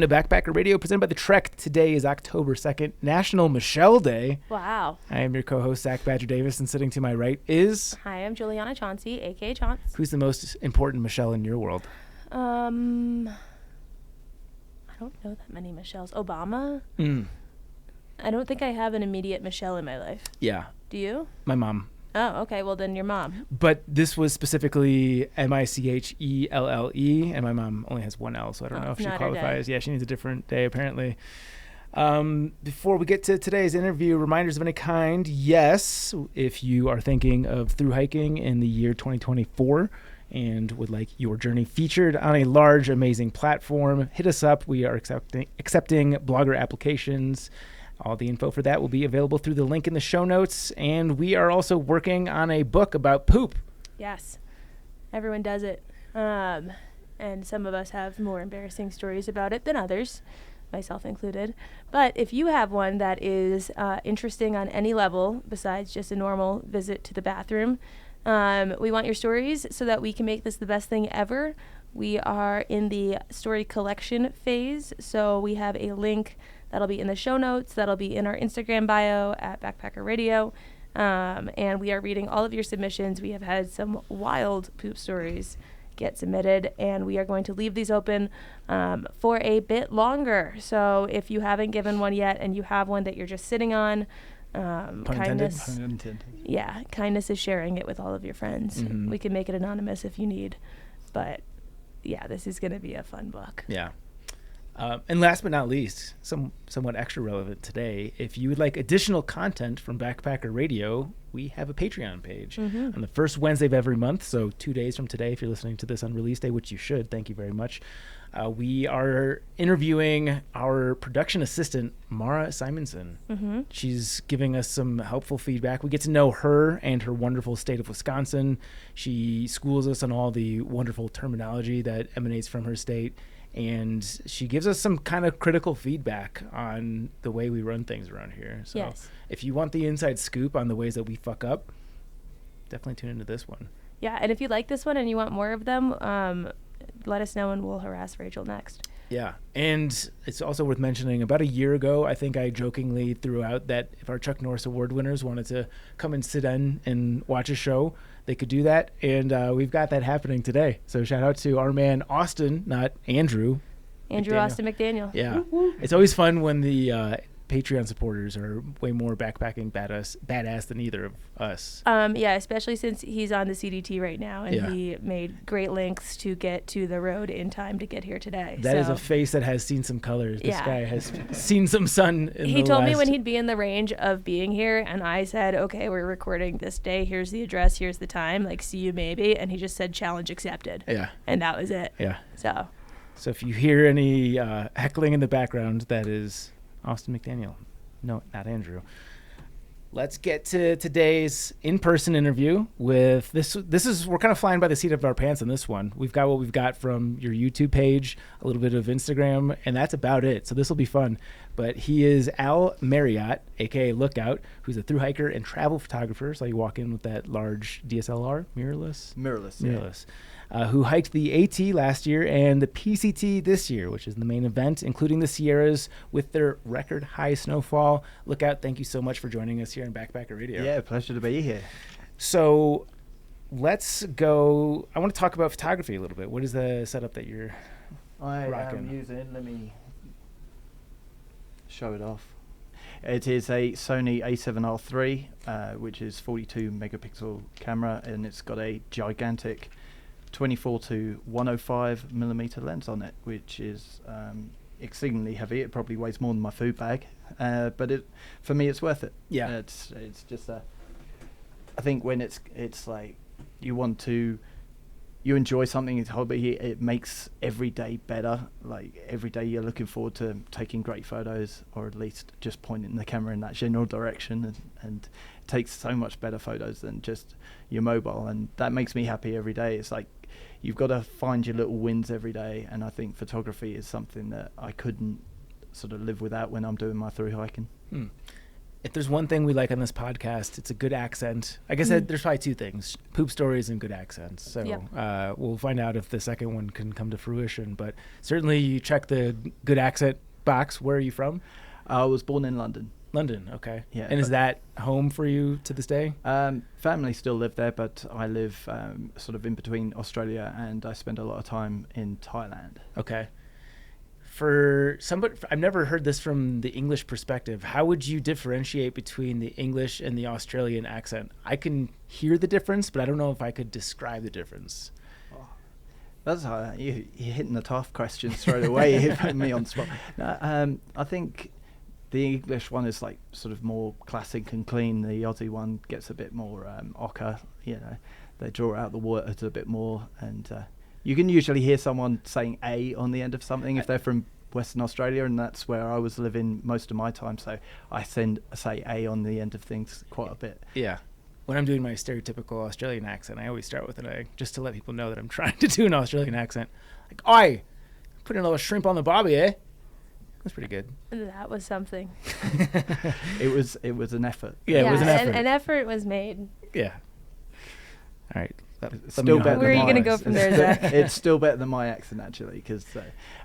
to Backpacker Radio, presented by The Trek. Today is October 2nd, National Michelle Day. Wow. I am your co-host, Zach Badger Davis, and sitting to my right is... Hi, I'm Juliana Chauncey, a.k.a. Chaunce. Who's the most important Michelle in your world? I don't know that many Michelles. Obama? I don't think I have an immediate Michelle in my life. Yeah. Do you? My mom. Oh, okay. Well, then your mom. But this was specifically Michelle, and my mom only has one L, so I don't know if she qualifies. Yeah, she needs a different day, apparently. Before we get to today's interview, reminders of any kind. Yes, if you are thinking of through hiking in the year 2024 and would like your journey featured on a large, amazing platform, hit us up. We are accepting blogger applications. All the info for that will be available through the link in the show notes. And we are also working on a book about poop. Yes. Everyone does it. And some of us have more embarrassing stories about it than others, myself included. But if you have one that is interesting on any level besides just a normal visit to the bathroom, we want your stories so that we can make this the best thing ever. We are in the story collection phase, so we have a link that'll be in the show notes. That'll be in our Instagram bio at Backpacker Radio. And we are reading all of your submissions. We have had some wild poop stories get submitted, and we are going to leave these open for a bit longer. So if you haven't given one yet and you have one that you're just sitting on, kindness. Pun intended. Yeah, kindness is sharing it with all of your friends. Mm-hmm. We can make it anonymous if you need. But yeah, this is going to be a fun book. Yeah. And last but not least, somewhat extra relevant today, if you would like additional content from Backpacker Radio, we have a Patreon page on the first Wednesday of every month. So 2 days from today, if you're listening to this on release day, which you should, thank you very much. We are interviewing our production assistant, Mara Simonson. Mm-hmm. She's giving us some helpful feedback. We get to know her and her wonderful state of Wisconsin. She schools us on all the wonderful terminology that emanates from her state. And she gives us some kind of critical feedback on the way we run things around here. So yes. If you want the inside scoop on the ways that we fuck up, definitely tune into this one. Yeah, and if you like this one and you want more of them, let us know and we'll harass Rachel next. Yeah, and it's also worth mentioning, about a year ago, I think I jokingly threw out that if our Chuck Norris Award winners wanted to come and sit in and watch a show, they could do that, and we've got that happening today. So shout out to our man Austin, not Andrew. Andrew McDaniel. Austin McDaniel. Yeah, it's always fun when the Patreon supporters are way more backpacking badass than either of us. Yeah, especially since he's on the CDT right now, and Yeah. he made great lengths to get to the road in time to get here today. That is a face that has seen some colors. This Yeah. guy has seen some sun. He told me when he'd be in the range of being here, and I said, okay, we're recording this day. Here's the address. Here's the time. Like, see you maybe. And he just said, challenge accepted. Yeah. And that was it. Yeah. So if you hear any heckling in the background, that is Austin McDaniel. No, not Andrew. Let's get to today's in-person interview with this. We're kind of flying by the seat of our pants on this one. We've got what we've got from your YouTube page, a little bit of Instagram, and that's about it. So this will be fun. But he is Al Marriott, aka Lookout, who's a thru hiker and travel photographer. So you walk in with that large DSLR, mirrorless, who hiked the AT last year and the PCT this year, which is the main event, including the Sierras with their record high snowfall. Lookout, thank you so much for joining us here on Backpacker Radio. Yeah, pleasure to be here. So let's go. I want to talk about photography a little bit. What is the setup that you're rocking? I'm using, let me show it off. It is a Sony A7R III, which is 42 megapixel camera, and it's got a gigantic 24 to 105 millimeter lens on it, which is exceedingly heavy. It probably weighs more than my food bag, but for me it's worth it. Yeah, it's just I think when it's like you enjoy something, it's a hobby, it makes every day better. Like every day you're looking forward to taking great photos, or at least just pointing the camera in that general direction, and it takes so much better photos than just your mobile, and that makes me happy every day. It's like you've got to find your little wins every day, and I think photography is something that I couldn't sort of live without when I'm doing my thru hiking. if there's one thing we like on this podcast, it's a good accent. I guess there's probably two things: poop stories and good accents. So we'll find out if the second one can come to fruition. But certainly, you check the good accent box. Where are you from? I was born in London. London, okay. Yeah. And is that home for you to this day? Family still live there, but I live sort of in between Australia, and I spend a lot of time in Thailand. Okay. For somebody, I've never heard this from the English perspective. How would you differentiate between the English and the Australian accent? I can hear the difference, but I don't know if I could describe the difference. That's you're hitting the tough question straight away. You're putting me on the spot. No, I think the English one is like sort of more classic and clean. The Aussie one gets a bit more ochre. You know, they draw out the water a bit more, and you can usually hear someone saying "a" on the end of something if they're from Western Australia, and that's where I was living most of my time. So I say "a" on the end of things quite a bit. Yeah. When I'm doing my stereotypical Australian accent, I always start with an "a" just to let people know that I'm trying to do an Australian accent. Like, "Oi, put another shrimp on the barbie, eh?" That's pretty good. That was something. It was an effort. Yeah, it was an effort. An effort was made. Yeah. All right. It's still better. Where are you going to go from there, Zach? It's still better than my accent, actually, because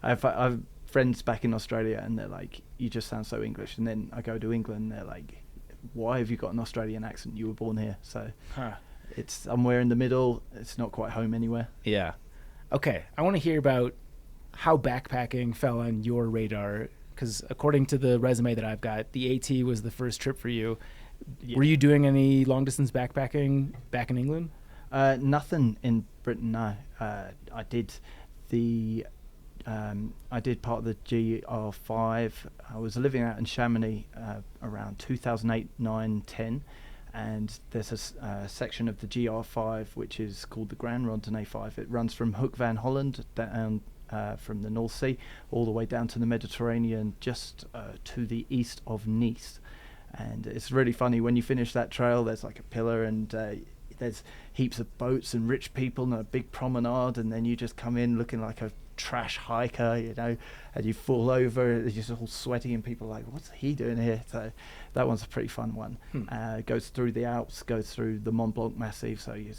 I've friends back in Australia, and they're like, "You just sound so English." And then I go to England, and they're like, "Why have you got an Australian accent? You were born here." So it's somewhere in the middle. It's not quite home anywhere. Yeah. Okay. I want to hear about how backpacking fell on your radar, because according to the resume that I've got, the AT was the first trip for you. Yeah. Were you doing any long distance backpacking back in England? Nothing in Britain, no. I did part of the GR5. I was living out in Chamonix around 2008, 9, 10, and there's a section of the GR5 which is called the Grand Randonnée 5. It runs from Hoek van Holland down from the North Sea all the way down to the Mediterranean, just to the east of Nice. And it's really funny, when you finish that trail, there's like a pillar, and there's heaps of boats and rich people and a big promenade, and then you just come in looking like a trash hiker, you know, and you fall over, you're just all sweaty, and people are like, "What's he doing here?" So that one's a pretty fun one. Goes through the Alps, goes through the Mont Blanc Massif, so you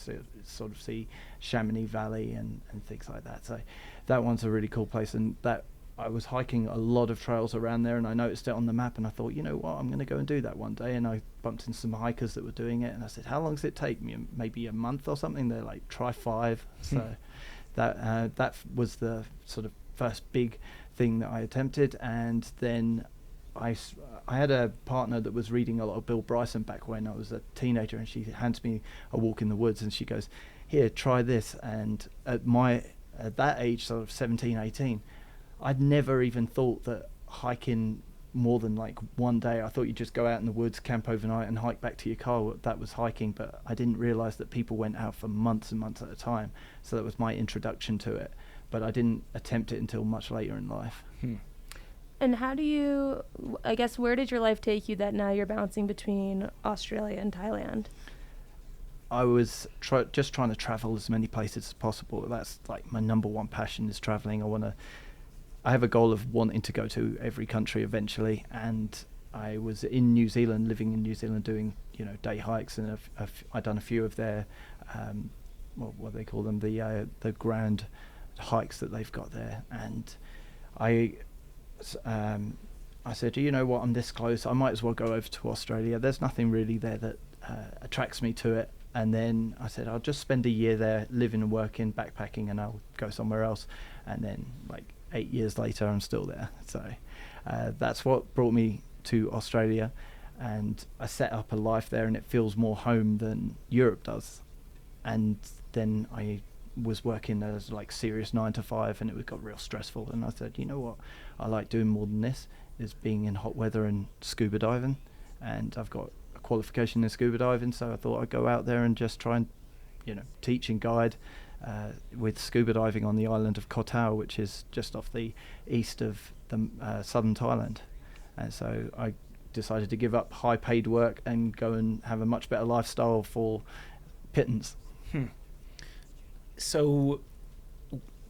sort of see Chamonix Valley and things like that. So that one's a really cool place, and that I was hiking a lot of trails around there, and I noticed it on the map, and I thought, you know what, I'm going to go and do that one day. And I bumped into some hikers that were doing it, and I said, "How long does it take me? Maybe a month or something?" They're like, "Try 5. So that was the sort of first big thing that I attempted. And then I had a partner that was reading a lot of Bill Bryson back when I was a teenager, and she hands me A Walk in the Woods, and she goes, "Here, try this." And at that age, sort of 17, 18, I'd never even thought that hiking more than like one day. I thought you'd just go out in the woods, camp overnight, and hike back to your car. That was hiking, but I didn't realize that people went out for months and months at a time. So that was my introduction to it, but I didn't attempt it until much later in life. And how do you, I guess, where did your life take you that now you're bouncing between Australia and Thailand? I was just trying to travel as many places as possible. That's like my number one passion, is traveling. I have a goal of wanting to go to every country eventually, and I was in New Zealand, living in New Zealand, doing day hikes, and I've done a few of their what they call them, the grand hikes that they've got there. And I said, you know what, I'm this close, I might as well go over to Australia. There's nothing really there that attracts me to it. And then I said, I'll just spend a year there, living and working, backpacking, and I'll go somewhere else. And then, like 8 years later, I'm still there. So that's what brought me to Australia, and I set up a life there, and it feels more home than Europe does. And then I was working as like serious 9 to 5, and it got real stressful. And I said, you know what, I like doing more than this, is being in hot weather and scuba diving. And I've got a qualification in scuba diving, so I thought I'd go out there and just try and teach and guide with scuba diving on the island of Koh Tao, which is just off the east of the southern Thailand. And so I decided to give up high paid work and go and have a much better lifestyle for pittance. So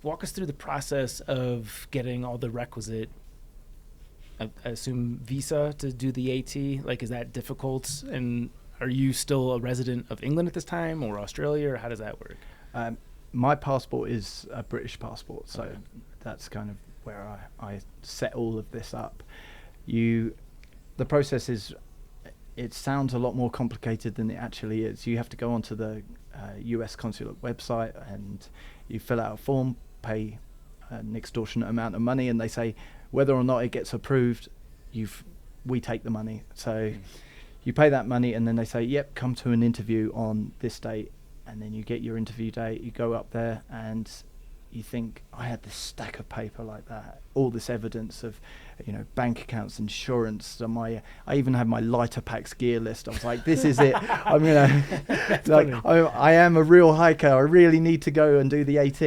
walk us through the process of getting all the requisite I assume, visa to do the AT? Like, is that difficult? And are you still a resident of England at this time, or Australia, or how does that work? My passport is a British passport, so Okay. that's kind of where I set all of this up. The process is, it sounds a lot more complicated than it actually is. You have to go onto the US consulate website and you fill out a form, pay an extortionate amount of money, and they say whether or not it gets approved, we take the money. So you pay that money, and then they say, yep, come to an interview on this date, and then you get your interview date. You go up there and you think, I had this stack of paper like that, all this evidence of, bank accounts, insurance. I even had my lighter packs gear list. I was like, this is it. I'm gonna I am a real hiker. I really need to go and do the AT.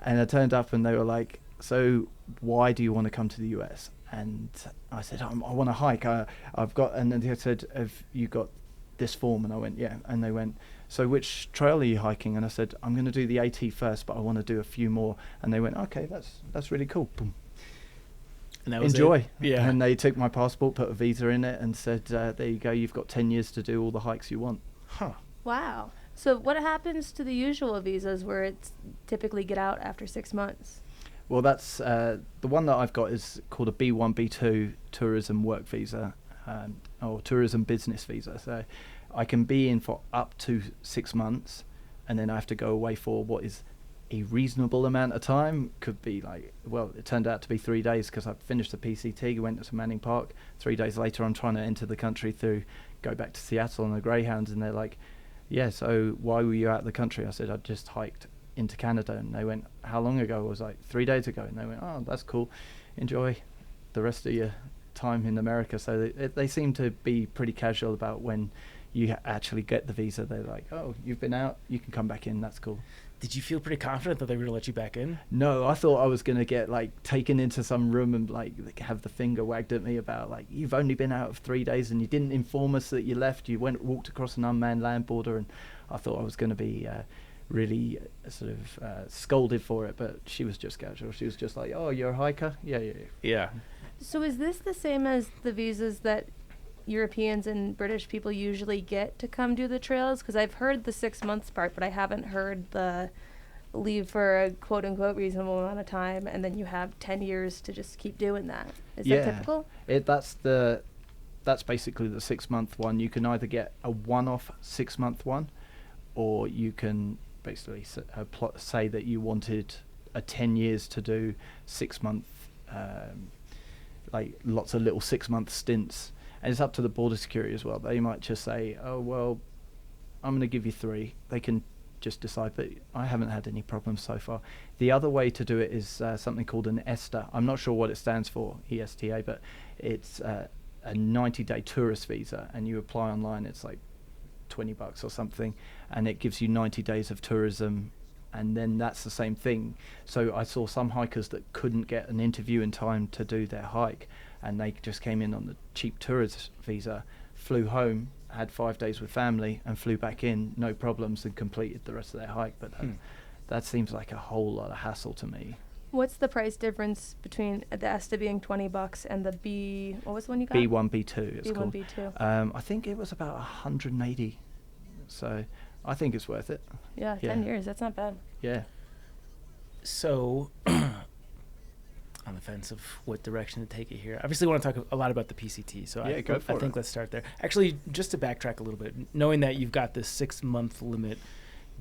And I turned up and they were like, so why do you want to come to the US? And I said, I want to hike. I've got, and then they said, have you got this form? And I went, yeah. And they went, so which trail are you hiking? And I said, I'm going to do the AT first, but I want to do a few more. And they went, okay, that's really cool. Boom. And that was Enjoy. it? Yeah. And they took my passport, put a visa in it, and said, there you go, you've got 10 years to do all the hikes you want. Huh. Wow. So what happens to the usual visas where it's typically get out after 6 months? Well, that's the one that I've got is called a B1, B2 tourism work visa, or tourism business visa. So I can be in for up to 6 months, and then I have to go away for what is a reasonable amount of time. Could be it turned out to be 3 days because I finished the PCT, went to Manning Park. 3 days later, I'm trying to enter the country go back to Seattle on the Greyhounds, and they're like, yeah, so why were you out of the country? I said, I just hiked into Canada. And they went, how long ago? I was like, 3 days ago. And they went, oh, that's cool. Enjoy the rest of your time in America. So they seem to be pretty casual about when you actually get the visa. They're like, oh, you've been out, you can come back in, that's cool. Did you feel pretty confident that they were going to let you back in? No, I thought I was going to get taken into some room and have the finger wagged at me about you've only been out of 3 days and you didn't inform us that you left. You walked across an unmanned land border, and I thought I was going to be really sort of scolded for it. But she was just casual. She was just like, "Oh, you're a hiker? Yeah." So is this the same as the visas that Europeans and British people usually get to come do the trails? Because I've heard the 6 months part, but I haven't heard the leave for a quote unquote reasonable amount of time, and then you have 10 years to just keep doing that. Is that typical? That's basically the 6 month one. You can either get a one-off 6 month one, or you can basically say that you wanted a 10 years to do 6 month, lots of little 6 month stints. And it's up to the border security as well. They might just say, oh, well, I'm going to give you 3. They can just decide, but I haven't had any problems so far. The other way to do it is something called an ESTA. I'm not sure what it stands for, ESTA, but it's a 90-day tourist visa, and you apply online. It's like $20 or something, and it gives you 90 days of tourism, and then that's the same thing. So I saw some hikers that couldn't get an interview in time to do their hike, and they just came in on the cheap tourist visa, flew home, had 5 days with family, and flew back in, no problems, and completed the rest of their hike. But that seems like a whole lot of hassle to me. What's the price difference between the ESTA being $20 and the what was the one you got? B1, B2 it's B1, called. B2. I think it was about 180. So I think it's worth it. Yeah, 10 years, that's not bad. Yeah. So, on the fence of what direction to take it here. Obviously, want to talk a lot about the PCT. So I think let's start there. Actually, just to backtrack a little bit, knowing that you've got this 6 month limit,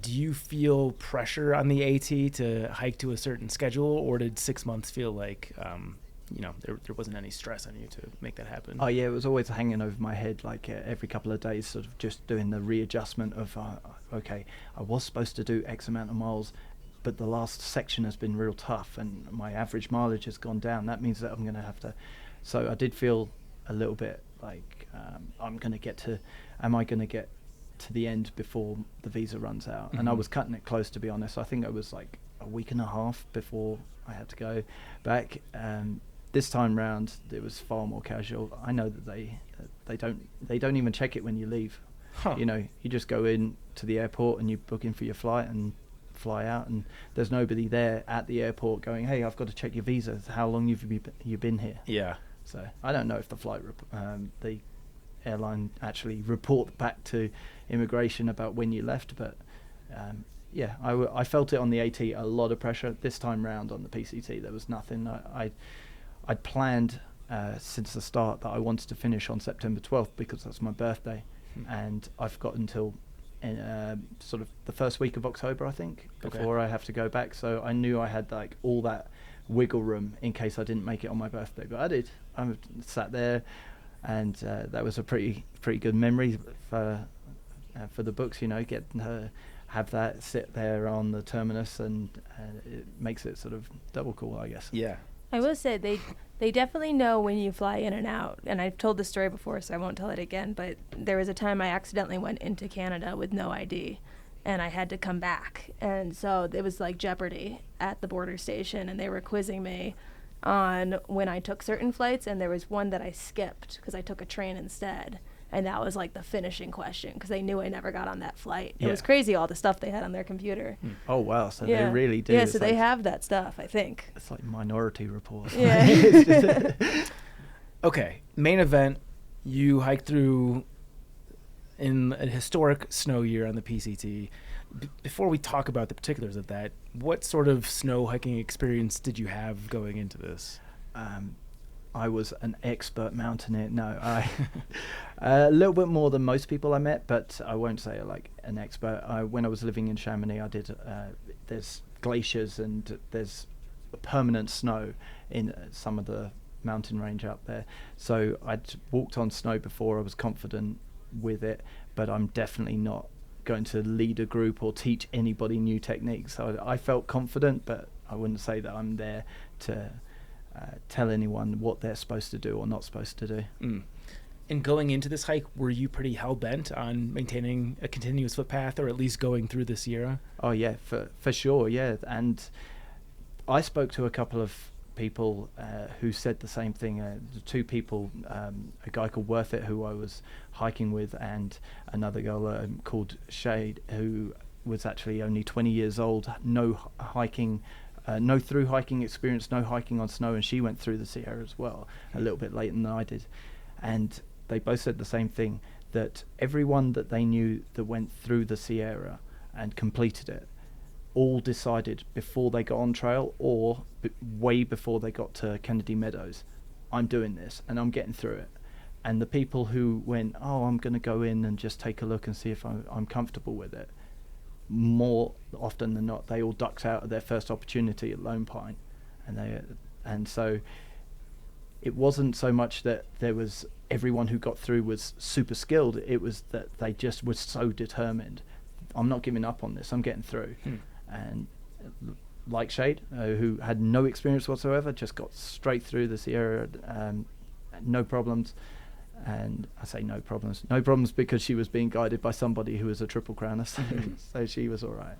do you feel pressure on the AT to hike to a certain schedule, or did 6 months feel like, there wasn't any stress on you to make that happen? Oh yeah, it was always hanging over my head, every couple of days, sort of just doing the readjustment of, okay, I was supposed to do X amount of miles, but the last section has been real tough and my average mileage has gone down. That means that I'm going to have to... So I did feel a little bit like, am I going to get to the end before the visa runs out? Mm-hmm. And I was cutting it close, to be honest. I think it was like a week and a half before I had to go back. This time round, it was far more casual. I know that they don't even check it when you leave. Huh. You just go in to the airport and you book in for your flight and fly out, and there's nobody there at the airport going, hey, I've got to check your visa. How long have you been here? Yeah. So I don't know if the the airline actually report back to immigration about when you left, but yeah, I felt it on the AT, a lot of pressure. This time round on the PCT, there was nothing. I'd planned since the start that I wanted to finish on September 12th because that's my birthday, and I've got until sort of the first week of October, I think, before I have to go back. So I knew I had like all that wiggle room in case I didn't make it on my birthday, but I did. I sat there, and that was a pretty good memory for the books. You know, get have that sit there on the terminus, and it makes it sort of double cool, I guess. Yeah. I will say they definitely know when you fly in and out. And I've told this story before, so I won't tell it again. But there was a time I accidentally went into Canada with no ID, and I had to come back. And so it was like Jeopardy at the border station, and they were quizzing me on when I took certain flights. And there was one that I skipped because I took a train instead. And that was like the finishing question because they knew I never got on that flight. It was crazy, all the stuff they had on their computer. Oh, wow. So they really do. Yeah, so they have that stuff, I think. It's like Minority Report. Yeah. Okay, main event, you hike through in a historic snow year on the PCT. Before we talk about the particulars of that, what sort of snow hiking experience did you have going into this? I was an expert mountaineer. No, a little bit more than most people I met, but I won't say like an expert. When I was living in Chamonix, I did. There's glaciers and there's permanent snow in some of the mountain range up there. So I'd walked on snow before. I was confident with it, but I'm definitely not going to lead a group or teach anybody new techniques. So I felt confident, but I wouldn't say that I'm there to tell anyone what they're supposed to do or not supposed to do. And going into this hike, were you pretty hell-bent on maintaining a continuous footpath or at least going through the Sierra? Oh yeah, for sure, yeah. And I spoke to a couple of people who said the same thing. The two people, a guy called Worth It, who I was hiking with, and another girl called Shade, who was actually only 20 years old, no through hiking experience, no hiking on snow, and she went through the Sierra as well, a little bit later than I did. And they both said the same thing, that everyone that they knew that went through the Sierra and completed it all decided before they got on trail or way before they got to Kennedy Meadows, I'm doing this and I'm getting through it. And the people who went, oh, I'm going to go in and just take a look and see if I'm comfortable with it, more often than not, they all ducked out of their first opportunity at Lone Pine, and so it wasn't so much that there was everyone who got through was super skilled. It was that they just were so determined. I'm not giving up on this. I'm getting through. And like Shade, who had no experience whatsoever, just got straight through the Sierra, no problems. And I say no problems because she was being guided by somebody who was a triple crowner, so she was all right.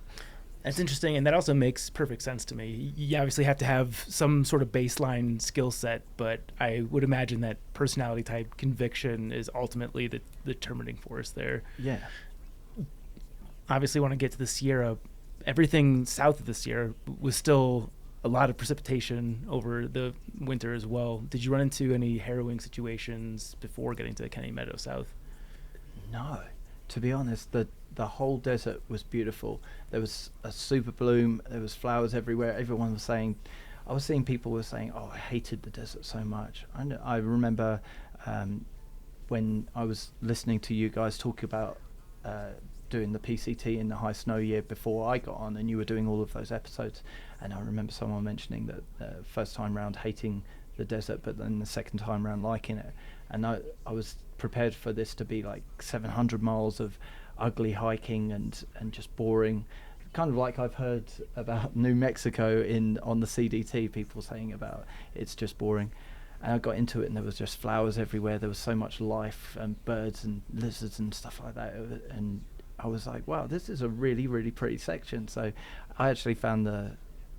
That's interesting, and that also makes perfect sense to me. You obviously have to have some sort of baseline skill set, but I would imagine that personality type conviction is ultimately the determining force there. Yeah. Obviously, want to get to the Sierra. Everything south of the Sierra was still a lot of precipitation over the winter as well. Did you run into any harrowing situations before getting to Kennedy Meadows South? No, to be honest, the whole desert was beautiful. There was a super bloom. There was flowers everywhere. Everyone was saying, I was seeing people were saying, oh, I hated the desert so much. I remember when I was listening to you guys talk about doing the PCT in the high snow year before I got on, and you were doing all of those episodes, and I remember someone mentioning that first time round hating the desert, but then the second time round liking it. And I was prepared for this to be like 700 miles of ugly hiking and just boring, kind of like I've heard about New Mexico on the CDT, people saying about it's just boring. And I got into it and there was just flowers everywhere. There was so much life and birds and lizards and stuff like that, and I was like, wow, this is a really, really pretty section. So I actually found the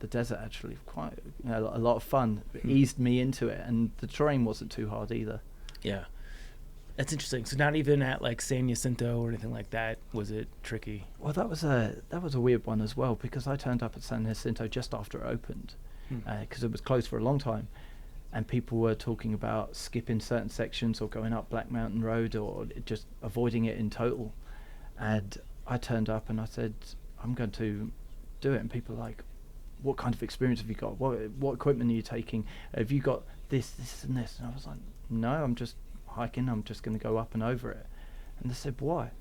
desert actually quite a lot of fun. It eased me into it, and the terrain wasn't too hard either. Yeah, that's interesting. So not even at like San Jacinto or anything like that was it tricky? Well, that was a weird one as well, because I turned up at San Jacinto just after it opened, because it was closed for a long time. and people were talking about skipping certain sections or going up Black Mountain Road or just avoiding it in total. And I turned up and I said, I'm going to do it. And people are like, what kind of experience have you got? What equipment are you taking? Have you got this and this? And I was like, no, I'm just hiking. I'm just going to go up and over it. And they said, why?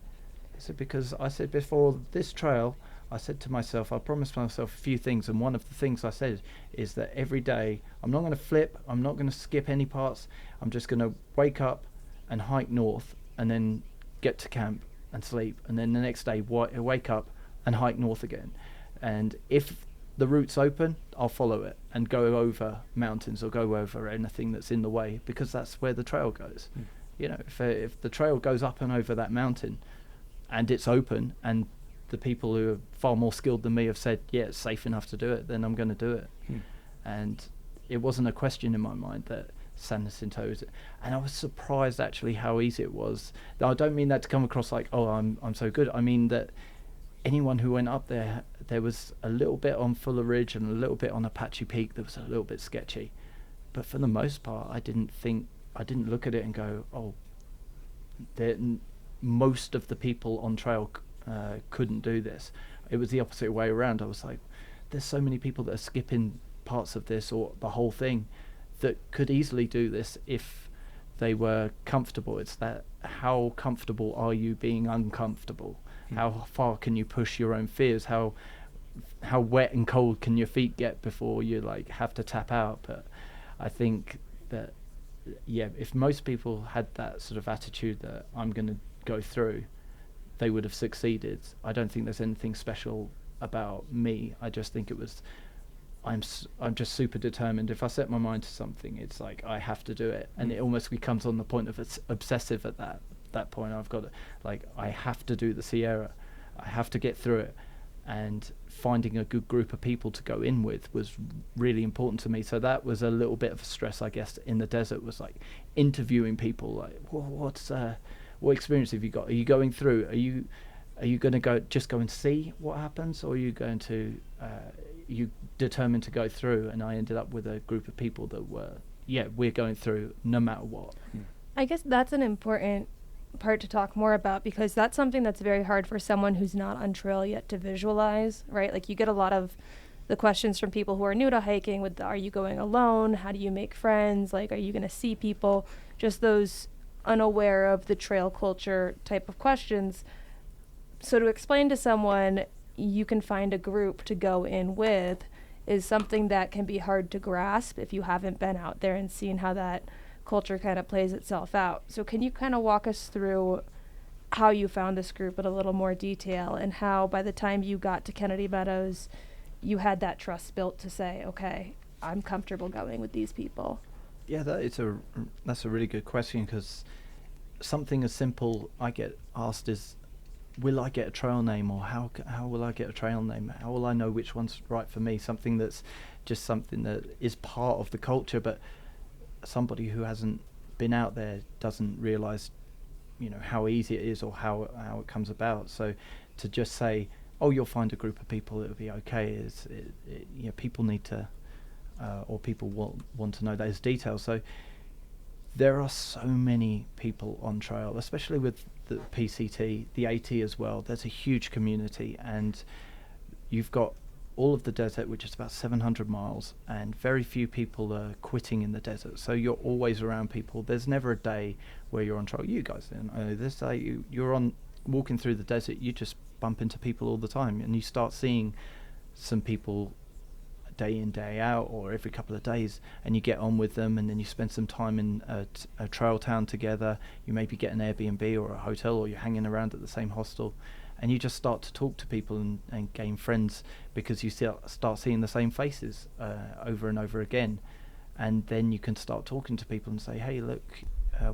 I said, because I said before this trail, I said to myself, I promised myself a few things, and one of the things I said is that every day I'm not going to flip, I'm not going to skip any parts, I'm just going to wake up and hike north and then get to camp and sleep, and then the next day wake up and hike north again. And if the route's open, I'll follow it and go over mountains or go over anything that's in the way, because that's where the trail goes. You know, if the trail goes up and over that mountain and it's open, and the people who are far more skilled than me have said, yeah, it's safe enough to do it, then I'm going to do it. And it wasn't a question in my mind that San Jacinto is it. And I was surprised actually how easy it was. Now, I don't mean that to come across like, oh, I'm so good. I mean that anyone who went up there was a little bit on Fuller Ridge and a little bit on Apache Peak that was a little bit sketchy. But for the most part, I didn't look at it and go, oh, most of the people on trail couldn't do this. It was the opposite way around. I was like, there's so many people that are skipping parts of this or the whole thing that could easily do this if they were comfortable. It's that, how comfortable are you being uncomfortable? How far can you push your own fears? How wet and cold can your feet get before you like have to tap out? But I think that, yeah, if most people had that sort of attitude that I'm going to go through, they would have succeeded. I don't think there's anything special about me. I just think it was, I'm just super determined. If I set my mind to something, it's like I have to do it, and it almost becomes on the point of it's obsessive at that point. I've got to, like, I have to do the Sierra, I have to get through it, and finding a good group of people to go in with was really important to me. So that was a little bit of a stress, I guess, in the desert, was like interviewing people, like, what experience have you got? Are you going through? Are you going to go and see what happens, or are you going to you determined to go through? And I ended up with a group of people that were, yeah, we're going through no matter what. I guess that's an important part to talk more about, because that's something that's very hard for someone who's not on trail yet to visualize, right? Like, you get a lot of the questions from people who are new to hiking with, are you going alone? How do you make friends? Like, are you going to see people? Just those unaware of the trail culture type of questions. So to explain to someone you can find a group to go in with is something that can be hard to grasp if you haven't been out there and seen how that culture kind of plays itself out. So can you kind of walk us through how you found this group in a little more detail, and how by the time you got to Kennedy Meadows, you had that trust built to say, okay, I'm comfortable going with these people? Yeah, that's a really good question, because something as simple I get asked is, will I get a trail name, or how will I get a trail name? How will I know which one's right for me? Something that's just something that is part of the culture, but somebody who hasn't been out there doesn't realize, you know, how easy it is or how it comes about. So to just say, oh, you'll find a group of people, it'll be okay, you know, people need to or people want to know those details. So there are so many people on trail, especially with the PCT, the AT as well. There's a huge community, and you've got all of the desert, which is about 700 miles, and very few people are quitting in the desert. So you're always around people. There's never a day where you're on trail. You guys didn't know this day. You're on walking through the desert, you just bump into people all the time, and you start seeing some people day in, day out, or every couple of days, and you get on with them, and then you spend some time in a trail town together. You maybe get an Airbnb or a hotel, or you're hanging around at the same hostel, and you just start to talk to people and gain friends, because you start seeing the same faces over and over again. And then you can start talking to people and say, hey, look,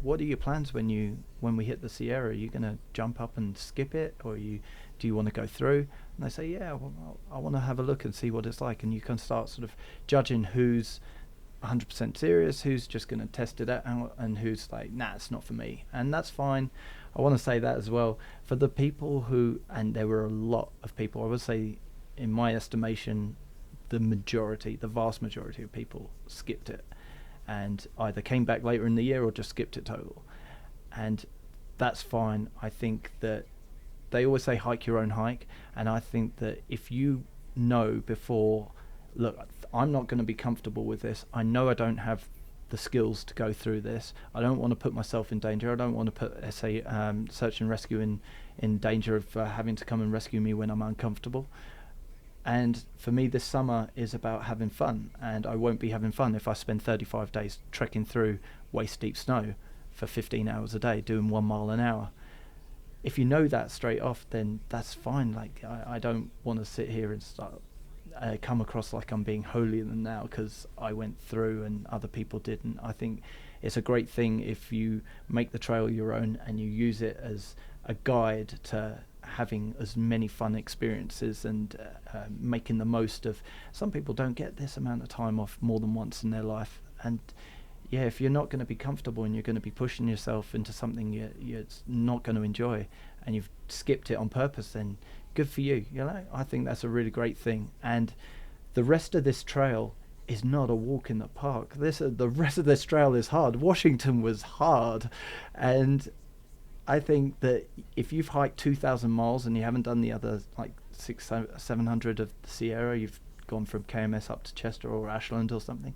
what are your plans when we hit the Sierra? Are you going to jump up and skip it, or do you want to go through? And they say, yeah, well, I want to have a look and see what it's like. And you can start sort of judging who's 100% serious, who's just going to test it out, and who's like, nah, it's not for me. And that's fine. I want to say that as well. For the people who, and there were a lot of people, I would say, in my estimation, the vast majority of people skipped it. and either came back later in the year or just skipped it total. And that's fine. I think that they always say hike your own hike, and I think that if you know before, look, I'm not going to be comfortable with this. I know I don't have the skills to go through this. I don't want to put myself in danger. I don't want to put, say, search and rescue in danger of having to come and rescue me when I'm uncomfortable. And for me, this summer is about having fun, and I won't be having fun if I spend 35 days trekking through waist-deep snow for 15 hours a day doing 1 mile an hour. If you know that straight off, then that's fine. Like, I don't want to sit here and start come across like I'm being holier than thou because I went through and other people didn't. I think it's a great thing if you make the trail your own and you use it as a guide to having as many fun experiences and making the most of. Some people don't get this amount of time off more than once in their life, and yeah, if you're not going to be comfortable and you're going to be pushing yourself into something you're not going to enjoy, and you've skipped it on purpose, then good for you. You know, I think that's a really great thing. And the rest of this trail is not a walk in the park. The rest of this trail is hard. Washington was hard, and I think that if you've hiked 2,000 miles and you haven't done the other like 700 of the Sierra, you've gone from KMS up to Chester or Ashland or something,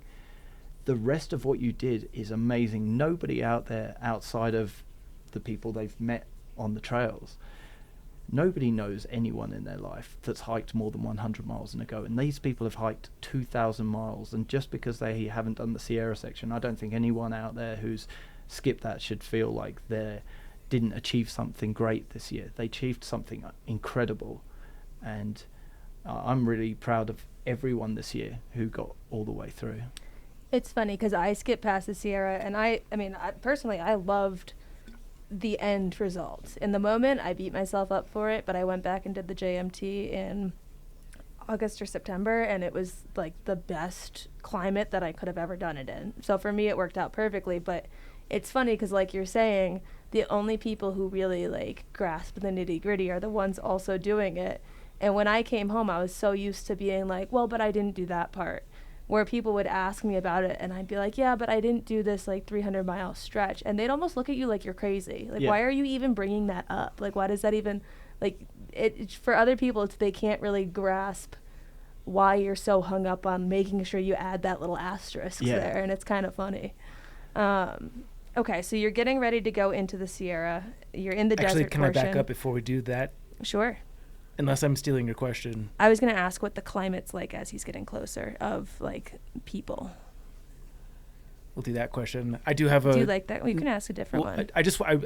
the rest of what you did is amazing. Nobody out there outside of the people they've met on the trails, nobody knows anyone in their life that's hiked more than 100 miles in a go, and these people have hiked 2,000 miles, and just because they haven't done the Sierra section, I don't think anyone out there who's skipped that should feel like they didn't achieve something great this year. They achieved something incredible, and I'm really proud of everyone this year who got all the way through. It's funny because I skipped past the Sierra, and I personally, I loved the end result. In the moment, I beat myself up for it, but I went back and did the JMT in August or September, and it was like the best climate that I could have ever done it in. So for me, it worked out perfectly. But it's funny because, like you're saying, the only people who really like grasp the nitty gritty are the ones also doing it. And when I came home, I was so used to being like, well, but I didn't do that part. Where people would ask me about it, and I'd be like, yeah, but I didn't do this like 300-mile stretch. And they'd almost look at you like you're crazy. Like, why are you even bringing that up? Like, why does that even, like, it for other people, they can't really grasp why you're so hung up on making sure you add that little asterisk there. And it's kind of funny. Okay, so you're getting ready to go into the Sierra. You're in the desert portion. Actually, can I back up before we do that? Sure. Unless I'm stealing your question. I was going to ask what the climate's like as he's getting closer of, like, people. We'll do that question. I do have a... Do you like that? Well, you can ask a different one. I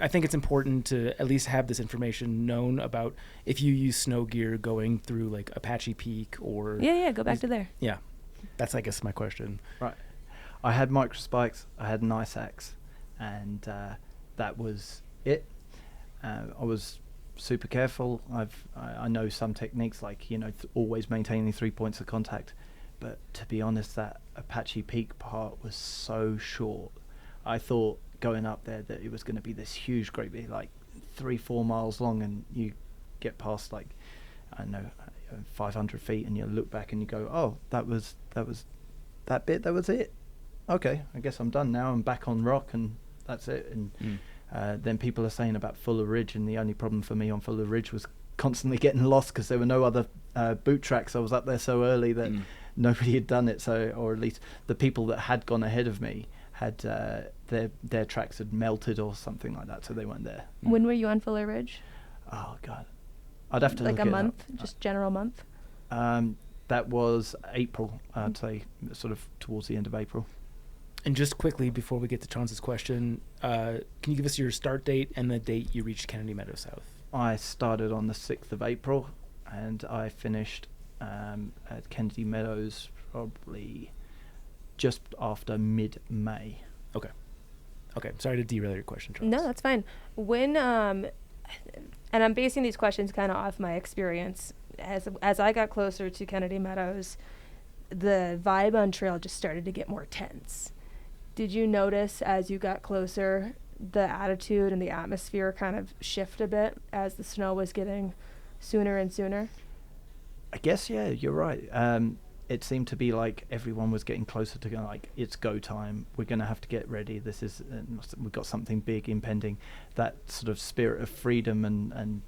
think it's important to at least have this information known about if you use snow gear going through, like, Apache Peak or... Yeah, go back to there. Yeah. That's, I guess, my question. Right. I had micro spikes, I had an ice axe, and that was it. I was super careful. I know some techniques, like, you know, always maintaining 3 points of contact, but to be honest, that Apache Peak part was so short. I thought going up there that it was going to be this huge, great big, like 3-4 miles long, and you get past, like, I don't know, 500 feet, and you look back and you go, oh, that was that bit, that was it. Okay, I guess I'm done now. I'm back on rock, and that's it. And then people are saying about Fuller Ridge, and the only problem for me on Fuller Ridge was constantly getting lost because there were no other boot tracks. I was up there so early that nobody had done it, so, or at least the people that had gone ahead of me had their tracks had melted or something like that, so they weren't there. When were you on Fuller Ridge? Oh God, I'd have to like look a it month, up. just general month. That was April, I'd say, sort of towards the end of April. And just quickly, before we get to Chance's question, can you give us your start date and the date you reached Kennedy Meadows South? I started on the 6th of April, and I finished at Kennedy Meadows probably just after mid-May. Okay. Sorry to derail your question, Chance. No, that's fine. When, and I'm basing these questions kind of off my experience. As I got closer to Kennedy Meadows, the vibe on trail just started to get more tense. Did you notice as you got closer the attitude and the atmosphere kind of shift a bit as the snow was getting sooner and sooner? I guess, yeah, you're right. it seemed to be like everyone was getting closer to like, it's go time. We're going to have to get ready. This is we've got something big impending. That sort of spirit of freedom and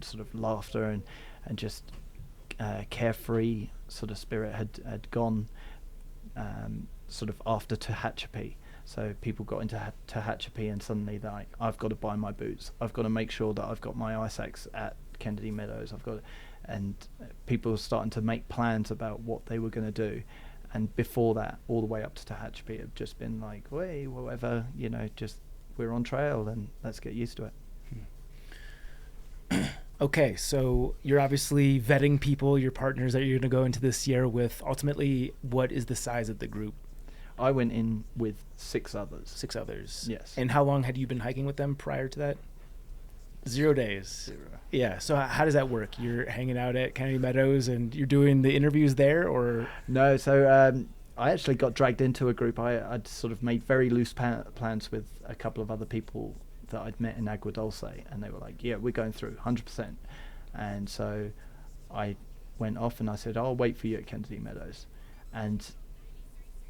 sort of laughter and just carefree sort of spirit had gone sort of after Tehachapi. So people got into Tehachapi, and suddenly they're like, I've got to buy my boots. I've got to make sure that I've got my ice axe at Kennedy Meadows. And people were starting to make plans about what they were going to do. And before that, all the way up to Tehachapi, it had just been like, hey, whatever, just we're on trail and let's get used to it. Okay, so you're obviously vetting people, your partners that you're going to go into this year with. Ultimately, what is the size of the group? I went in with 6 others. 6 others. Yes. And how long had you been hiking with them prior to that? 0 days. 0. Yeah. So how does that work? You're hanging out at Kennedy Meadows and you're doing the interviews there, or? No. So I actually got dragged into a group. I'd sort of made very loose plans with a couple of other people that I'd met in Agua Dulce, and they were like, yeah, we're going through 100%. And so I went off and I said, I'll wait for you at Kennedy Meadows. And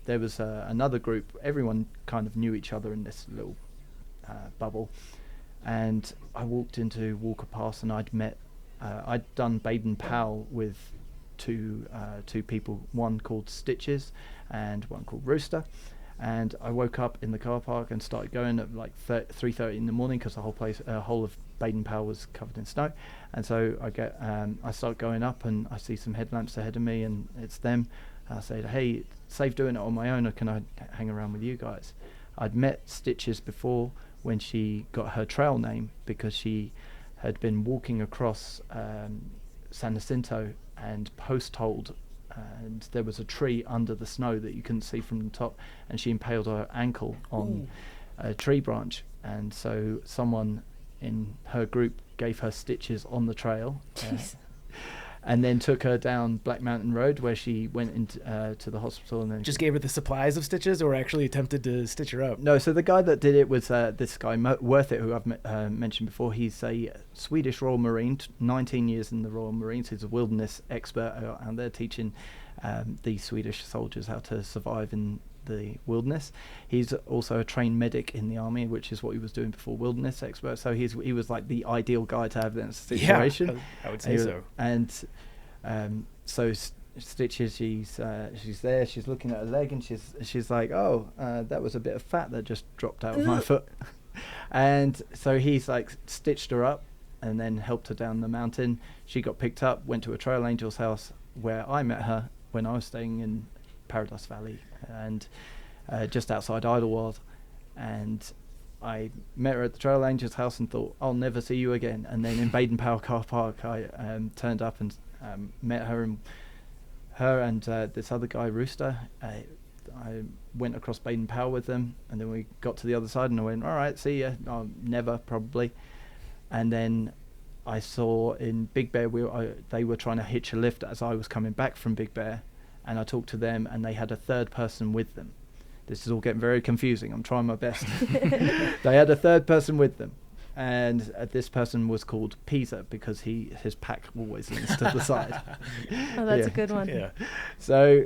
there was another group. Everyone kind of knew each other in this little bubble. And I walked into Walker Pass, and I'd done Baden Powell with two people, one called Stitches and one called Rooster. And I woke up in the car park and started going at like 3:30 in the morning, because the whole of Baden Powell was covered in snow. And so I start going up, and I see some headlamps ahead of me, and it's them. I said, hey, safe doing it on my own, or can I hang around with you guys? I'd met Stitches before when she got her trail name, because she had been walking across San Jacinto and post-holed, and there was a tree under the snow that you couldn't see from the top, and she impaled her ankle on a tree branch. And so someone in her group gave her stitches on the trail. And then took her down Black Mountain Road, where she went into to the hospital, and then just gave her the supplies of stitches, or actually attempted to stitch her up? No, so the guy that did it was this guy, Worth It, who I've mentioned before. He's a Swedish Royal Marine, 19 years in the Royal Marines. He's a wilderness expert out there teaching the Swedish soldiers how to survive in the wilderness. He's also a trained medic in the army, which is what he was doing before wilderness expert. So he was like the ideal guy to have in that situation. Yeah, I would say so. And so Stitches, she's there, she's looking at her leg, and she's like, oh, that was a bit of fat that just dropped out of my foot. And so he's like stitched her up and then helped her down the mountain. She got picked up, went to a trail angel's house where I met her when I was staying in Paradise Valley, and just outside Idlewild. And I met her at the Trail Angels house and thought, I'll never see you again. And then in Baden Powell car park, I turned up and met her, and this other guy, Rooster. I went across Baden Powell with them, and then we got to the other side, and I went, all right, see ya. Never, probably. And then I saw in Big Bear, they were trying to hitch a lift as I was coming back from Big Bear. And I talked to them, and they had a third person with them. This is all getting very confusing. I'm trying my best. They had a third person with them, and this person was called Pisa, because his pack always leans to the side. Oh, that's a good one. Yeah. So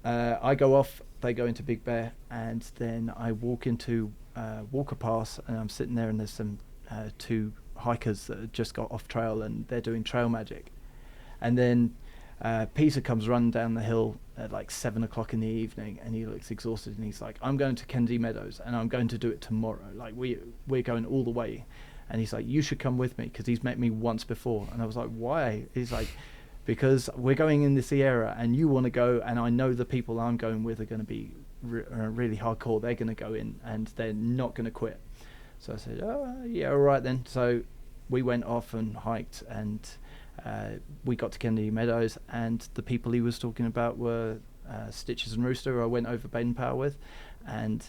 I go off, they go into Big Bear, and then I walk into Walker Pass, and I'm sitting there, and there's some 2 hikers that had just got off trail, and they're doing trail magic. And then Peter comes running down the hill at like 7 o'clock in the evening, and he looks exhausted, and he's like, I'm going to Kennedy Meadows, and I'm going to do it tomorrow. Like, we're going all the way. And he's like, you should come with me, because he's met me once before. And I was like, why? He's like, because we're going in this Sierra, and you want to go, and I know the people I'm going with are going to be really hardcore. They're going to go in, and they're not going to quit. So I said, oh, yeah, all right then. So we went off and hiked, and we got to Kennedy Meadows, and the people he was talking about were Stitches and Rooster, who I went over Baden Powell with, and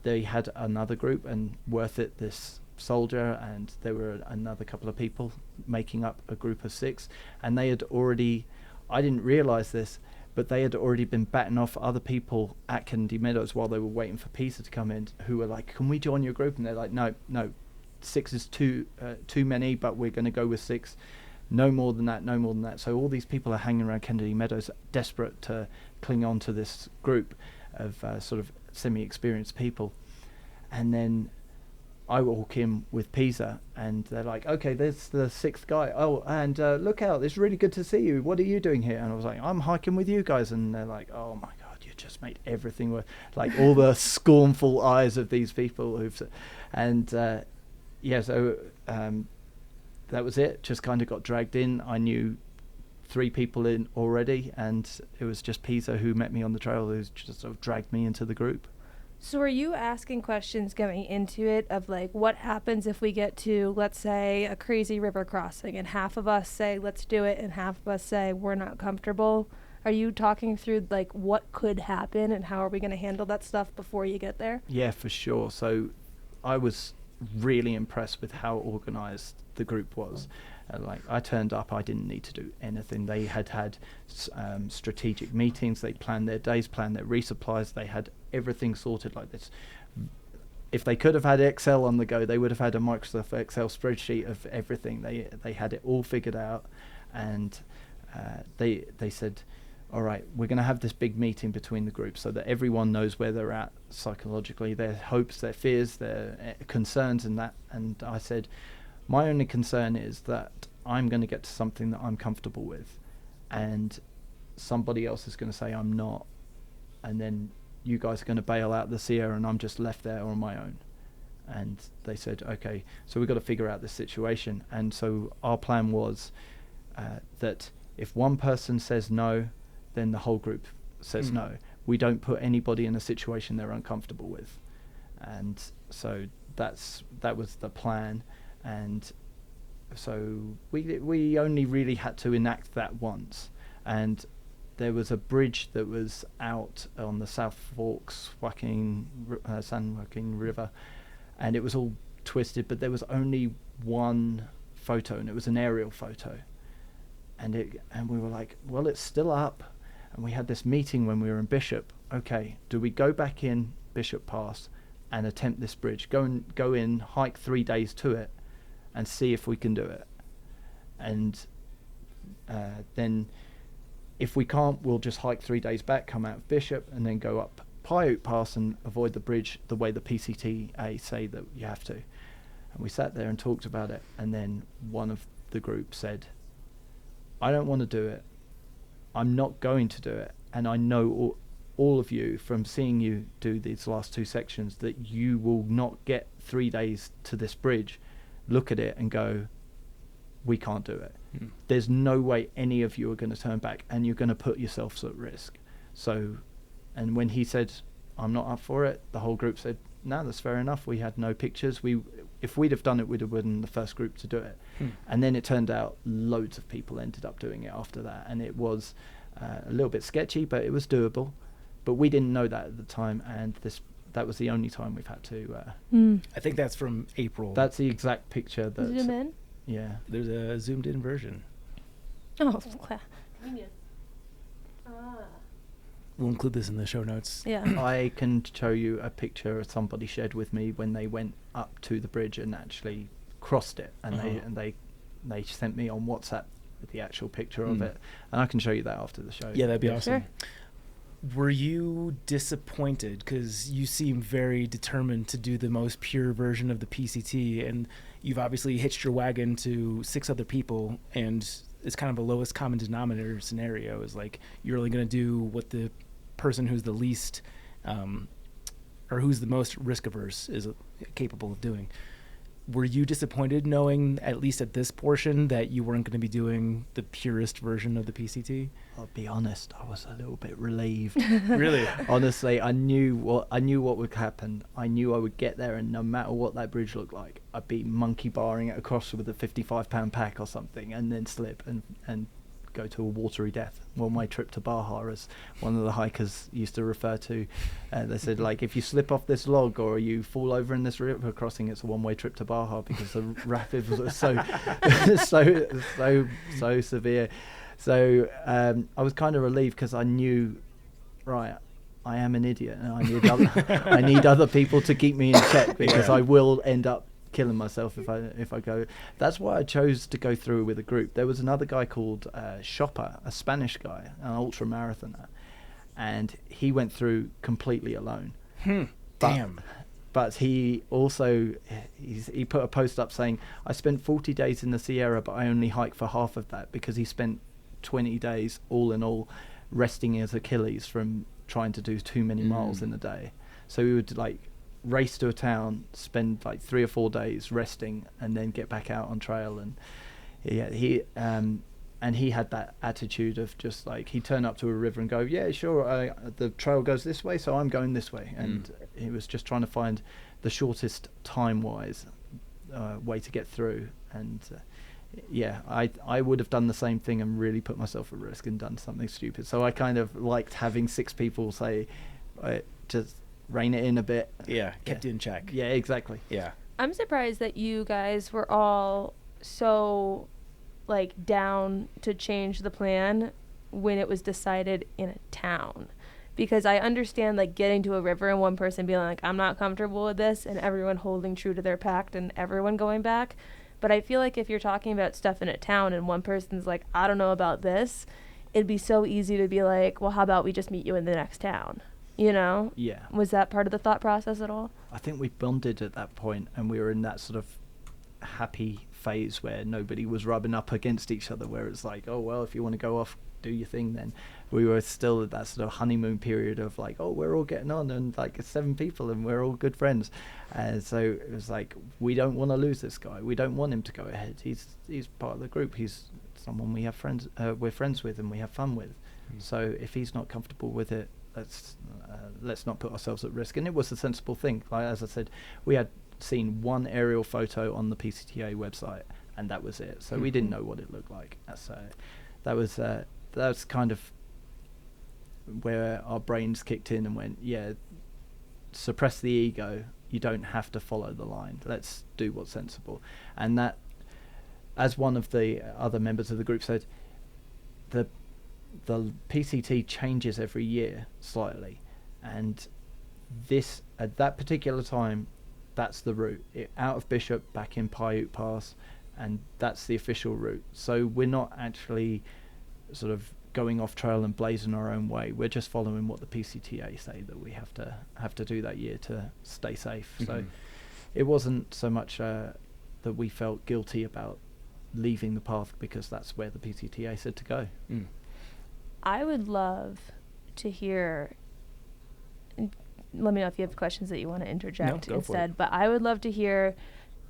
they had another group, and Worth It, this soldier, and there were another couple of people making up a group of 6, and they had already, I didn't realize this, but they had already been batting off other people at Kennedy Meadows while they were waiting for Pisa to come in, who were like, can we join your group? And they're like, no, 6 is too many, but we're going to go with 6 no more than that, no more than that. So all these people are hanging around Kennedy Meadows, desperate to cling on to this group of sort of semi-experienced people. And then I walk in with Pisa, and they're like, okay, there's the 6th guy. Oh, and look out, it's really good to see you. What are you doing here? And I was like, I'm hiking with you guys. And they're like, oh my God, you just made everything worse. Like all the scornful eyes of these people and so that was it. Just kind of got dragged in. I knew 3 people in already, and it was just Pisa who met me on the trail, who just sort of dragged me into the group. So are you asking questions going into it of like, what happens if we get to, let's say, a crazy river crossing, and half of us say, let's do it, and half of us say, we're not comfortable? Are you talking through like what could happen and how are we going to handle that stuff before you get there? Yeah, for sure. So I was really impressed with how organized the group was. Like I turned up, I didn't need to do anything. They had strategic meetings. They planned their days, planned their resupplies. They had everything sorted like this. If they could have had Excel on the go, they would have had a Microsoft Excel spreadsheet of everything. They had it all figured out, and they said, all right, we're going to have this big meeting between the groups so that everyone knows where they're at psychologically, their hopes, their fears, their concerns, and that. And I said, my only concern is that I'm going to get to something that I'm comfortable with, and somebody else is going to say I'm not, and then you guys are going to bail out the Sierra and I'm just left there on my own. And they said, okay, so we've got to figure out this situation. And so our plan was that if one person says no, then the whole group says no. We don't put anybody in a situation they're uncomfortable with. And so that was the plan. And so we only really had to enact that once. And there was a bridge that was out on the South Forks San Joaquin River, and it was all twisted, but there was only one photo, and it was an aerial photo. And we were like, well, it's still up. And we had this meeting when we were in Bishop. Okay, do we go back in Bishop Pass and attempt this bridge? Go in, hike 3 days to it, and see if we can do it. And then if we can't, we'll just hike 3 days back, come out of Bishop, and then go up Paiute Pass and avoid the bridge the way the PCTA say that you have to. And we sat there and talked about it, and then one of the group said, I don't want to do it. I'm not going to do it. And I know all of you, from seeing you do these last 2 sections, that you will not get 3 days to this bridge, look at it and go, we can't do it. There's no way any of you are going to turn back, and you're going to put yourselves at risk. So, and when he said, I'm not up for it, the whole group said, no, that's fair enough. We had no pictures. If we'd have done it, we'd have been the first group to do it. And then it turned out loads of people ended up doing it after that. And it was a little bit sketchy, but it was doable. But we didn't know that at the time. And that was the only time we've had to. I think that's from April. That's the exact picture. Zoom in? Yeah. There's a zoomed in version. Oh, We'll include this in the show notes. yeah. I can show you a picture somebody shared with me when they went up to the bridge and actually crossed it, and they sent me on WhatsApp with the actual picture of it, and I can show you that after the show. Yeah, that'd be awesome. Sure. Were you disappointed, because you seem very determined to do the most pure version of the PCT, and you've obviously hitched your wagon to 6 other people, and it's kind of a lowest common denominator scenario, is like you're only going to do what the person who's the least or who's the most risk averse is capable of doing. Were you disappointed knowing, at least at this portion, that you weren't going to be doing the purest version of the PCT? I'll be honest, I was a little bit relieved. Really? Honestly, I knew what would happen. I knew I would get there, and no matter what that bridge looked like, I'd be monkey barring it across with a 55-pound pack or something, and then slip and go to a watery death. Well, my trip to Baja, as one of the hikers used to refer to, they said, like, if you slip off this log or you fall over in this river crossing, it's a one-way trip to Baja, because the rapids were so severe. So I was kind of relieved, because I knew, right, I am an idiot, and I need other people to keep me in check, because I will end up killing myself if I go. That's why I chose to go through with a group. There was another guy called Shopper, a Spanish guy, an ultra marathoner, and he went through completely alone. Damn. But he also he put a post up saying, I spent 40 days in the Sierra, but I only hiked for half of that because he spent 20 days all in all resting his Achilles from trying to do too many miles in a day. So he would like race to a town, spend like 3 or 4 days resting, and then get back out on trail. And he had that attitude of just like, he'd turn up to a river and go, yeah, sure, the trail goes this way, so I'm going this way. And he was just trying to find the shortest time-wise way to get through. And I would have done the same thing and really put myself at risk and done something stupid. So I kind of liked having 6 people say, just rein it in a bit. Yeah, kept you in check. Yeah, exactly. Yeah. I'm surprised that you guys were all so like down to change the plan when it was decided in a town, because I understand like getting to a river and one person being like, I'm not comfortable with this, and everyone holding true to their pact and everyone going back. But I feel like if you're talking about stuff in a town and one person's like, I don't know about this, it'd be so easy to be like, well, how about we just meet you in the next town, you know? Yeah. Was that part of the thought process at all? I think we bonded at that point, and we were in that sort of happy phase where nobody was rubbing up against each other, where it's like, oh well, if you want to go off, do your thing. Then we were still at that sort of honeymoon period of like, oh, we're all getting on, and like 7 people and we're all good friends. And so it was like, we don't want to lose this guy, we don't want him to go ahead, he's part of the group, he's someone we have we're friends with and we have fun with. So if he's not comfortable with it, let's not put ourselves at risk. And it was a sensible thing. Like, as I said, we had seen one aerial photo on the PCTA website, and that was it. So we didn't know what it looked like. So that was kind of where our brains kicked in and went, yeah, suppress the ego. You don't have to follow the line. Let's do what's sensible. And that, as one of the other members of the group said, the PCT changes every year slightly, and this at that particular time, that's the route, out of Bishop, back in Paiute Pass, and that's the official route. So we're not actually sort of going off trail and blazing our own way. We're just following what the PCTA say that we have to do that year to stay safe. So it wasn't so much that we felt guilty about leaving the path, because that's where the PCTA said to go. I would love to hear, let me know if you have questions that you want to interject instead, but I would love to hear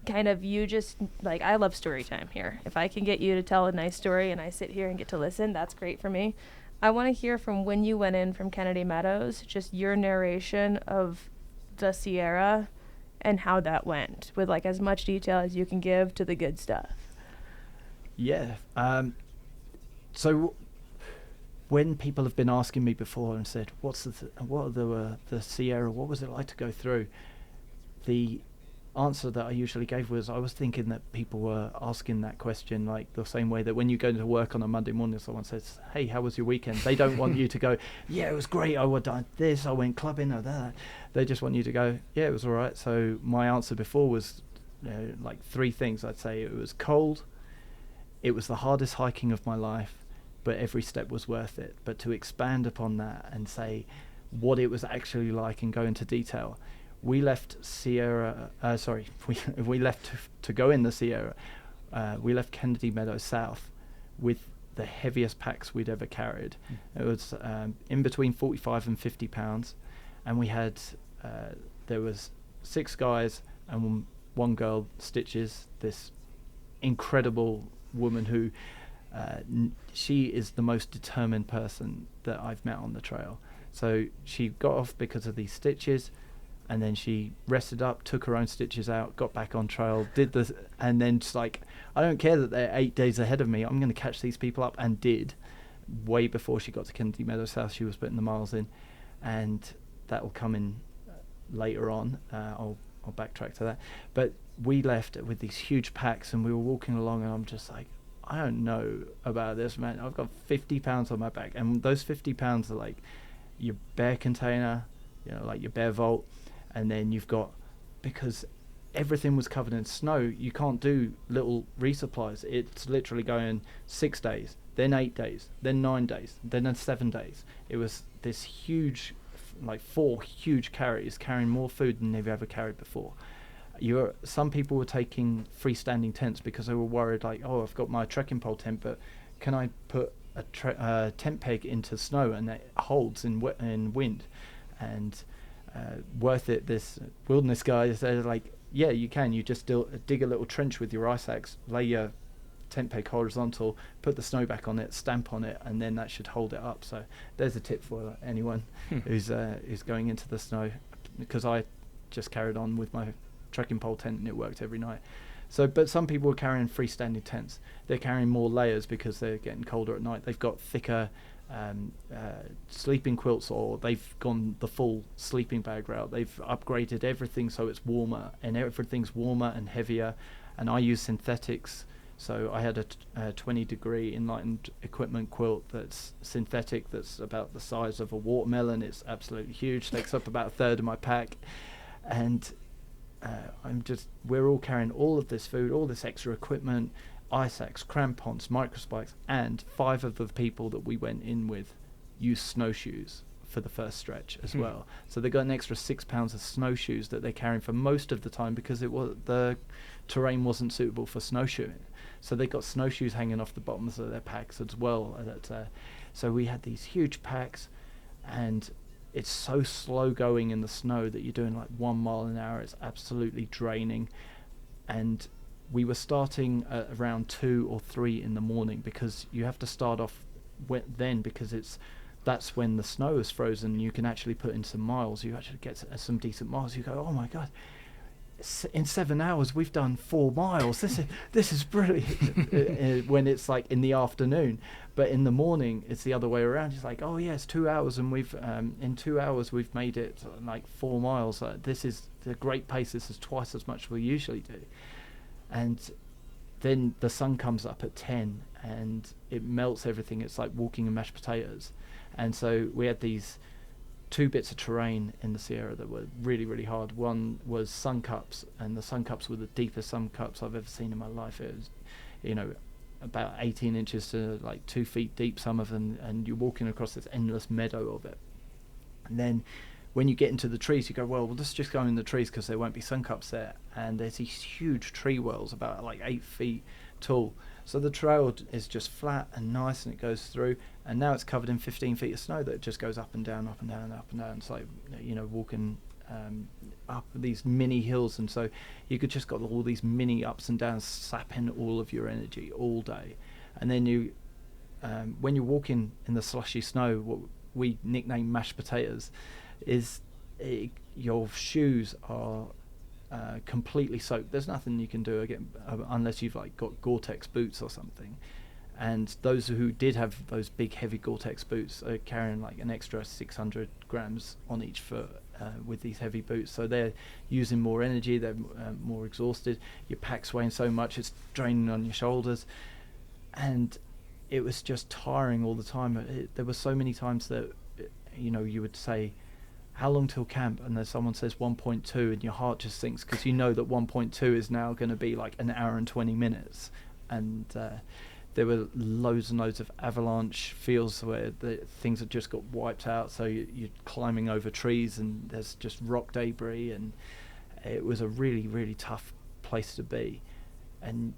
kind of you just, like, I love story time here. If I can get you to tell a nice story and I sit here and get to listen, that's great for me. I want to hear from when you went in from Kennedy Meadows, just your narration of the Sierra and how that went, with like as much detail as you can give to the good stuff. Yeah. So when people have been asking me before and said, what are the Sierra, what was it like to go through? The answer that I usually gave was, I was thinking that people were asking that question like the same way that when you go to work on a Monday morning, someone says, hey, how was your weekend? They don't want you to go, yeah, it was great, I done this, I went clubbing, or that. They just want you to go, yeah, it was all right. So my answer before was like 3 things. I'd say it was cold, it was the hardest hiking of my life, but every step was worth it. But to expand upon that and say what it was actually like and go into detail, we left Sierra, we left to go in the Sierra, we left Kennedy Meadows south with the heaviest packs we'd ever carried. It was in between 45 and 50 pounds, and we had, there was 6 guys and 1 girl, Stitches, this incredible woman who, she is the most determined person that I've met on the trail. So she got off because of these stitches, and then she rested up, took her own stitches out, got back on trail, and then just like, I don't care that they're 8 days ahead of me, I'm going to catch these people up, and did. Way before she got to Kennedy Meadows South, she was putting the miles in, and that will come in later on. I'll backtrack to that. But we left with these huge packs, and we were walking along, and I'm just like, I don't know about this, man. I've got 50 pounds on my back, and those 50 pounds are like your bear container, like your bear vault, and then you've got, because everything was covered in snow. You can't do little resupplies. It's literally going 6 days, then 8 days, then 9 days, then 7 days. It was this huge, like 4 huge carriers carrying more food than they've ever carried before. Some people were taking freestanding tents because they were worried, like, oh, I've got my trekking pole tent, but can I put a tent peg into snow and it holds in wind? And Worth It, this wilderness guy, they're like, yeah, you can. You just dig a little trench with your ice axe, lay your tent peg horizontal, put the snow back on it, stamp on it, and then that should hold it up. So there's a tip for anyone who's going into the snow, because I just carried on with my trekking pole tent and it worked every night. So, but some people are carrying freestanding tents. They're carrying more layers because they're getting colder at night. They've got thicker sleeping quilts, or they've gone the full sleeping bag route. They've upgraded everything so it's warmer, and everything's warmer and heavier. And I use synthetics, so I had a 20-degree enlightened equipment quilt that's synthetic, that's about the size of a watermelon. It's absolutely huge, takes up about a third of my pack. And we're all carrying all of this food, all this extra equipment, ice axe, crampons, microspikes, and 5 of the people that we went in with used snowshoes for the first stretch as well. So they got an extra 6 pounds of snowshoes that they're carrying for most of the time, because the terrain wasn't suitable for snowshoeing. So they got snowshoes hanging off the bottoms of their packs as well. So we had these huge packs, and it's so slow going in the snow that you're doing like 1 mile an hour. It's absolutely draining. And we were starting at around 2 or 3 in the morning, because you have to start off then, because that's when the snow is frozen. You can actually put in some miles. You actually get some decent miles. You go, oh my God, in 7 hours we've done 4 miles. This is brilliant. When it's like in the afternoon, but in the morning it's the other way around. It's like, oh yes, 2 hours, and we've in 2 hours we've made it like 4 miles. This is the great pace. This is twice as much we usually do. And then the sun comes up at 10 and it melts everything. It's like walking in mashed potatoes. And so we had these 2 bits of terrain in the Sierra that were really, really hard. One was sun cups, and the sun cups were the deepest sun cups I've ever seen in my life. It was, about 18 inches to like 2 feet deep, some of them, and you're walking across this endless meadow of it. And then when you get into the trees, you go, well, let's just go in the trees because there won't be sun cups there. And there's these huge tree wells about like 8 feet tall. So the trail is just flat and nice, and it goes through. And now it's covered in 15 feet of snow that just goes up and down, up and down, up and down. It's like, walking up these mini hills. And so you could just got all these mini ups and downs, sapping all of your energy all day. And then when you're walking in the slushy snow, what we nickname mashed potatoes, your shoes are completely soaked. There's nothing you can do again unless you've like got Gore-Tex boots or something. And those who did have those big heavy Gore-Tex boots are carrying like an extra 600 grams on each foot with these heavy boots. So they're using more energy. They're more exhausted. Your pack's weighing so much it's draining on your shoulders, and it was just tiring all the time. There were so many times that you would say, how long till camp? And then someone says 1.2, and your heart just sinks, because you know that 1.2 is now going to be like an hour and 20 minutes. And there were loads and loads of avalanche fields where things had just got wiped out. So you're climbing over trees, and there's just rock debris, and it was a really, really tough place to be. And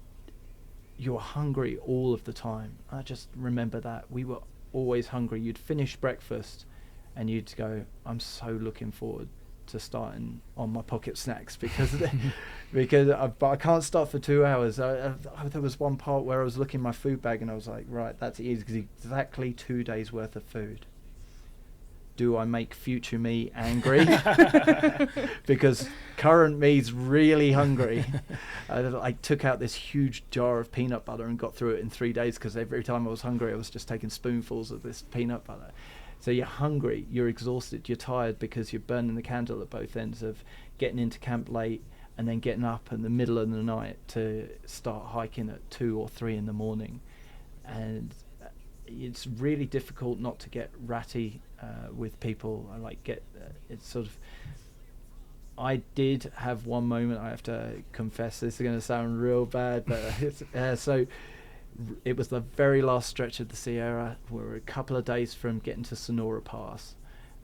you were hungry all of the time. I just remember that. We were always hungry. You'd finish breakfast, and you'd go, I'm so looking forward to starting on my pocket snacks, because I can't start for 2 hours. There was one part where I was looking in my food bag, and I was like, right, that's exactly 2 days worth of food. Do I make future me angry? Because current me's really hungry. I took out this huge jar of peanut butter and got through it in 3 days, because every time I was hungry I was just taking spoonfuls of this peanut butter. So you're hungry, you're exhausted, you're tired, because you're burning the candle at both ends of getting into camp late and then getting up in the middle of the night to start hiking at 2 or 3 in the morning. And it's really difficult not to get ratty with people. It's sort of, I did have one moment, I have to confess, this is going to sound real bad, but so it was the very last stretch of the Sierra. We were a couple of days from getting to Sonora Pass,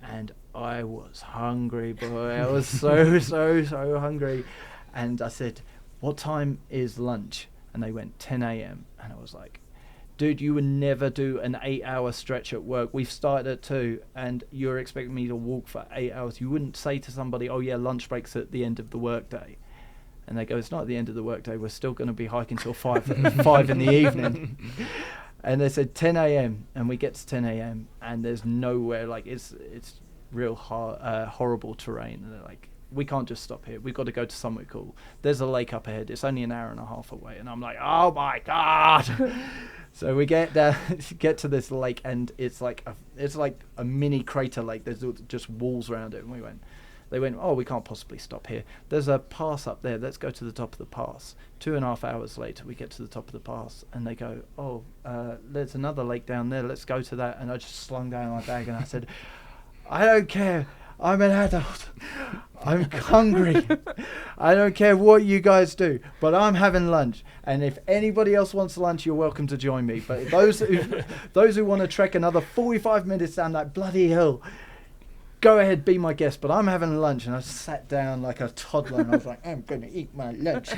and I was hungry, boy. I was so hungry. And I said, what time is lunch? And they went 10 a.m. And I was like, dude, you would never do an 8-hour stretch at work. We've started at 2 and you're expecting me to walk for 8 hours. You wouldn't say to somebody, oh yeah, lunch break's at the end of the workday. And they go, it's not at the end of the workday. We're still going to be hiking till 5 in the evening. And they said 10 a.m. and we get to 10 a.m. and there's nowhere, like it's real horrible terrain. And they're like, we can't just stop here. We've got to go to somewhere cool. There's a lake up ahead. It's only an hour and a half away. And I'm like, oh my God. So we get to this lake, and it's like a mini crater lake. There's just walls around it. And they went, oh, we can't possibly stop here. There's a pass up there. Let's go to the top of the pass. 2.5 hours later, we get to the top of the pass, and they go, oh, there's another lake down there. Let's go to that. And I just slung down my bag, and I said, I don't care. I'm an adult. I'm hungry. I don't care what you guys do, but I'm having lunch. And if anybody else wants lunch, you're welcome to join me. But those who want to trek another 45 minutes down that bloody hill, go ahead, be my guest. But I'm having lunch. And I sat down like a toddler, and I was like, I'm going to eat my lunch.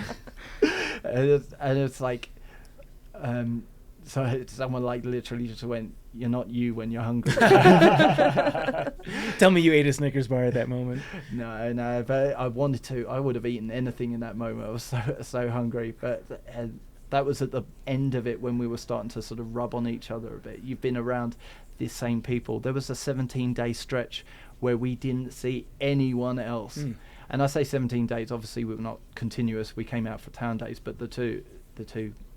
and it's like, so someone like literally just went, you're not you when you're hungry. Tell me you ate a Snickers bar at that moment. No, but I wanted to. I would have eaten anything in that moment. I was so hungry. But that was at the end of it when we were starting to sort of rub on each other a bit. You've been around the same people. There was a 17-day stretch where we didn't see anyone else. And I say 17 days. Obviously, we were not continuous. We came out for town days, but the two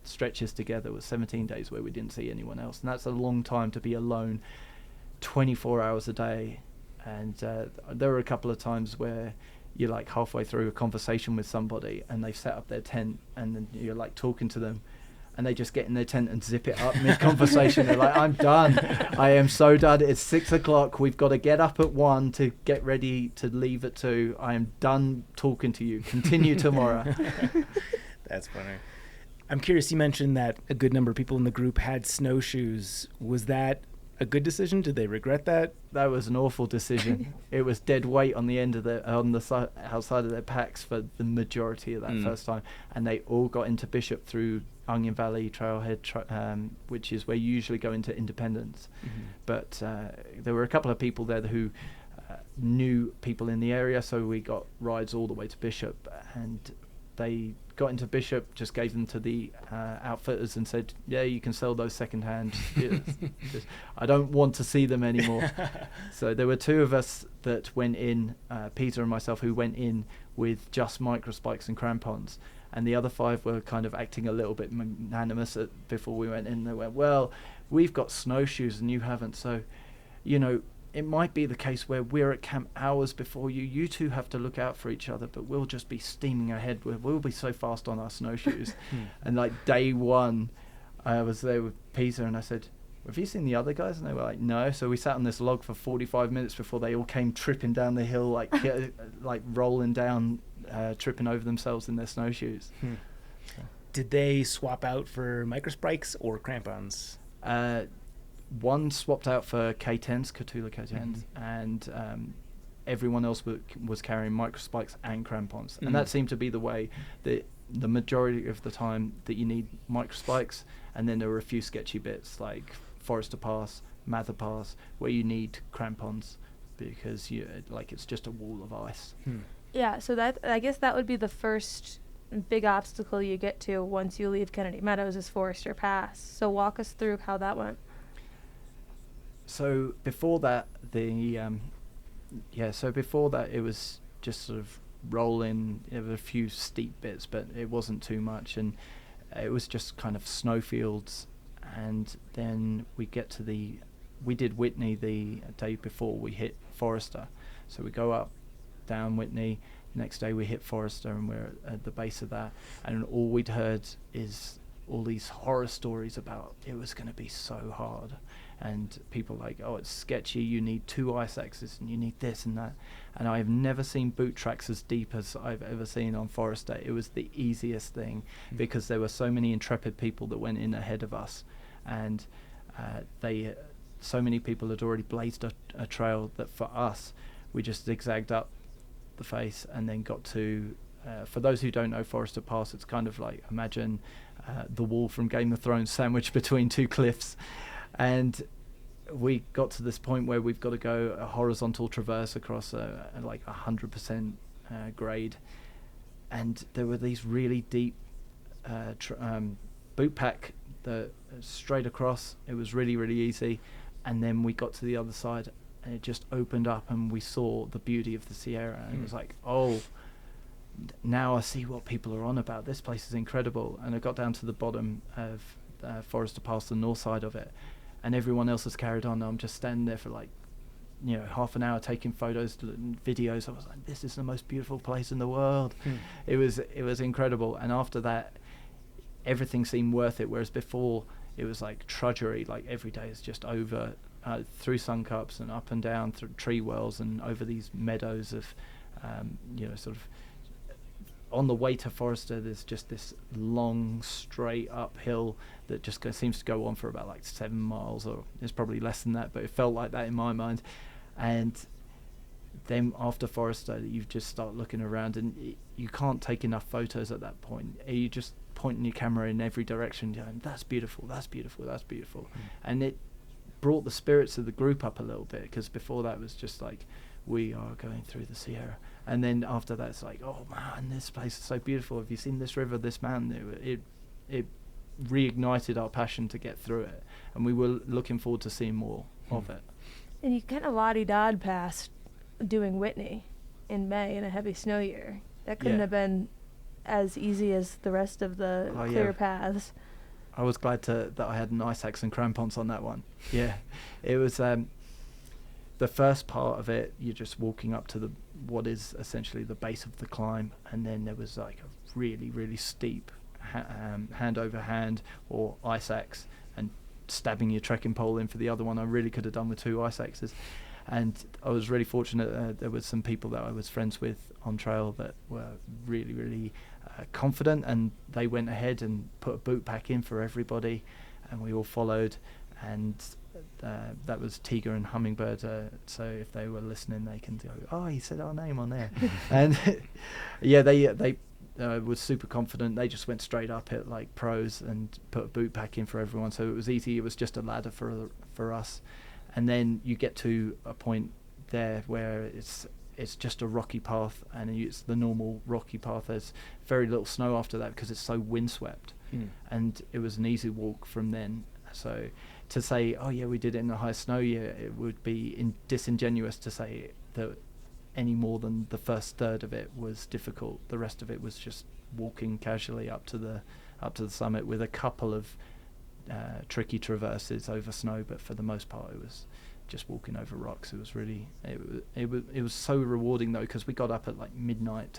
stretches together was 17 days where we didn't see anyone else, and that's a long time to be alone 24 hours a day. And there were a couple of times where you're like halfway through a conversation with somebody and they've set up their tent, and then you're like talking to them and they just get in their tent and zip it up mid-conversation. They're like, I'm done. I am so done. It's 6 o'clock. We've got to get up at 1 to get ready to leave at 2. I am done talking to you. Continue tomorrow. That's funny. I'm curious, you mentioned that a good number of people in the group had snowshoes. Was that a good decision? Did they regret that? That was an awful decision. It was dead weight on the end of outside of their packs for the majority of that first time, and they all got into Bishop through Onion Valley Trailhead, which is where you usually go into Independence. But there were a couple of people there who knew people in the area, so we got rides all the way to Bishop, and they got into Bishop, just gave them to the outfitters and said, yeah, you can sell those secondhand. I don't want to see them anymore. So there were 2 of us that went in, Peter and myself, who went in with just microspikes and crampons, and the other 5 were kind of acting a little bit magnanimous before we went in. They went, well, we've got snowshoes and you haven't, so it might be the case where we're at camp hours before you. You 2 have to look out for each other, but we'll just be steaming ahead. We'll be so fast on our snowshoes. And like day 1, I was there with Peter and I said, have you seen the other guys? And they were like, no. So we sat on this log for 45 minutes before they all came tripping down the hill, like rolling down, tripping over themselves in their snowshoes. Did they swap out for microspikes or crampons? One swapped out for K10s, Cthulhu K10s, and everyone else was carrying microspikes and crampons. And that seemed to be the way that the majority of the time that you need microspikes, and then there were a few sketchy bits like Forester Pass, Mather Pass, where you need crampons because it's just a wall of ice. Yeah, so that I guess that would be the first big obstacle you get to once you leave Kennedy Meadows is Forester Pass. So walk us through how that went. So before that, it was just sort of rolling. There were a few steep bits, but it wasn't too much, and it was just kind of snowfields. And then we did Whitney the day before we hit Forester. So we go up, down Whitney. Next day we hit Forester, and we're at the base of that. And all we'd heard is all these horror stories about it was going to be so hard, and people like, oh, it's sketchy, you need 2 ice axes and you need this and that. And I've never seen boot tracks as deep as I've ever seen on Forest Day. It was the easiest thing because there were so many intrepid people that went in ahead of us, and so many people had already blazed a trail that for us, we just zigzagged up the face and then got to, for those who don't know Forester Pass, it's kind of like, imagine the wall from Game of Thrones sandwiched between 2 cliffs. And we got to this point where we've got to go a horizontal traverse across like 100% grade. And there were these really deep boot pack that straight across. It was really, really easy. And then we got to the other side and it just opened up and we saw the beauty of the Sierra. And it was like, oh, now I see what people are on about. This place is incredible. And I got down to the bottom of Forester Pass, the north side of it, and everyone else has carried on. I'm just standing there for like, half an hour taking photos and videos. I was like, this is the most beautiful place in the world. It was incredible. And after that, everything seemed worth it, whereas before it was like trudgery. Like every day is just over through sun cups and up and down through tree wells and over these meadows of sort of, on the way to Forester, there's just this long straight uphill that just seems to go on for about like 7 miles, or it's probably less than that, but it felt like that in my mind. And then after Forester, you just start looking around and you can't take enough photos at that point. You just pointing your camera in every direction, going, that's beautiful, that's beautiful, that's beautiful. And it brought the spirits of the group up a little bit, because before that was just like, we are going through the Sierra. And then after that, it's like, oh man, this place is so beautiful. Have you seen this river, this mountain? It reignited our passion to get through it. And we were looking forward to seeing more of it. And you kind of la-di-da'd past doing Whitney in May in a heavy snow year. That couldn't have been as easy as the rest of the clear paths. I was glad that I had an ice axe and crampons on that one. Yeah, it was the first part of it. You're just walking up to what is essentially the base of the climb, and then there was like a really, really steep hand over hand or ice axe, and stabbing your trekking pole in for the other one. I really could have done with 2 ice axes. And I was really fortunate. There was some people that I was friends with on trail that were really, really confident, and they went ahead and put a boot pack in for everybody, and we all followed. And that was Tiger and Hummingbird. So if they were listening, they can go, oh, he said our name on there. And they was super confident. They just went straight up it like pros and put a boot pack in for everyone. So it was easy. It was just a ladder for us. And then you get to a point there where it's just a rocky path, and it's the normal rocky path. There's very little snow after that because it's so windswept. And it was an easy walk from then. So to say, oh yeah, we did it in the high snow year, it would be disingenuous to say that any more than the first third of it was difficult. The rest of it was just walking casually up to the summit with a couple of tricky traverses over snow, but for the most part it was just walking over rocks. It was really it was so rewarding though, because we got up at like midnight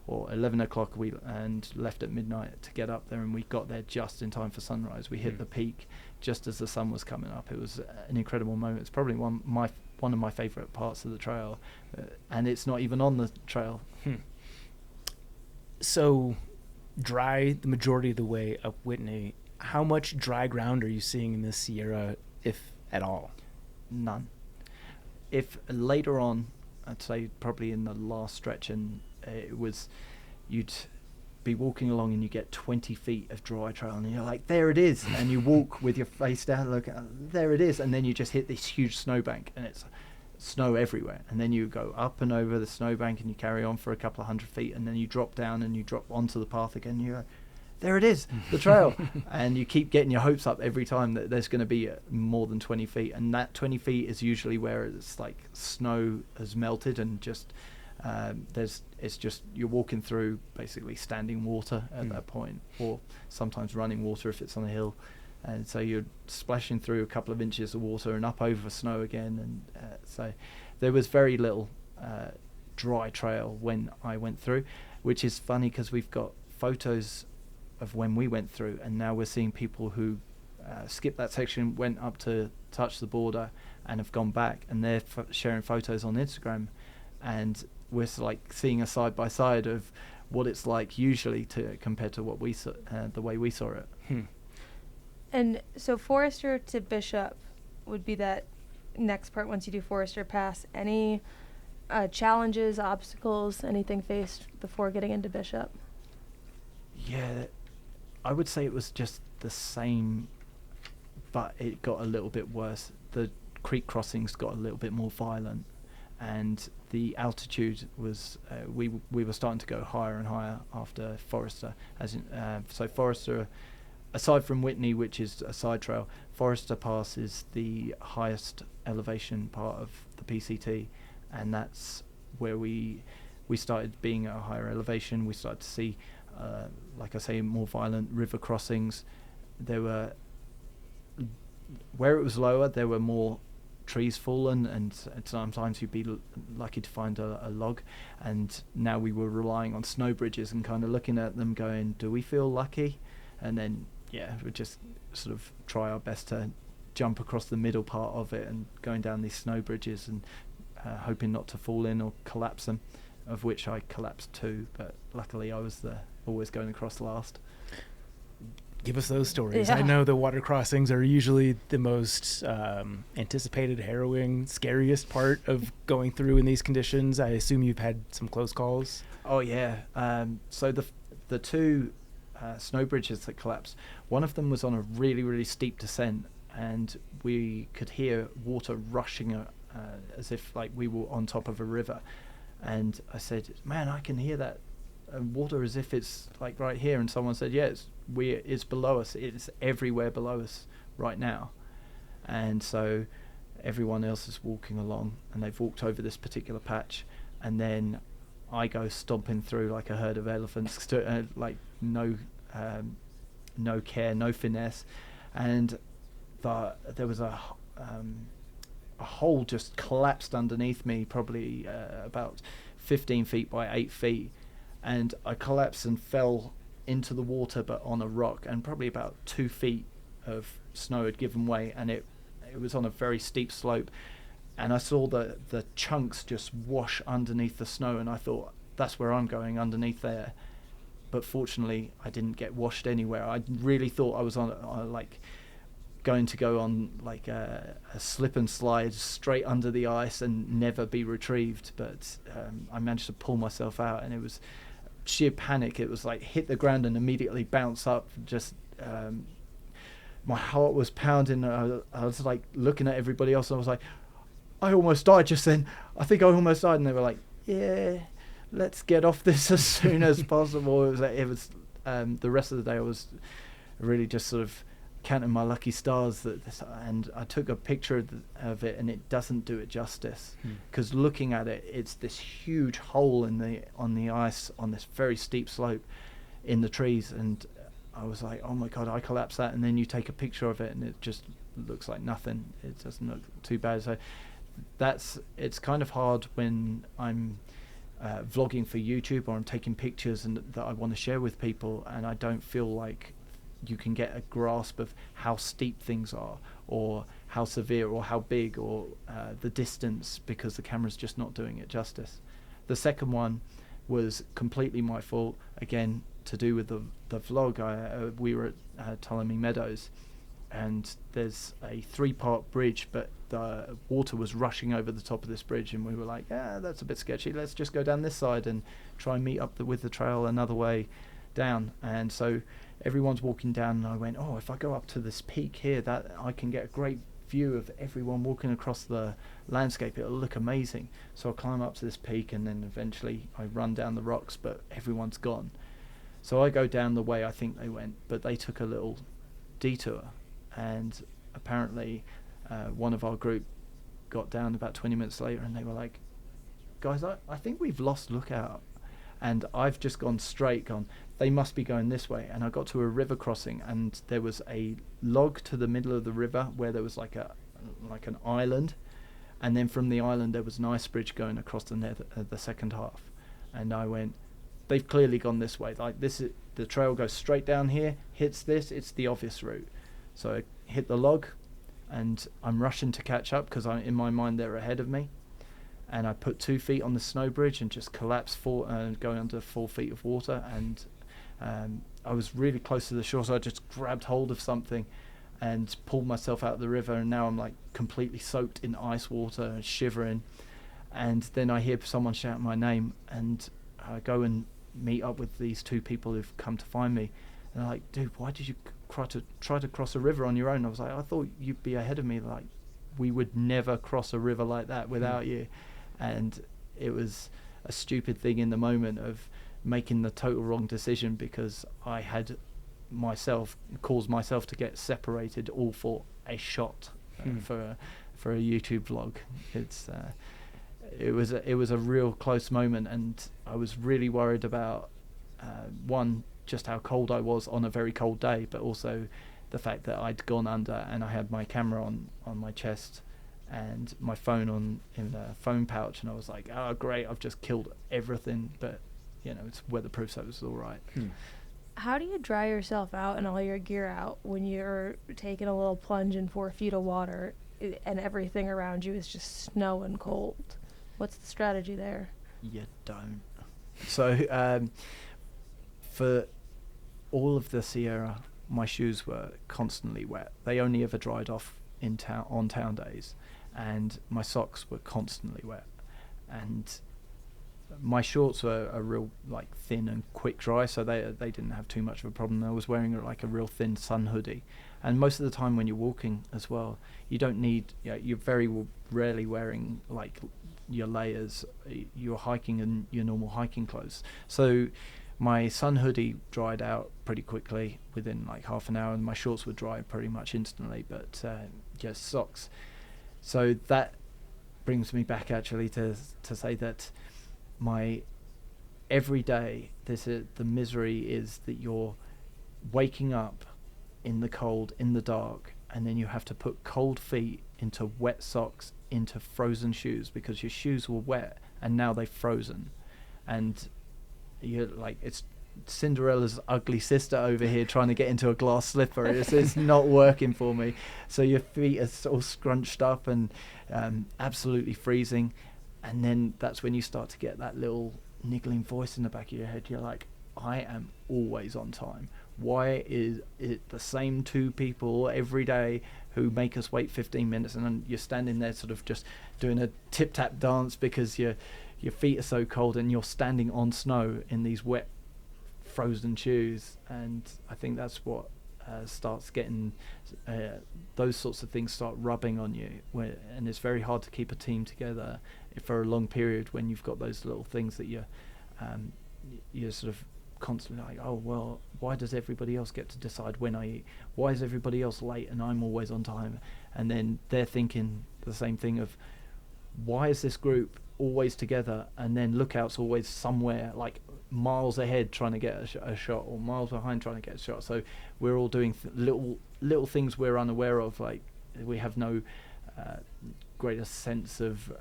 or 11 o'clock and left at midnight to get up there, and we got there just in time for sunrise. We hit the peak just as the sun was coming up. It was an incredible moment. It's probably one of my favorite parts of the trail, and it's not even on the trail. So dry the majority of the way up Whitney. How much dry ground are you seeing in the Sierra, if at all? None. If later on, I'd say probably in the last stretch, and you'd be walking along and you get 20 feet of dry trail and you're like, there it is, and you walk with your face down, look, there it is, and then you just hit this huge snowbank and it's snow everywhere, and then you go up and over the snowbank and you carry on for a couple of 100 feet, and then you drop down and you drop onto the path again, and you're like, there it is, the trail. And you keep getting your hopes up every time that there's going to be more than 20 feet. And that 20 feet is usually where it's like snow has melted and just it's just you're walking through basically standing water at that point, or sometimes running water if it's on a hill. And so you're splashing through a couple of inches of water and up over snow again. And so there was very little dry trail when I went through, which is funny because we've got photos of when we went through, and now we're seeing people who skipped that section, went up to touch the border, and have gone back, and they're sharing photos on Instagram, and we're like seeing a side by side of what it's like usually to compared to what we saw, the way we saw it. And so Forester to Bishop would be that next part once you do Forester Pass. Any challenges, obstacles, anything faced before getting into Bishop? Yeah, I would say it was just the same, but it got a little bit worse. The creek crossings got a little bit more violent, and the altitude was we were starting to go higher and higher after Forester. So Forester, aside from Whitney, which is a side trail, Forester Pass is the highest elevation part of the PCT, and that's where we started being at a higher elevation. We started to see, like I say, more violent river crossings. There were, where it was lower, there were more trees fallen, and sometimes you'd be lucky to find a log. And now we were relying on snow bridges and kind of looking at them going, do we feel lucky? And then we just sort of try our best to jump across the middle part of it and going down these snow bridges and hoping not to fall in or collapse them, of which I collapsed 2, but luckily I was always going across last. Give us those stories. Yeah. I know the water crossings are usually the most anticipated, harrowing, scariest part of going through in these conditions. I assume you've had some close calls. Oh yeah. So the 2 snow bridges that collapsed, one of them was on a really, really steep descent, and we could hear water rushing as if like we were on top of a river. And I said, man, I can hear that water as if it's like right here. And someone said, yeah, it's below us. It's everywhere below us right now. And so everyone else is walking along, and they've walked over this particular patch, and then I go stomping through like a herd of elephants, like no care, no finesse. And there was a hole just collapsed underneath me, probably about 15 feet by 8 feet, and I collapsed and fell into the water, but on a rock, and probably about 2 feet of snow had given way, and it was on a very steep slope, and I saw the chunks just wash underneath the snow, and I thought, that's where I'm going, underneath there. But fortunately I didn't get washed anywhere. I really thought I was on like going to go on like a slip and slide straight under the ice and never be retrieved, but I managed to pull myself out, and it was sheer panic. It was like hit the ground and immediately bounce up. Just my heart was pounding. I was like looking at everybody else, and I was like, I almost died just then. I think I almost died. And they were like, yeah, let's get off this as soon as possible. It was the rest of the day I was really just sort of counting my lucky stars, and I took a picture of it, and it doesn't do it justice, because looking at it, it's this huge hole on the ice on this very steep slope in the trees, and I was like, oh my god, I collapsed that. And then you take a picture of it, and it just looks like nothing. It doesn't look too bad. So it's kind of hard when I'm vlogging for YouTube, or I'm taking pictures and that I want to share with people, and I don't feel like you can get a grasp of how steep things are, or how severe, or how big, or the distance, because the camera's just not doing it justice. The second one was completely my fault, again to do with the vlog. We were at Ptolemy Meadows, and there's a 3-part bridge, but the water was rushing over the top of this bridge, and we were like, that's a bit sketchy, let's just go down this side and try and meet up with the trail another way down. And so everyone's walking down, and I went, if I go up to this peak here, that I can get a great view of everyone walking across the landscape, it'll look amazing. So I climb up to this peak, and then eventually I run down the rocks, but everyone's gone. So I go down the way I think they went, but they took a little detour, and apparently one of our group got down about 20 minutes later, and they were like, guys, I think we've lost lookout, and I've just gone straight, they must be going this way. And I got to a river crossing, and there was a log to the middle of the river where there was like an island, and then from the island there was an ice bridge going across the second half. And I went, they've clearly gone this way. Like, this the trail goes straight down here, hits this, it's the obvious route. So I hit the log, and I'm rushing to catch up because in my mind they're ahead of me. And I put 2 feet on the snow bridge and just collapsed going under 4 feet of water. And I was really close to the shore, so I just grabbed hold of something and pulled myself out of the river. And now I'm like completely soaked in ice water and shivering. And then I hear someone shout my name, and I go and meet up with these 2 people who've come to find me. And they're like, dude, why did you try to cross a river on your own? I was like, I thought you'd be ahead of me. Like, we would never cross a river like that without you. And it was a stupid thing in the moment of making the total wrong decision, because I had caused myself to get separated all for a shot for a YouTube vlog. It was a real close moment, and I was really worried about one, just how cold I was on a very cold day, but also the fact that I'd gone under and I had my camera on my chest and my phone in a phone pouch, and I was like, oh great, I've just killed everything, but it's weatherproof, so it was all right. How do you dry yourself out and all your gear out when you're taking a little plunge in 4 feet of water and everything around you is just snow and cold? What's the strategy there? You don't. So for all of the Sierra, my shoes were constantly wet. They only ever dried off on town days, and my socks were constantly wet. And my shorts were a real thin and quick dry, so they didn't have too much of a problem. I was wearing a real thin sun hoodie, and most of the time when you're walking as well, you don't need. You're very rarely wearing your layers. You're hiking in your normal hiking clothes. So my sun hoodie dried out pretty quickly within half an hour, and my shorts would dry pretty much instantly. But just socks. So that brings me back actually to say that my every day, the misery is that you're waking up in the cold, in the dark, and then you have to put cold feet into wet socks, into frozen shoes, because your shoes were wet and now they've frozen. And you're it's Cinderella's ugly sister over here trying to get into a glass slipper. It's not working for me. So your feet are all scrunched up and absolutely freezing. And then that's when you start to get that little niggling voice in the back of your head. You're like, I am always on time. Why is it the same 2 people every day who make us wait 15 minutes, and then you're standing there sort of just doing a tip-tap dance because your feet are so cold, and you're standing on snow in these wet, frozen shoes. And I think that's what starts getting those sorts of things start rubbing on you, and it's very hard to keep a team together for a long period when you've got those little things that you're sort of constantly like, oh well, why does everybody else get to decide when I eat? Why is everybody else late and I'm always on time? And then they're thinking the same thing of, why is this group always together, and then Lookout's always somewhere miles ahead trying to get a shot, or miles behind trying to get a shot? So we're all doing little things we're unaware of. We have no greater sense of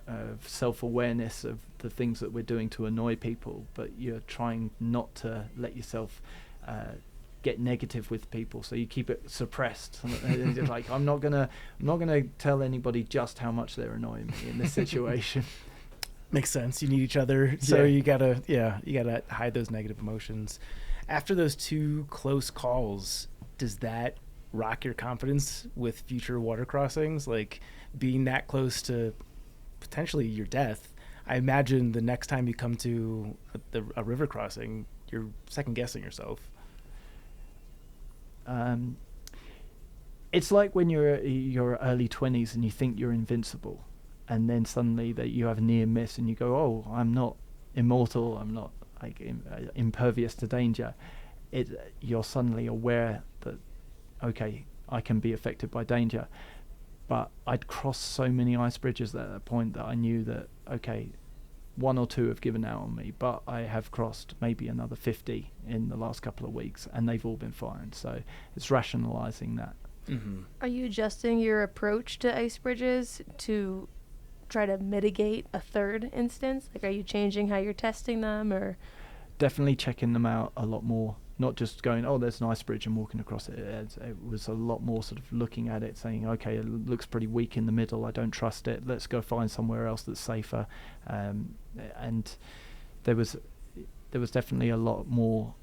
self-awareness of the things that we're doing to annoy people, but you're trying not to let yourself get negative with people, so you keep it suppressed. I'm not gonna tell anybody just how much they're annoying me in this situation. Makes sense. You need each other, so you gotta hide those negative emotions. After those 2 close calls, does that rock your confidence with future water crossings? Being that close to potentially your death, I imagine the next time you come to a river crossing, you're second guessing yourself. It's like when you're early 20s and you think you're invincible, and then suddenly that you have a near miss and you go, oh, I'm not immortal, I'm not impervious to danger. You're suddenly aware that, okay, I can be affected by danger. But I'd crossed so many ice bridges at that point that I knew that, okay, 1 or 2 have given out on me, but I have crossed maybe another 50 in the last couple of weeks, and they've all been fine. So it's rationalizing that. Mm-hmm. Are you adjusting your approach to ice bridges to try to mitigate a third instance? Are you changing how you're testing them, or? Definitely checking them out a lot more. not just going, oh, there's an ice bridge and walking across it. It was a lot more sort of looking at it, saying, okay, it looks pretty weak in the middle. I don't trust it. Let's go find somewhere else that's safer. And there was definitely a lot more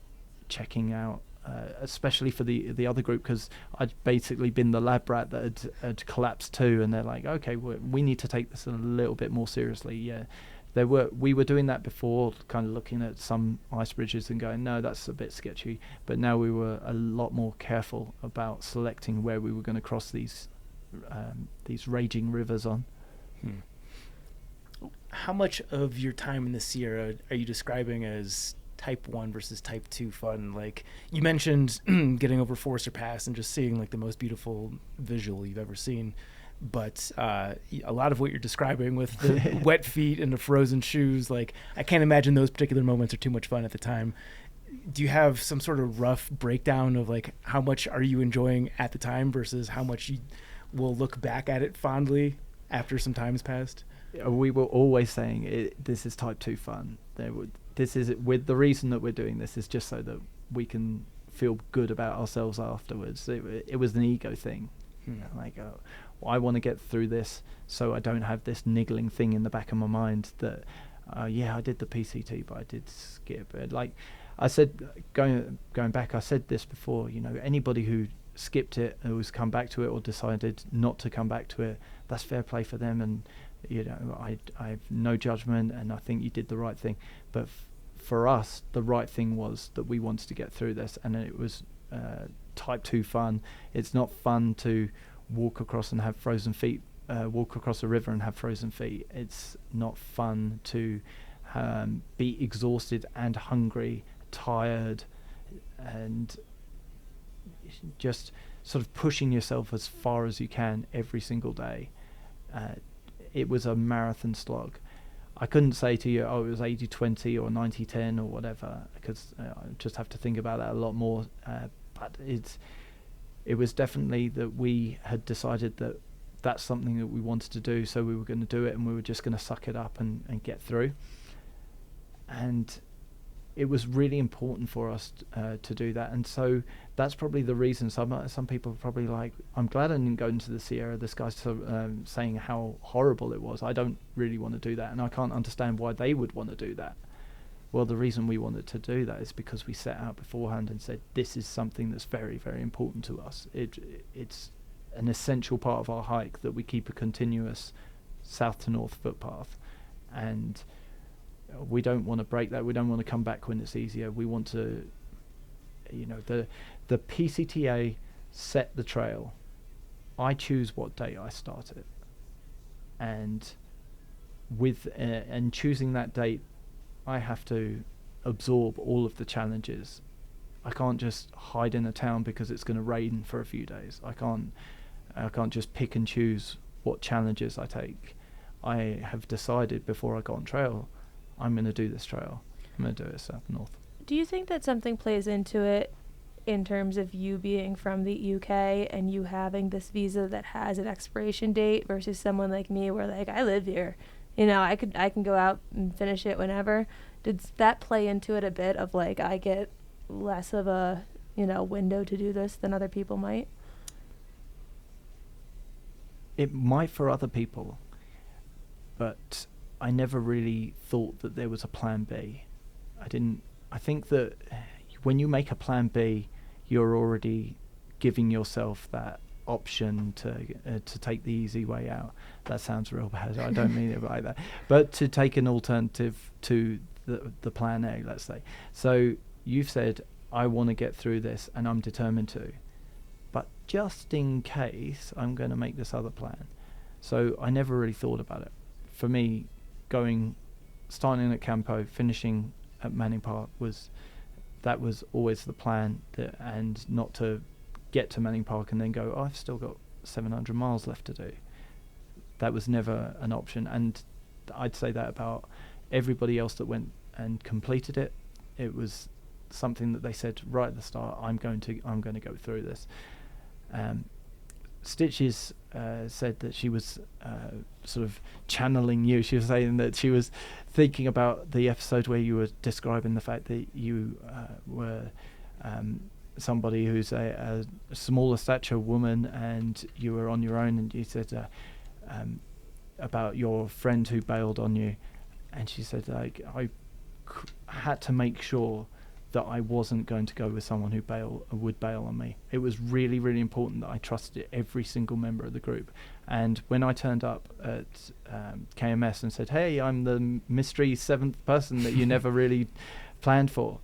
checking out, especially for the other group, because I'd basically been the lab rat that had collapsed too, and they're like, okay, we need to take this a little bit more seriously. Yeah. We were doing that before, kind of looking at some ice bridges and going, no, that's a bit sketchy. But now we were a lot more careful about selecting where we were going to cross these raging rivers on. How much of your time in the Sierra are you describing as type 1 versus type 2 fun? Like, you mentioned getting over Forster Pass and just seeing like the most beautiful visual you've ever seen. But a lot of what you're describing with the wet feet and the frozen shoes, like, I can't imagine those particular moments are too much fun at the time. Do you have some sort of rough breakdown of like how much are you enjoying at the time versus how much you will look back at it fondly after some time has passed? We were always saying this is type 2 fun. This is with the reason that we're doing this is just so that we can feel good about ourselves afterwards. It was an ego thing. Like, I want to get through this so I don't have this niggling thing in the back of my mind that, I did the PCT, but I did skip it. Like I said, going back, I said this before, anybody who skipped it, who's come back to it or decided not to come back to it, that's fair play for them. And, I have no judgment, and I think you did the right thing. But for us, the right thing was that we wanted to get through this, and it was type 2 fun. It's not fun to walk across and have frozen feet, walk across a river and have frozen feet. It's not fun to be exhausted and hungry, tired, and just sort of pushing yourself as far as you can every single day. It was a marathon slog. I couldn't say to you, it was 80-20 or 90-10 or whatever, because I just have to think about that a lot more. But it was definitely that we had decided that that's something that we wanted to do, so we were going to do it, and we were just going to suck it up and get through. And it was really important for us to do that, and so that's probably the reason. Some people are probably like, I'm glad I didn't go into the Sierra. This guy's saying how horrible it was. I don't really want to do that, and I can't understand why they would want to do that. Well, the reason we wanted to do that is because we set out beforehand and said, this is something that's very, very important to us. It's an essential part of our hike that we keep a continuous south to north footpath. And we don't want to break that. We don't want to come back when it's easier. We want to, the PCTA set the trail. I choose what day I start it. And and choosing that date, I have to absorb all of the challenges. I can't just hide in a town because it's going to rain for a few days. I can't just pick and choose what challenges I take. I have decided before I got on trail, I'm going to do this trail. I'm going to do it south north. Do you think that something plays into it in terms of you being from the UK and you having this visa that has an expiration date versus someone like me where, like, I live here? I can go out and finish it whenever. Did that play into it a bit of, like, I get less of a, window to do this than other people might? It might for other people, but I never really thought that there was a plan B. I think that when you make a plan B, you're already giving yourself that option to take the easy way out. That sounds real bad. I don't mean it like that. But to take an alternative to the plan A, let's say. So you've said, I want to get through this and I'm determined to. But just in case, I'm going to make this other plan. So I never really thought about it. For me, starting at Campo, finishing at Manning Park was always the plan, and not to get to Manning Park and then go, I've still got 700 miles left to do. That was never an option, and I'd say that about everybody else that went and completed it. It was something that they said right at the start, I'm going to go through this. Stitches said that she was sort of channeling you. She was saying that she was thinking about the episode where you were describing the fact that you were somebody who's a smaller stature woman, and you were on your own, and you said about your friend who bailed on you, and she said, like, I had to make sure that I wasn't going to go with someone who would bail on me. It was really, really important that I trusted every single member of the group. And when I turned up at KMS and said, hey, I'm the mystery seventh person that you never really planned for,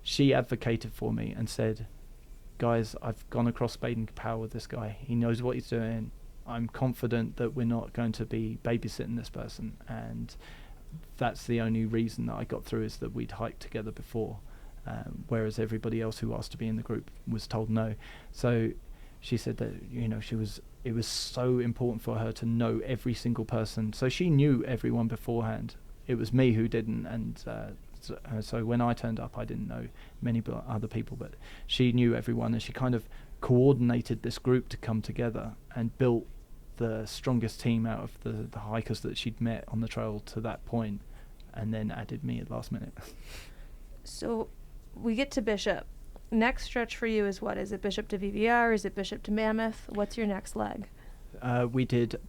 she advocated for me and said, guys, I've gone across Baden Powell with this guy. He knows what he's doing. I'm confident that we're not going to be babysitting this person. And that's the only reason that I got through, is that we'd hiked together before. Whereas everybody else who asked to be in the group was told no. So she said that, you know, it was so important for her to know every single person. So she knew everyone beforehand. It was me who didn't, and so when I turned up, I didn't know many other people, but she knew everyone, and she kind of coordinated this group to come together and built the strongest team out of the hikers that she'd met on the trail to that point, and then added me at last minute. So we get to Bishop. Next stretch for you is what? Is it Bishop to VVR? Is it Bishop to Mammoth? What's your next leg? We did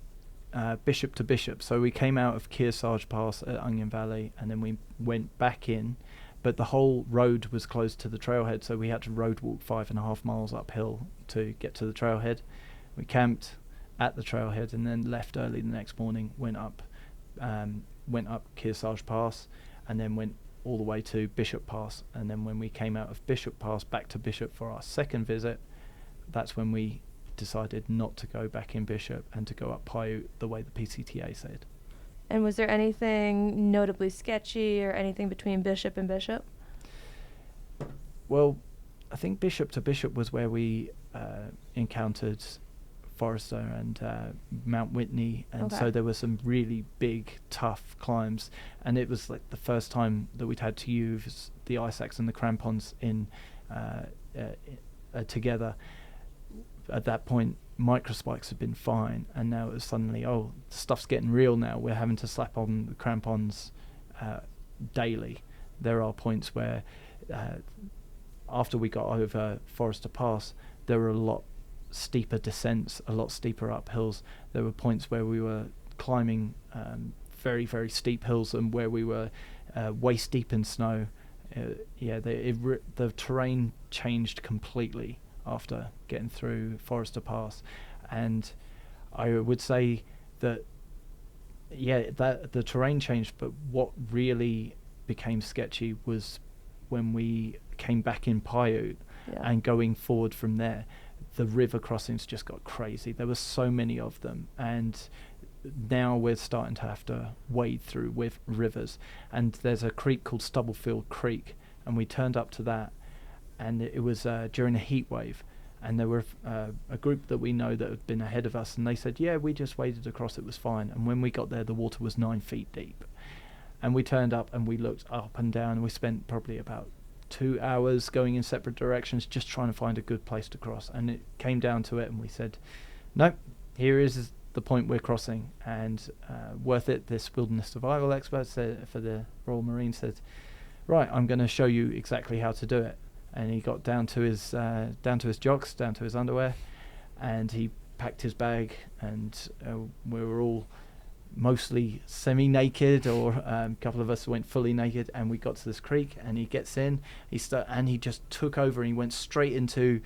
Bishop to Bishop. So we came out of Kearsarge Pass at Onion Valley, and then we went back in, but the whole road was closed to the trailhead, so we had to road walk 5.5 miles uphill to get to the trailhead. We camped at the trailhead and then left early the next morning, went up Kearsarge Pass, and then went all the way to Bishop Pass. And then when we came out of Bishop Pass back to Bishop for our second visit, that's when we decided not to go back in Bishop and to go up Paiute the way the PCTA said. And was there anything notably sketchy or anything between Bishop and Bishop? Well, I think Bishop to Bishop was where we encountered Forrester and Mount Whitney, and so there were some really big, tough climbs, and it was like the first time that we'd had to use the ice axe and the crampons in together. At that point, microspikes had been fine, and now it was suddenly, oh, stuff's getting real now. We're having to slap on the crampons daily. There are points where after we got over Forrester Pass, there were a lot steeper descents, a lot steeper uphills. There were points where we were climbing very, very steep hills, and where we were waist deep in snow. The terrain changed completely after getting through Forrester Pass, and I would say that that the terrain changed, but what really became sketchy was when we came back in Paiute and going forward from there. The river crossings just got crazy. There were so many of them, and now we're starting to have to wade through with rivers. And there's a creek called Stubblefield Creek, and we turned up to that, and it was during a heat wave, and there were a group that we know that had been ahead of us, and they said, yeah, we just waded across, it was fine. And when we got there, the water was 9 feet deep, and we turned up and we looked up and down, and we spent probably about 2 hours going in separate directions just trying to find a good place to cross. And it came down to it, and we said, nope, here is the point we're crossing, and worth it. This wilderness survival expert said, for the Royal Marines, said, right, I'm going to show you exactly how to do it. And he got down to his jocks, down to his underwear, and he packed his bag, and we were all mostly semi-naked, or a couple of us went fully naked, and we got to this creek, and he gets in, and he just took over, and he went straight into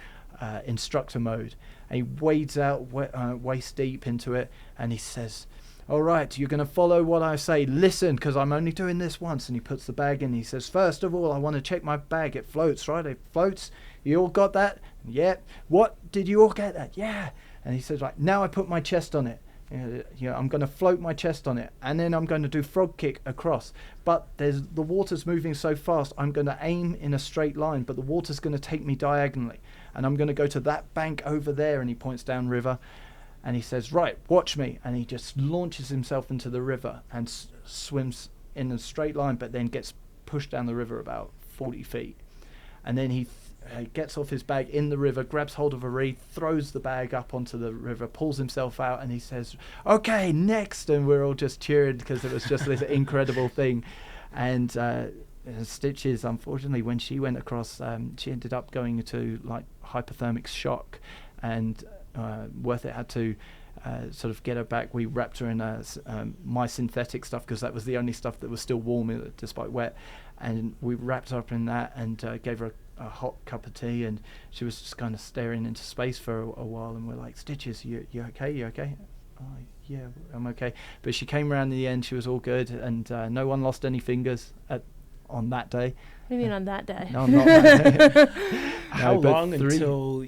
instructor mode, and he wades out waist deep into it, and he says, all right, you're going to follow what I say, listen, because I'm only doing this once. And he puts the bag in, he says, first of all, I want to check my bag, it floats, right? It floats, you all got that? Yeah. What, did you all get that? Yeah. And he says, right, now I put my chest on it. I'm going to float my chest on it, and then I'm going to do frog kick across. But the water's moving so fast, I'm going to aim in a straight line, but the water's going to take me diagonally, and I'm going to go to that bank over there. And he points down river, and he says, right, watch me. And he just launches himself into the river and swims in a straight line, but then gets pushed down the river about 40 feet. And then he gets off his bag in the river, grabs hold of a reed, throws the bag up onto the river, pulls himself out, and he says, okay, next. And we're all just cheered because it was just this incredible thing. And Stitches, unfortunately, when she went across, she ended up going to like hypothermic shock, and Worth It had to sort of get her back. We wrapped her in my synthetic stuff, because that was the only stuff that was still warm despite wet, and we wrapped her up in that and gave her a hot cup of tea, and she was just kind of staring into space for a while, and we're like, Stitches, you okay? You okay? Oh, yeah, I'm okay. But she came around in the end. She was all good, and no one lost any fingers on that day. What do you mean on that day? No, not that day. How long until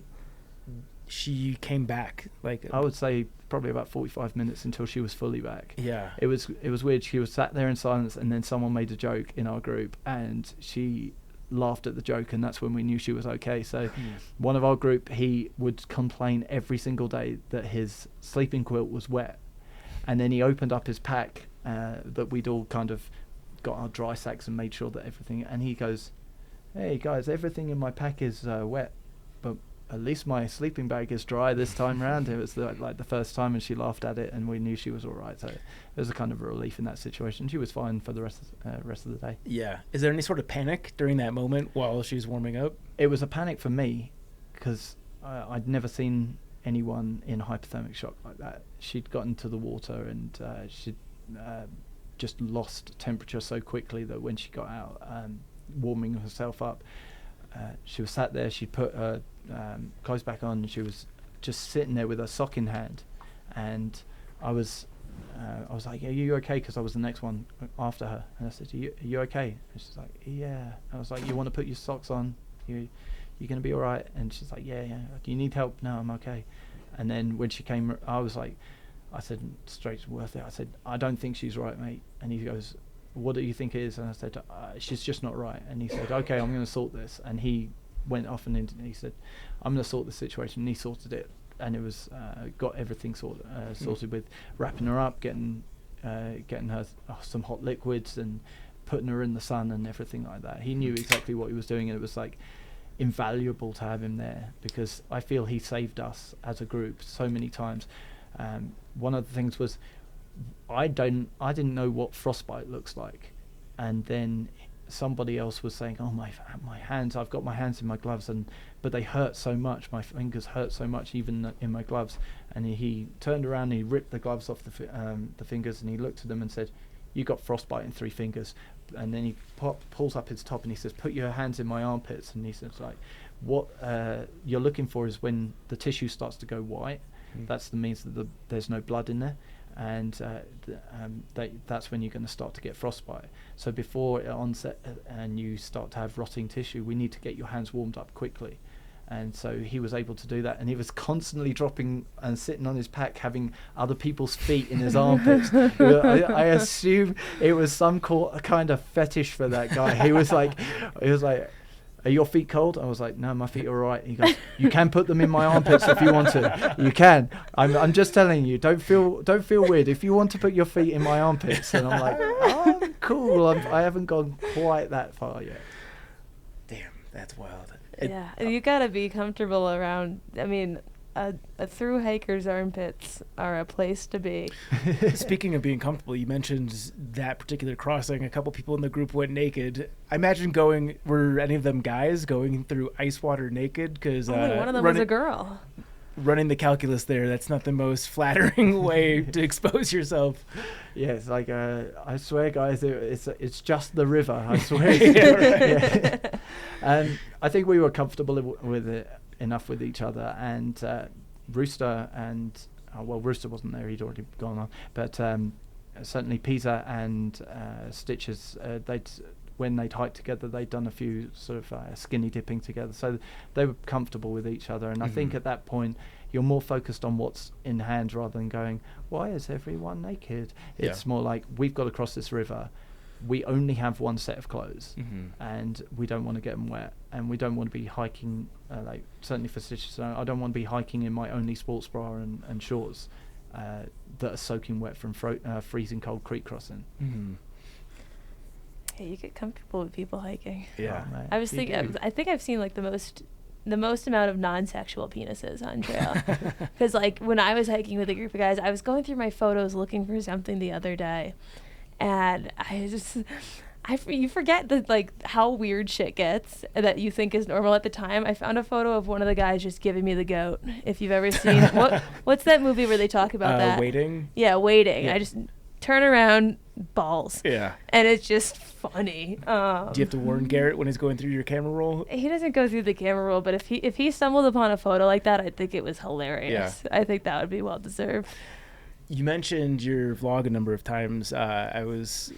she came back? Like, I would say probably about 45 minutes until she was fully back. Yeah. It was weird. She was sat there in silence, and then someone made a joke in our group, and she laughed at the joke, and that's when we knew she was okay. So one of our group, he would complain every single day that his sleeping quilt was wet, and then he opened up his pack that we'd all kind of got our dry sacks and made sure that everything, and he goes, hey guys, everything in my pack is wet, but at least my sleeping bag is dry this time round. It was like the first time, and she laughed at it, and we knew she was all right. So it was a kind of a relief in that situation. She was fine for the rest of the day. Yeah. Is there any sort of panic during that moment while she was warming up? It was a panic for me, because I'd never seen anyone in hypothermic shock like that. She'd got into the water, and she'd just lost temperature so quickly that when she got out, warming herself up, she was sat there. She put her clothes back on, and she was just sitting there with her sock in hand, and I was like, are you okay? Because I was the next one after her, and I said, are you okay? And she's like, yeah. I was like, you want to put your socks on? You're gonna be all right? And she's like, yeah. Like, you need help? No, I'm okay. And then when she came, I said straight to Worth It, I said, I don't think she's right, mate. And he goes, what do you think it is? And I said, she's just not right. And he said, okay, I'm going to sort this. And he went off and he said, I'm going to sort the situation. And he sorted it, and it was got everything sorted with wrapping her up, getting her some hot liquids, and putting her in the sun and everything like that. He knew exactly what he was doing, and it was like invaluable to have him there, because I feel he saved us as a group so many times. One of the things was, I didn't know what frostbite looks like, and then somebody else was saying, oh, my hands, I've got my hands in my gloves, but they hurt so much, my fingers hurt so much even in my gloves. And he turned around and he ripped the gloves off the fingers, and he looked at them and said, you got frostbite in 3 fingers. And then he pulls up his top and he says, put your hands in my armpits. And he says, like, what you're looking for is when the tissue starts to go white. That's the means that there's no blood in there, and that's when you're going to start to get frostbite. So before it onset and you start to have rotting tissue, we need to get your hands warmed up quickly. And so he was able to do that, and he was constantly dropping and sitting on his pack, having other people's feet in his armpits. I assume it was some kind of fetish for that guy. He was like, are your feet cold? I was like, no, my feet are all right. He goes, you can put them in my armpits if you want to. You can. I'm just telling you, don't feel weird if you want to put your feet in my armpits. And I'm like, oh, cool. I haven't gone quite that far yet. Damn, that's wild. Yeah, you gotta be comfortable around. I mean, a thru-hiker's armpits are a place to be. Speaking of being comfortable, you mentioned that particular crossing. A couple people in the group went naked. I imagine were any of them guys going through ice water naked? Because one of them was a girl. Running the calculus there, that's not the most flattering way to expose yourself. Yeah, it's like, I swear, guys, it's just the river. I swear. Yeah, right. And I think we were comfortable with it enough with each other, and Rooster and Rooster wasn't there, he'd already gone on, but certainly Pisa and Stitches, when they'd hiked together, they'd done a few sort of skinny dipping together, so they were comfortable with each other. And I think at that point you're more focused on what's in hand rather than going, why is everyone naked? It's more like, we've got to cross this river, we only have one set of clothes, and we don't want to get them wet, and we don't want to be hiking, like certainly for Stitches, I don't want to be hiking in my only sports bra and shorts that are soaking wet from freezing cold creek crossing. Hey, you get comfortable with people hiking. Yeah. Oh, I was thinking, I think I've seen like the most amount of non-sexual penises on trail. Because like when I was hiking with a group of guys, I was going through my photos looking for something the other day, and I you forget that like how weird shit gets that you think is normal at the time. I found a photo of one of the guys just giving me the goat. If you've ever seen what's that movie where they talk about that? Waiting. Yeah, Waiting. Yeah. I just turn around, balls. Yeah. And it's just funny. Do you have to warn Garrett when he's going through your camera roll? He doesn't go through the camera roll, but if he stumbled upon a photo like that, I think it was hilarious. Yeah. I think that would be well deserved. You mentioned your vlog a number of times. I was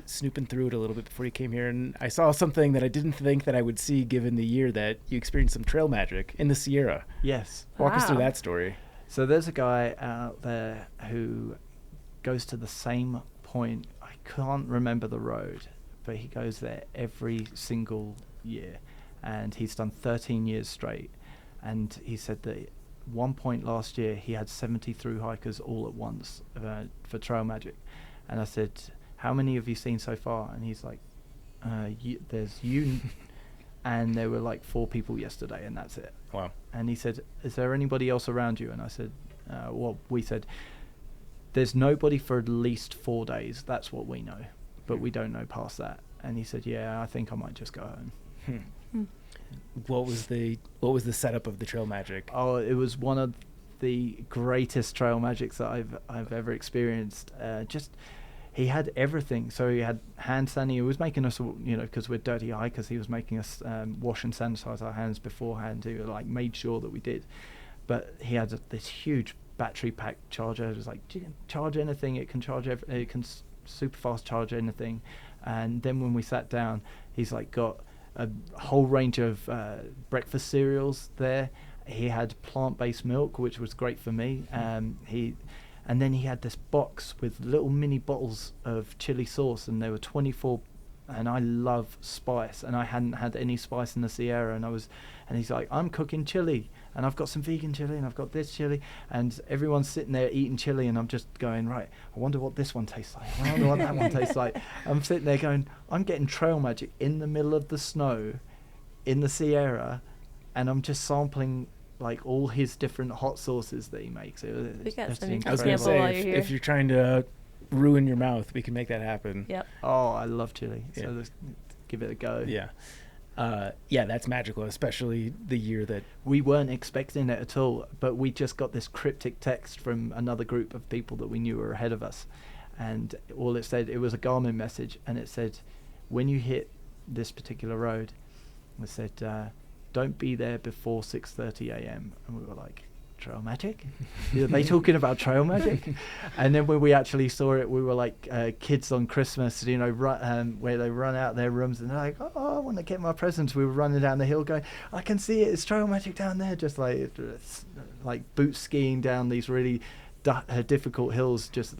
snooping through it a little bit before you came here, and I saw something that I didn't think that I would see given the year that you experienced some trail magic in the Sierra. Yes. Walk us through that story. So there's a guy out there who goes to the same point. I can't remember the road, but he goes there every single year, and he's done 13 years straight. And he said that one point last year he had 70 thru-hikers all at once for trail magic. And I said, how many have you seen so far? And he's like, there's you and there were like 4 people yesterday, and that's it. Wow. And he said, is there anybody else around you? And I said, we said, there's nobody for at least 4 days. That's what we know, but we don't know past that. And he said, yeah, I think I might just go home. What was the setup of the trail magic? Oh, it was one of the greatest trail magics that I've ever experienced. He had everything. So he had hand sanitizer. He was making us, because we're dirty hikers, he was making us wash and sanitize our hands beforehand. He like made sure that we did. But he had this huge battery pack charger. It was like, you can charge anything. It can charge. It can super fast charge anything. And then when we sat down, he's like got a whole range of breakfast cereals there. He had plant-based milk, which was great for me. And then he had this box with little mini bottles of chili sauce, and there were 24. And I love spice, and I hadn't had any spice in the Sierra, and he's like, I'm cooking chili, and I've got some vegan chili, and I've got this chili, and everyone's sitting there eating chili, and I'm just going, right, I wonder what this one tastes like, I wonder what that one tastes like. I'm sitting there going, I'm getting trail magic in the middle of the snow in the Sierra, and I'm just sampling like all his different hot sauces that he makes. We got some I was going to say, if you're trying to ruin your mouth, we can make that happen. Yep. Oh, I love chili. So let's give it a go. Yeah. That's magical, especially the year that we weren't expecting it at all, but we just got this cryptic text from another group of people that we knew were ahead of us, and all it said, it was a Garmin message, and it said, when you hit this particular road, it said, don't be there before 6:30 a.m. and we were like, trail magic? Are they talking about trail magic? And then when we actually saw it, we were like kids on Christmas, where they run out their rooms and they're like, oh, I want to get my presents. We were running down the hill going, I can see it, it's trail magic down there, just like boot skiing down these really difficult hills, just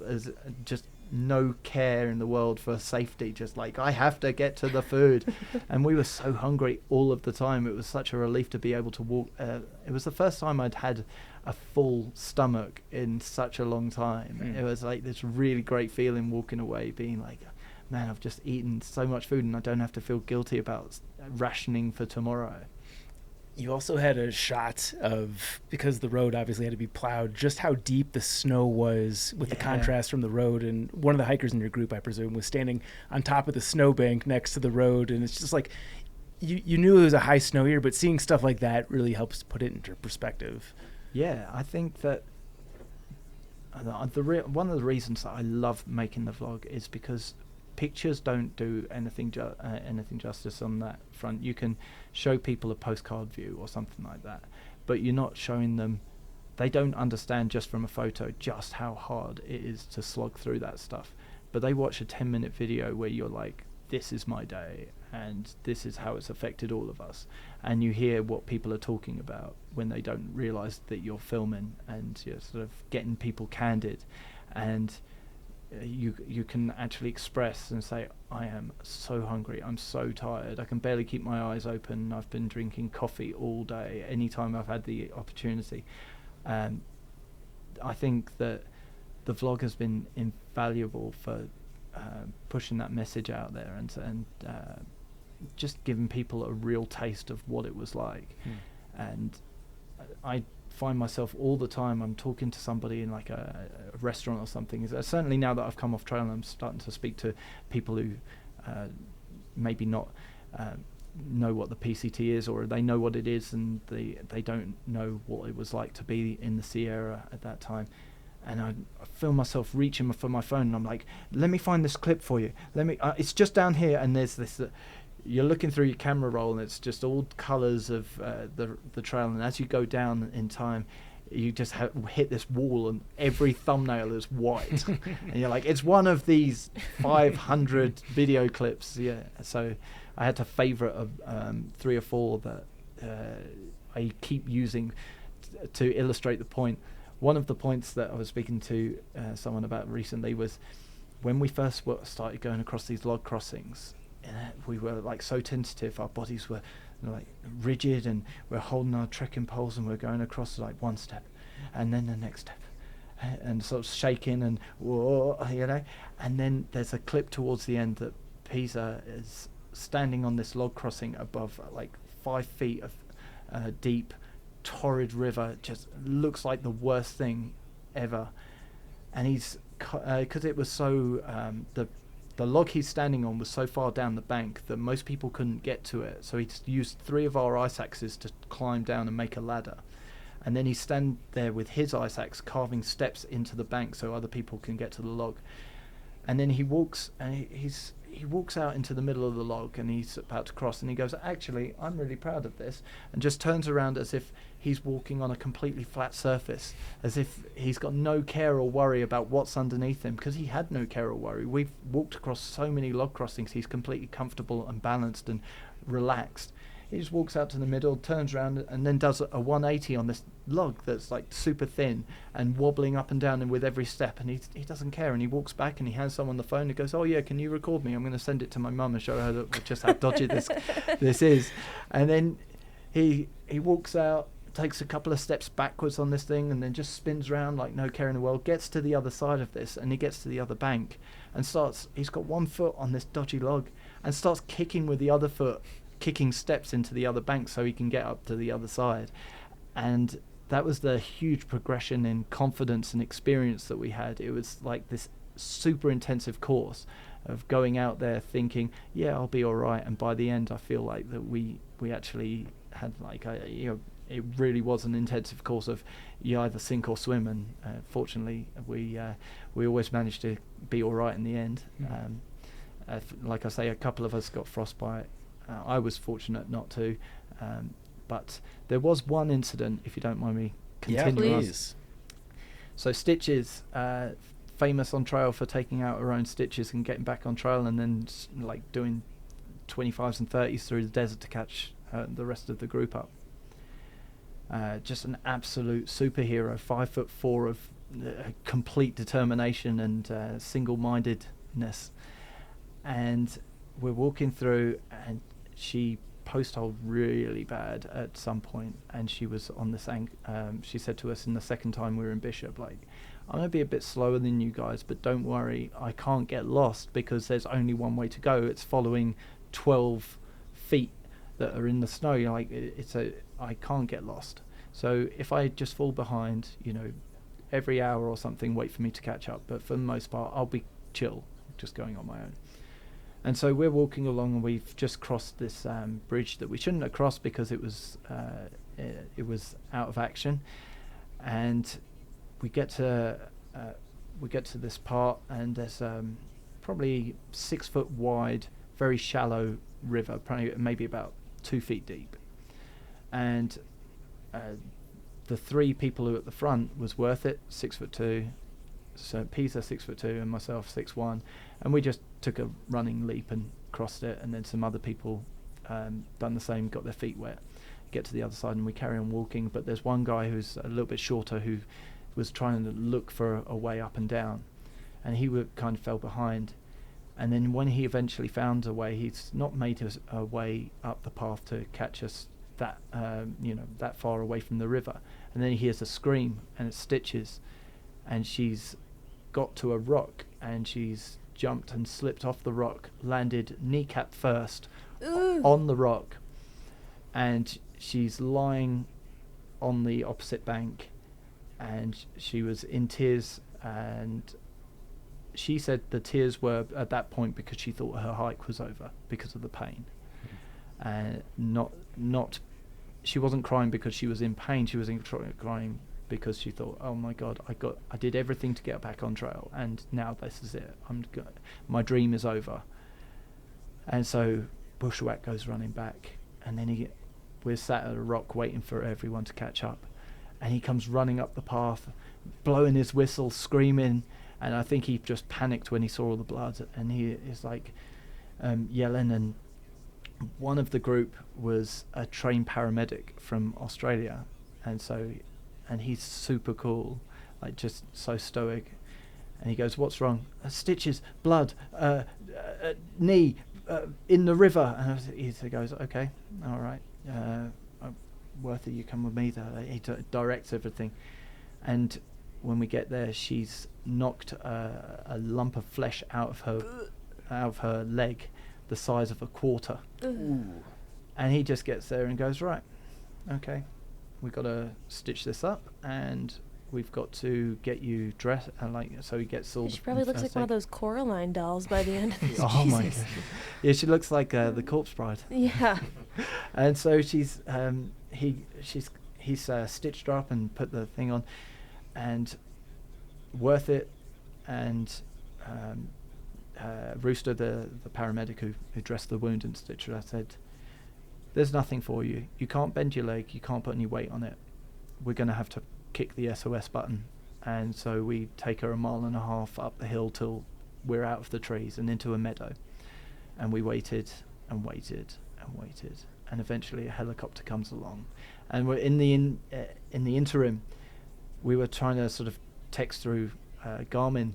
no care in the world for safety, just like, I have to get to the food. And we were so hungry all of the time. It was such a relief to be able to walk. It was the first time I'd had a full stomach in such a long time. It was like this really great feeling walking away being like, man, I've just eaten so much food and I don't have to feel guilty about rationing for tomorrow. You also had a shot of, because the road obviously had to be plowed, just how deep the snow was with the contrast from the road. And one of the hikers in your group, I presume, was standing on top of the snowbank next to the road. And it's just like, you knew it was a high snow year, but seeing stuff like that really helps put it into perspective. Yeah, I think that one of the reasons that I love making the vlog is because pictures don't do anything justice on that front. You can show people a postcard view or something like that, but you're not showing them. They don't understand just from a photo just how hard it is to slog through that stuff. But they watch a 10-minute video where you're like, this is my day and this is how it's affected all of us, and you hear what people are talking about when they don't realize that you're filming, and you're sort of getting people candid, and you can actually express and say, I am so hungry, I'm so tired, I can barely keep my eyes open, I've been drinking coffee all day, anytime I've had the opportunity. I think that the vlog has been invaluable for pushing that message out there and just giving people a real taste of what it was like. And I find myself all the time, I'm talking to somebody in like a restaurant or something. Certainly now that I've come off trail, I'm starting to speak to people who maybe not know what the PCT is, or they know what it is and they don't know what it was like to be in the Sierra at that time. And I feel myself reaching for my phone, and I'm like, let me find this clip for you. It's just down here, and there's this. You're looking through your camera roll, and it's just all colours of the trail. And as you go down in time, you just hit this wall, and every thumbnail is white. And you're like, it's one of these 500 video clips. Yeah. So I had to favourite 3 or 4 that I keep using to illustrate the point. One of the points that I was speaking to someone about recently was when we first started going across these log crossings, we were like so tentative, our bodies were like rigid, and we're holding our trekking poles and we're going across like one step and then the next step and sort of shaking and whoa, and then there's a clip towards the end that Pisa is standing on this log crossing above like 5 feet of deep torrid river. Just looks like the worst thing ever, and he's because it was so the log he's standing on was so far down the bank that most people couldn't get to it, so he used 3 of our ice axes to climb down and make a ladder, and then he stand there with his ice axe carving steps into the bank so other people can get to the log. And then he walks, and he walks out into the middle of the log, and he's about to cross, and he goes, actually, I'm really proud of this, and just turns around as if he's walking on a completely flat surface, as if he's got no care or worry about what's underneath him, because he had no care or worry. We've walked across so many log crossings, he's completely comfortable and balanced and relaxed. He just walks out to the middle, turns around, and then does a 180 on this log that's like super thin and wobbling up and down and with every step, and he doesn't care, and he walks back and he hands someone the phone and goes, oh yeah, can you record me? I'm going to send it to my mum and show her that just how dodgy this is. And then he walks out, takes a couple of steps backwards on this thing, and then just spins around like no care in the world, gets to the other side of this, and he gets to the other bank and he's got 1 foot on this dodgy log and starts kicking with the other foot, kicking steps into the other bank so he can get up to the other side. And that was the huge progression in confidence and experience that we had. It was like this super intensive course of going out there thinking, yeah, I'll be all right, and by the end I feel like that we actually had like it really was an intensive course of you either sink or swim, and fortunately we always managed to be all right in the end. Like I say, a couple of us got frostbite. I was fortunate not to, but there was one incident, if you don't mind me continuing. Yeah, please. So Stitches, famous on trail for taking out her own stitches and getting back on trail, and then like doing 25s and 30s through the desert to catch the rest of the group up. Just an absolute superhero, 5'4" of complete determination and single-mindedness. And we're walking through, and she post-holed really bad at some point, and she was on this she said to us in the second time we were in Bishop, like, I'm going to be a bit slower than you guys, but don't worry, I can't get lost because there's only one way to go. It's following 12 feet that are in the snow. You're like, I can't get lost. So if I just fall behind, every hour or something, wait for me to catch up. But for the most part, I'll be chill, just going on my own. And so we're walking along, and we've just crossed this bridge that we shouldn't have crossed because it was out of action. And we get to this part, and there's probably 6 foot wide, very shallow river, probably maybe about 2 feet deep. And the 3 people who were at the front was worth it, 6'2". So Pisa 6'2" and myself 6'1", and we just took a running leap and crossed it, and then some other people done the same, got their feet wet, get to the other side, and we carry on walking. But there's one guy who's a little bit shorter who was trying to look for a way up and down, and he kind of fell behind. And then when he eventually found a way, he's not made a way up the path to catch us that far away from the river. And then he hears a scream, and it's Stitches, and she's got to a rock, and she's jumped and slipped off the rock, landed kneecap first on the rock, and she's lying on the opposite bank, and she was in tears, and she said the tears were at that point because she thought her hike was over because of the pain. And not she wasn't crying because she was in pain. She was crying because she thought, oh my God, I did everything to get back on trail, and now this is it. My dream is over. And so Bushwhack goes running back, and then we're sat at a rock waiting for everyone to catch up, and he comes running up the path, blowing his whistle, screaming, and I think he just panicked when he saw all the blood, and he is like yelling. And one of the group was a trained paramedic from Australia, and he's super cool, like just so stoic. And he goes, "What's wrong?" "Stitches, blood, knee, in the river." And he goes, "Okay, all right, worth it, you come with me." He directs everything. And when we get there, she's knocked a lump of flesh out of her leg, the size of a quarter. Ooh. And he just gets there and goes, "Right, okay, we've got to stitch this up, and we've got to get you dressed." And so he gets all. She probably looks like one of those Coraline dolls by the end of this. Oh my God! Yeah, she looks like the Corpse Bride. Yeah. And so he's stitched her up and put the thing on, and worth it. And Rooster, the paramedic who dressed the wound and stitched her, said, "There's nothing for you. You can't bend your leg. You can't put any weight on it. We're going to have to kick the SOS button." And so we take her 1.5 miles up the hill till we're out of the trees and into a meadow. And we waited and waited and waited. And eventually a helicopter comes along. And we're in the interim, we were trying to sort of text through Garmin,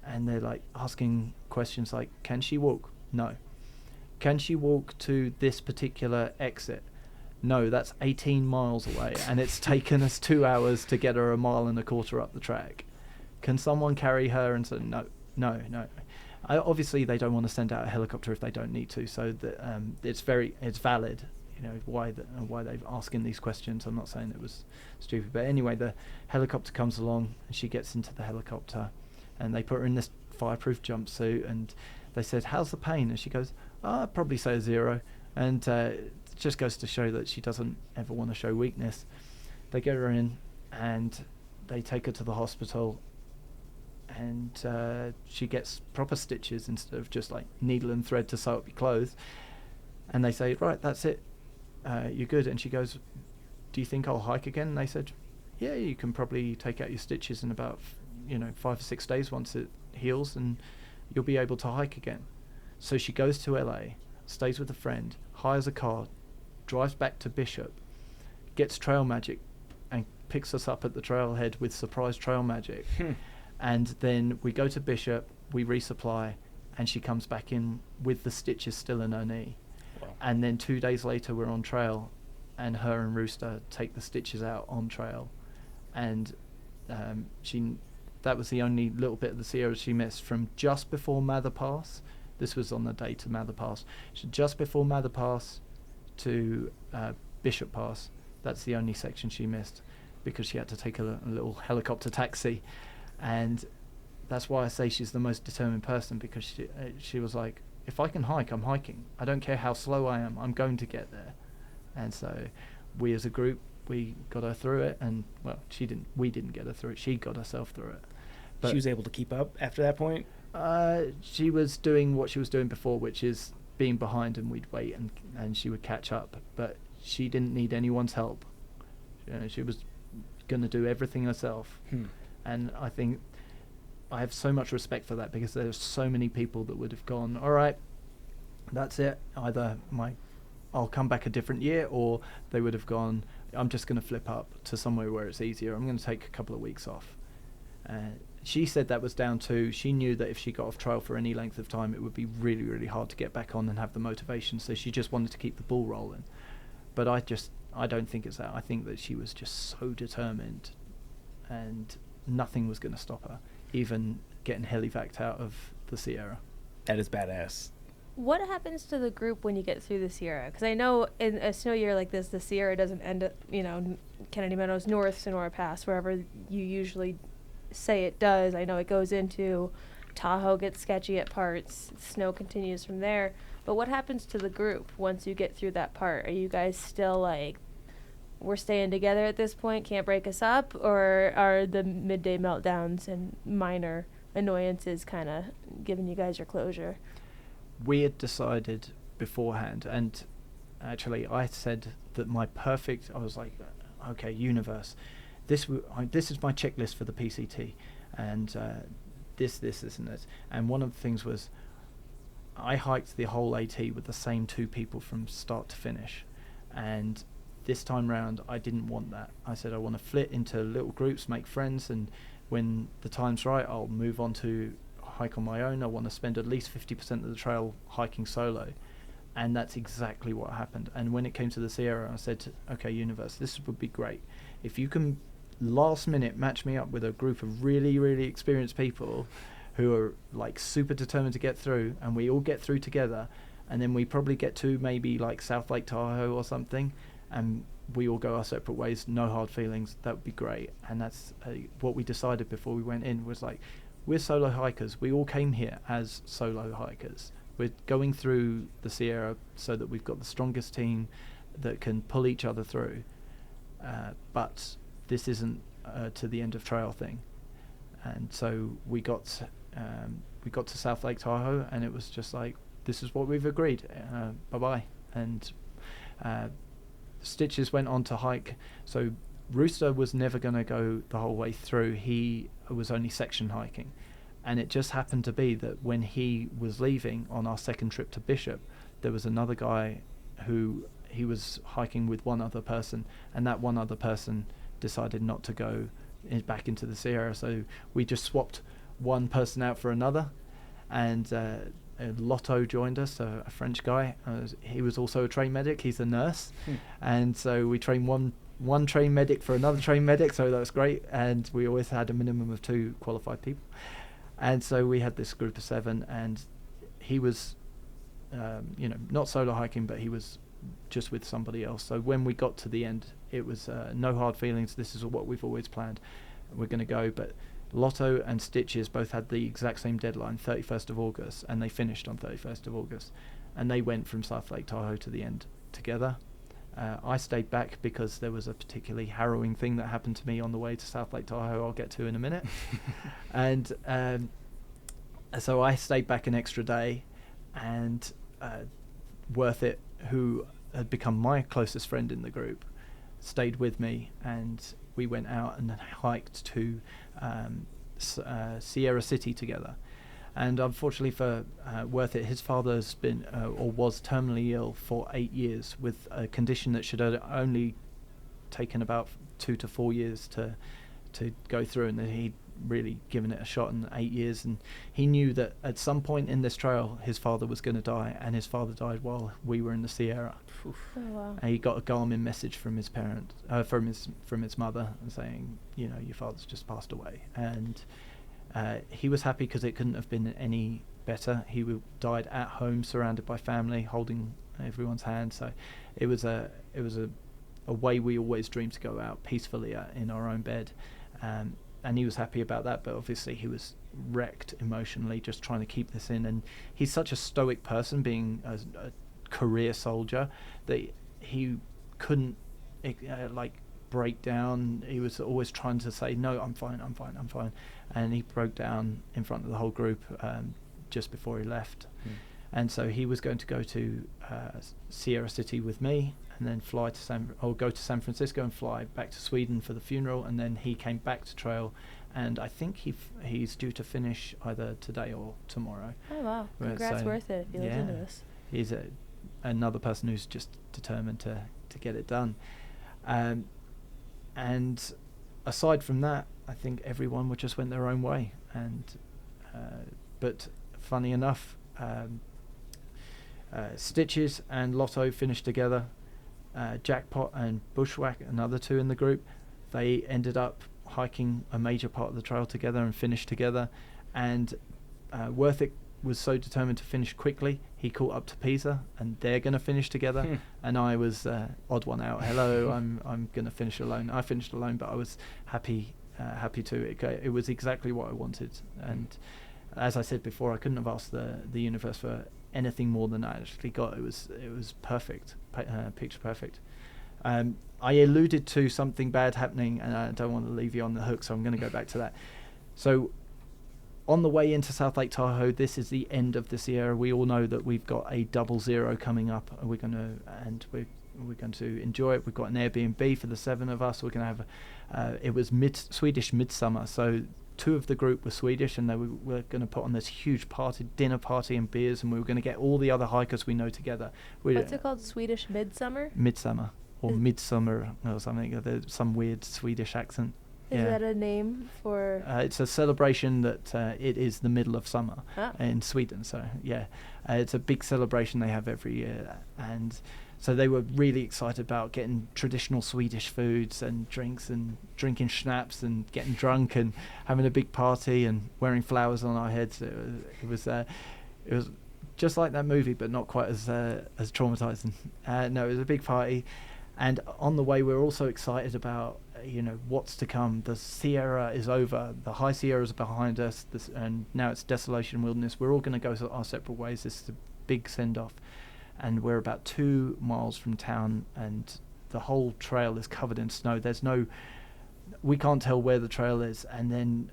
and they're like asking questions like, "Can she walk?" "No." "Can she walk to this particular exit?" "No, that's 18 miles away, and it's taken us 2 hours to get her 1.25 miles up the track. Can someone carry her?" And so, no. Obviously, they don't want to send out a helicopter if they don't need to. So it's valid, why they're asking these questions. I'm not saying it was stupid, but anyway, the helicopter comes along, and she gets into the helicopter, and they put her in this fireproof jumpsuit, and they said, "How's the pain?" And she goes, "I'd probably say 0. And it just goes to show that she doesn't ever want to show weakness. They get her in, and they take her to the hospital, and she gets proper stitches instead of just like needle and thread to sew up your clothes. And they say, "Right, that's it. You're good." And she goes, "Do you think I'll hike again?" And they said, "Yeah, you can probably take out your stitches in about 5 or 6 days once it heals, and you'll be able to hike again." So she goes to LA, stays with a friend, hires a car, drives back to Bishop, gets trail magic, and picks us up at the trailhead with surprise trail magic. And then we go to Bishop, we resupply, and she comes back in with the stitches still in her knee. Wow. And then 2 days later we're on trail, and her and Rooster take the stitches out on trail. And that was the only little bit of the Sierra she missed from just before Mather Pass. This was on the day to Mather Pass. Just before Mather Pass to Bishop Pass, that's the only section she missed, because she had to take a little helicopter taxi. And that's why I say she's the most determined person, because she was like, if I can hike, I'm hiking. I don't care how slow I am, I'm going to get there. And so we as a group, we got her through it, and well, we didn't get her through it, she got herself through it. But she was able to keep up after that point? She was doing what she was doing before, which is being behind, and we'd wait, and she would catch up. But she didn't need anyone's help. She was going to do everything herself. And I think I have so much respect for that, because there's so many people that would have gone, all right, that's it. Either I'll come back a different year, or they would have gone, I'm just going to flip up to somewhere where it's easier. I'm going to take a couple of weeks off. She said that was down to, she knew that if she got off trail for any length of time, it would be really, really hard to get back on and have the motivation. So she just wanted to keep the ball rolling. But I don't think it's that. I think that she was just so determined, and nothing was going to stop her, even getting helivaced out of the Sierra. That is badass. What happens to the group when you get through the Sierra? Because I know in a snow year like this, the Sierra doesn't end at, Kennedy Meadows, North Sonora Pass, wherever you usually say it does. I know it goes into Tahoe gets sketchy at parts. Snow continues from there. But what happens to the group once you get through that part? Are you guys still like, we're staying together at this point, can't break us up? Or are the midday meltdowns and minor annoyances kind of giving you guys your closure? We had decided beforehand, and actually I said that I was like, okay, universe, this is my checklist for the PCT, and this and this. And one of the things was, I hiked the whole AT with the same 2 people from start to finish, and this time round I didn't want that. I said I want to flit into little groups, make friends, and when the time's right I'll move on to hike on my own. I want to spend at least 50% of the trail hiking solo, and that's exactly what happened. And when it came to the Sierra, I said, okay, universe, this would be great if you can last minute match me up with a group of really, really experienced people who are like super determined to get through, and we all get through together, and then we probably get to maybe like South Lake Tahoe or something, and we all go our separate ways, no hard feelings. That would be great. And that's what we decided before we went in, was like, we're solo hikers. We all came here as solo hikers. We're going through the Sierra so that we've got the strongest team that can pull each other through. But this isn't to the end of trail thing. And so we got to South Lake Tahoe, and it was just like, this is what we've agreed. Bye-bye. And Stitches went on to hike. So Rooster was never going to go the whole way through. He was only section hiking. And it just happened to be that when he was leaving on our second trip to Bishop, there was another guy who he was hiking with one other person, and that one other person decided not to go back into the Sierra. So we just swapped one person out for another, and Lotto joined us, a French guy. He was also a trained medic. He's a nurse. And so we trained one trained medic for another trained medic, so that was great. And we always had a minimum of 2 qualified people. And so we had this group of 7, and he was not solo hiking, but he was just with somebody else. So when we got to the end, it was no hard feelings. This is what we've always planned. We're going to go. But Lotto and Stitches both had the exact same deadline, 31st of August, and they finished on 31st of August. And they went from South Lake Tahoe to the end together. I stayed back because there was a particularly harrowing thing that happened to me on the way to South Lake Tahoe I'll get to in a minute. And so I stayed back an extra day, and Worth It, who had become my closest friend in the group, stayed with me, and we went out and hiked to Sierra City together. And unfortunately for Worth It, his father's been or was terminally ill for 8 years with a condition that should have only taken about 2 to 4 years to go through, and he'd really given it a shot in 8 years. And he knew that at some point in this trail his father was going to die, and his father died while we were in the Sierra. Oh, wow. And he got a Garmin message from his parent, from his mother, saying, your father's just passed away. And he was happy because it couldn't have been any better. He died at home, surrounded by family, holding everyone's hand. So it was a way we always dreamed to go out peacefully in our own bed. And he was happy about that, but obviously he was wrecked emotionally just trying to keep this in. And he's such a stoic person, being a career soldier, that he couldn't break down. He was always trying to say, no, I'm fine. And he broke down in front of the whole group just before he left. And so he was going to go to Sierra City with me, and then go to San Francisco and fly back to Sweden for the funeral. And then he came back to trail, and I think he's due to finish either today or tomorrow. Oh wow! Congrats, Worth It. If you looked into this. He's another person who's just determined to get it done. And aside from that, I think everyone just went their own way. And but funny enough, Stitches and Lotto finished together. Jackpot and Bushwhack, another 2 in the group, they ended up hiking a major part of the trail together and finished together. And Worth It was so determined to finish quickly, he caught up to Pisa, and they're going to finish together. And I was odd one out. Hello, I'm going to finish alone. I finished alone, but I was happy to. It was exactly what I wanted. And as I said before, I couldn't have asked the universe for anything more than I actually got. It was perfect, picture perfect. I alluded to something bad happening, and I don't want to leave you on the hook, so I'm going to go back to that. So on the way into South Lake Tahoe, this is the end of the Sierra. We all know that we've got a 00 coming up, and we're going to enjoy it. We've got an Airbnb for the 7 of us. We're going to have it was Swedish midsummer, so 2 of the group were Swedish, and they were going to put on this huge dinner party and beers, and we were going to get all the other hikers we know together. What's it called? Swedish midsummer? Midsummer or midsummer or something. There's some weird Swedish accent. Is that a name for? It's a celebration that it is the middle of summer in Sweden. So it's a big celebration they have every year, and so they were really excited about getting traditional Swedish foods and drinks and drinking schnapps and getting drunk and having a big party and wearing flowers on our heads. It was just like that movie, but not quite as traumatizing. No, it was a big party, and on the way we were also excited about what's to come. The Sierra is over. The High Sierra is behind us, and now it's desolation wilderness. We're all going to go our separate ways. This is a big send-off, and we're about 2 miles from town, and the whole trail is covered in snow. We can't tell where the trail is, and then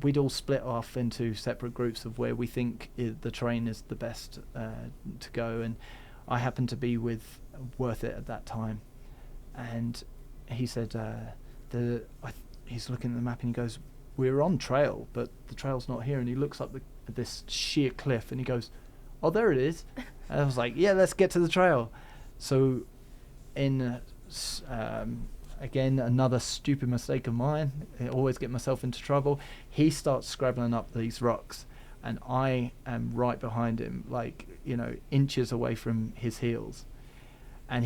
we'd all split off into separate groups of where we think the terrain is the best to go, and I happened to be with Worth It at that time, and he said he's looking at the map and he goes, "We're on trail, but the trail's not here." And he looks up at this sheer cliff and he goes, "Oh, there it is." And I was like, "Yeah, let's get to the trail." So again, another stupid mistake of mine. I always get myself into trouble. He starts scrabbling up these rocks, and I am right behind him, like, inches away from his heels. And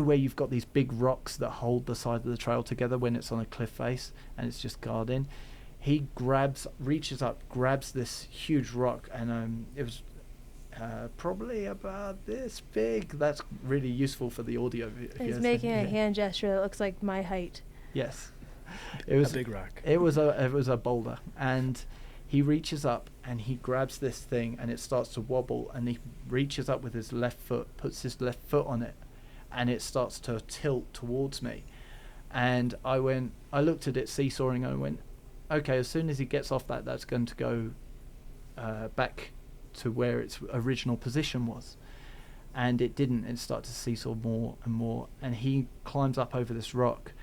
where you've got these big rocks that hold the side of the trail together when it's on a cliff face and it's just guarding. He reaches up, grabs this huge rock, and it was probably about this big. That's really useful for the audio. He's making a hand gesture that looks like my height. Yes, it was a big rock. It was a boulder, and he reaches up and he grabs this thing, and it starts to wobble, and he reaches up with his left foot, puts his left foot on it, and it starts to tilt towards me. And I looked at it seesawing, and I went, okay, as soon as he gets off that's going to go back to where its original position was. And it didn't. It started to seesaw more and more, and he climbs up over this rock,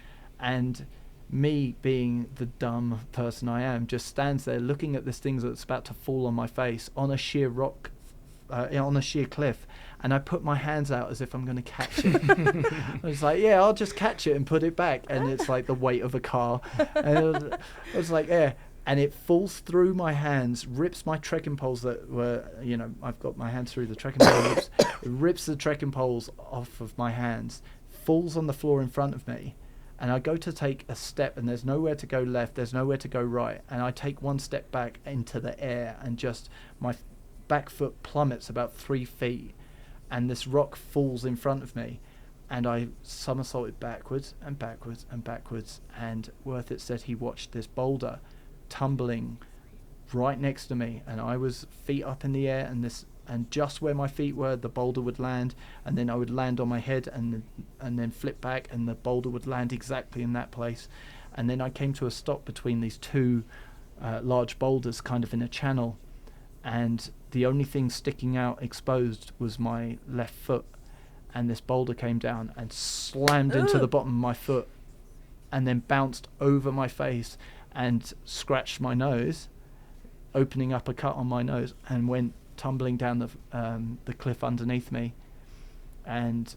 and me, being the dumb person I am, just stands there looking at this thing that's about to fall on my face on a sheer rock, on a sheer cliff, and I put my hands out as if I'm going to catch it. I was like, yeah, I'll just catch it and put it back, and it's like the weight of a car. And I was like, yeah, and it falls through my hands, rips my trekking poles that were, I've got my hands through the trekking poles, it rips the trekking poles off of my hands, falls on the floor in front of me, and I go to take a step, and there's nowhere to go left, there's nowhere to go right, and I take one step back into the air, and just my back foot plummets about 3 feet, and this rock falls in front of me, and I somersaulted backwards and backwards and backwards. And Worth It said he watched this boulder tumbling right next to me, and I was feet up in the air, and just where my feet were, the boulder would land, and then I would land on my head and then flip back, and the boulder would land exactly in that place. And then I came to a stop between these 2 large boulders, kind of in a channel, and the only thing sticking out exposed was my left foot, and this boulder came down and slammed into the bottom of my foot, and then bounced over my face and scratched my nose, opening up a cut on my nose, and went tumbling down the cliff underneath me. And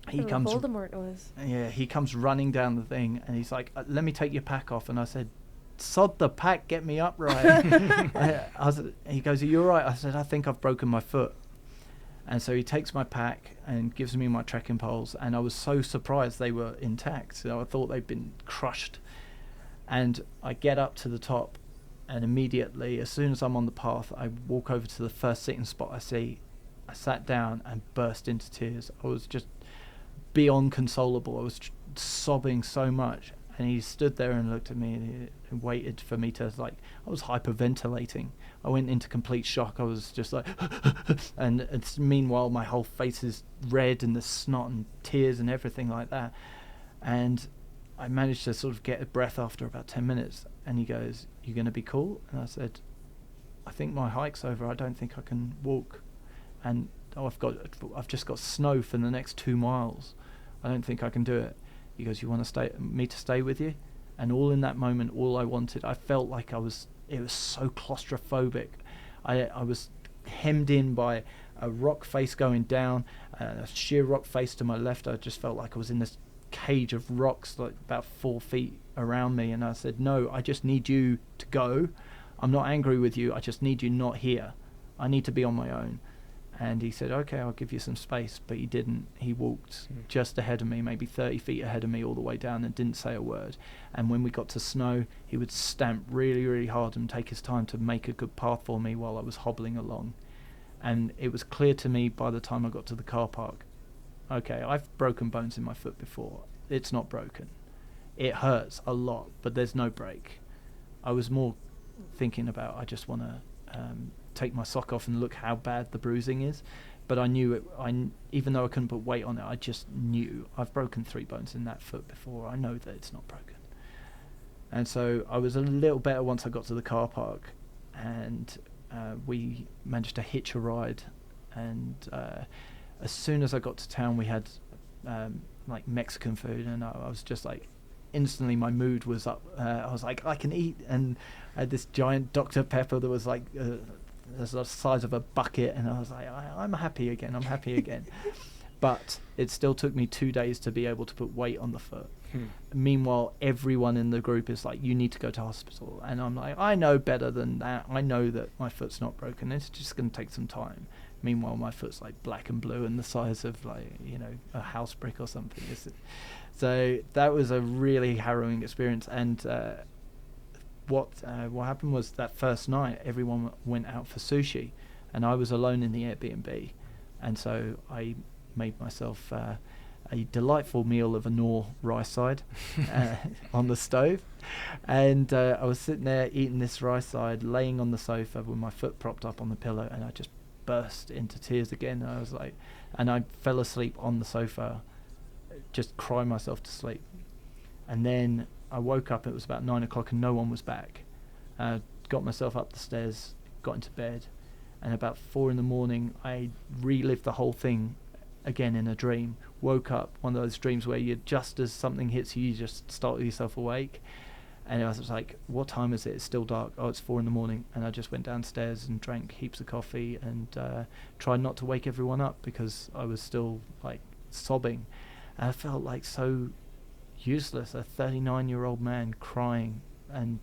he comes, Voldemort was. Yeah, he comes running down the thing, and he's like, "Let me take your pack off." And I said, "Sod the pack, get me upright." He goes, "Are you all right?" I said, "I think I've broken my foot." And so he takes my pack and gives me my trekking poles, and I was so surprised they were intact. So I thought they'd been crushed. And I get up to the top, and immediately, as soon as I'm on the path, I walk over to the first sitting spot I see. I sat down and burst into tears. I was just beyond consolable. I was sobbing so much, And he stood there and looked at me and waited for me to, like, I was hyperventilating. I went into complete shock. I was just like, and it's, meanwhile, my whole face is red and the snot and tears and everything like that. And I managed to sort of get a breath after about 10 minutes. And he goes, "You going to be cool?" And I said, "I think my hike's over. I don't think I can walk. And I've just got snow for the next 2 miles. I don't think I can do it." He goes, "You want me to stay with you?" And all in that moment, all I wanted, I felt like it was so claustrophobic. I was hemmed in by a rock face going down, a sheer rock face to my left. I just felt like I was in this cage of rocks, like about 4 feet around me. And I said, "No, I just need you to go. I'm not angry with you. I just need you not here. I need to be on my own." And he said, "Okay, I'll give you some space." But he didn't. He walked just ahead of me, maybe 30 feet ahead of me all the way down, and didn't say a word. And when we got to snow, he would stamp really, really hard and take his time to make a good path for me while I was hobbling along. And it was clear to me by the time I got to the car park, okay, I've broken bones in my foot before. It's not broken. It hurts a lot, but there's no break. I was more thinking about, I just want to take my sock off and look how bad the bruising is. But I knew even though I couldn't put weight on it, I just knew I've broken 3 bones in that foot before. I know that it's not broken. And so I was a little better once I got to the car park, and we managed to hitch a ride. And as soon as I got to town, we had like Mexican food, and I was just like, instantly my mood was up. I was like, I can eat. And I had this giant Dr. Pepper that was like the size of a bucket, and I was like, I'm happy again. But it still took me 2 days to be able to put weight on the foot. Meanwhile, everyone in the group is like, "You need to go to hospital." And I'm like, I know better than that. I know that my foot's not broken. It's just going to take some time. Meanwhile, my foot's like black and blue and the size of, like, you know, a house brick or something. So that was a really harrowing experience. And what happened was, that first night, everyone went out for sushi, and I was alone in the Airbnb. And so I made myself a delightful meal of a Knorr rice side on the stove. And I was sitting there eating this rice side, laying on the sofa with my foot propped up on the pillow, and I just burst into tears again. I was like, and I fell asleep on the sofa, just crying myself to sleep. And then I woke up, it was about 9 o'clock, and no one was back. Got myself up the stairs, got into bed, and about 4 a.m, I relived the whole thing again in a dream. Woke up, one of those dreams where you, just as something hits you, you just startle yourself awake. And I was like, "What time is it? It's still dark." "Oh, it's 4 a.m. And I just went downstairs and drank heaps of coffee and tried not to wake everyone up, because I was still like sobbing. And I felt like so useless, a 39-year-old man crying. And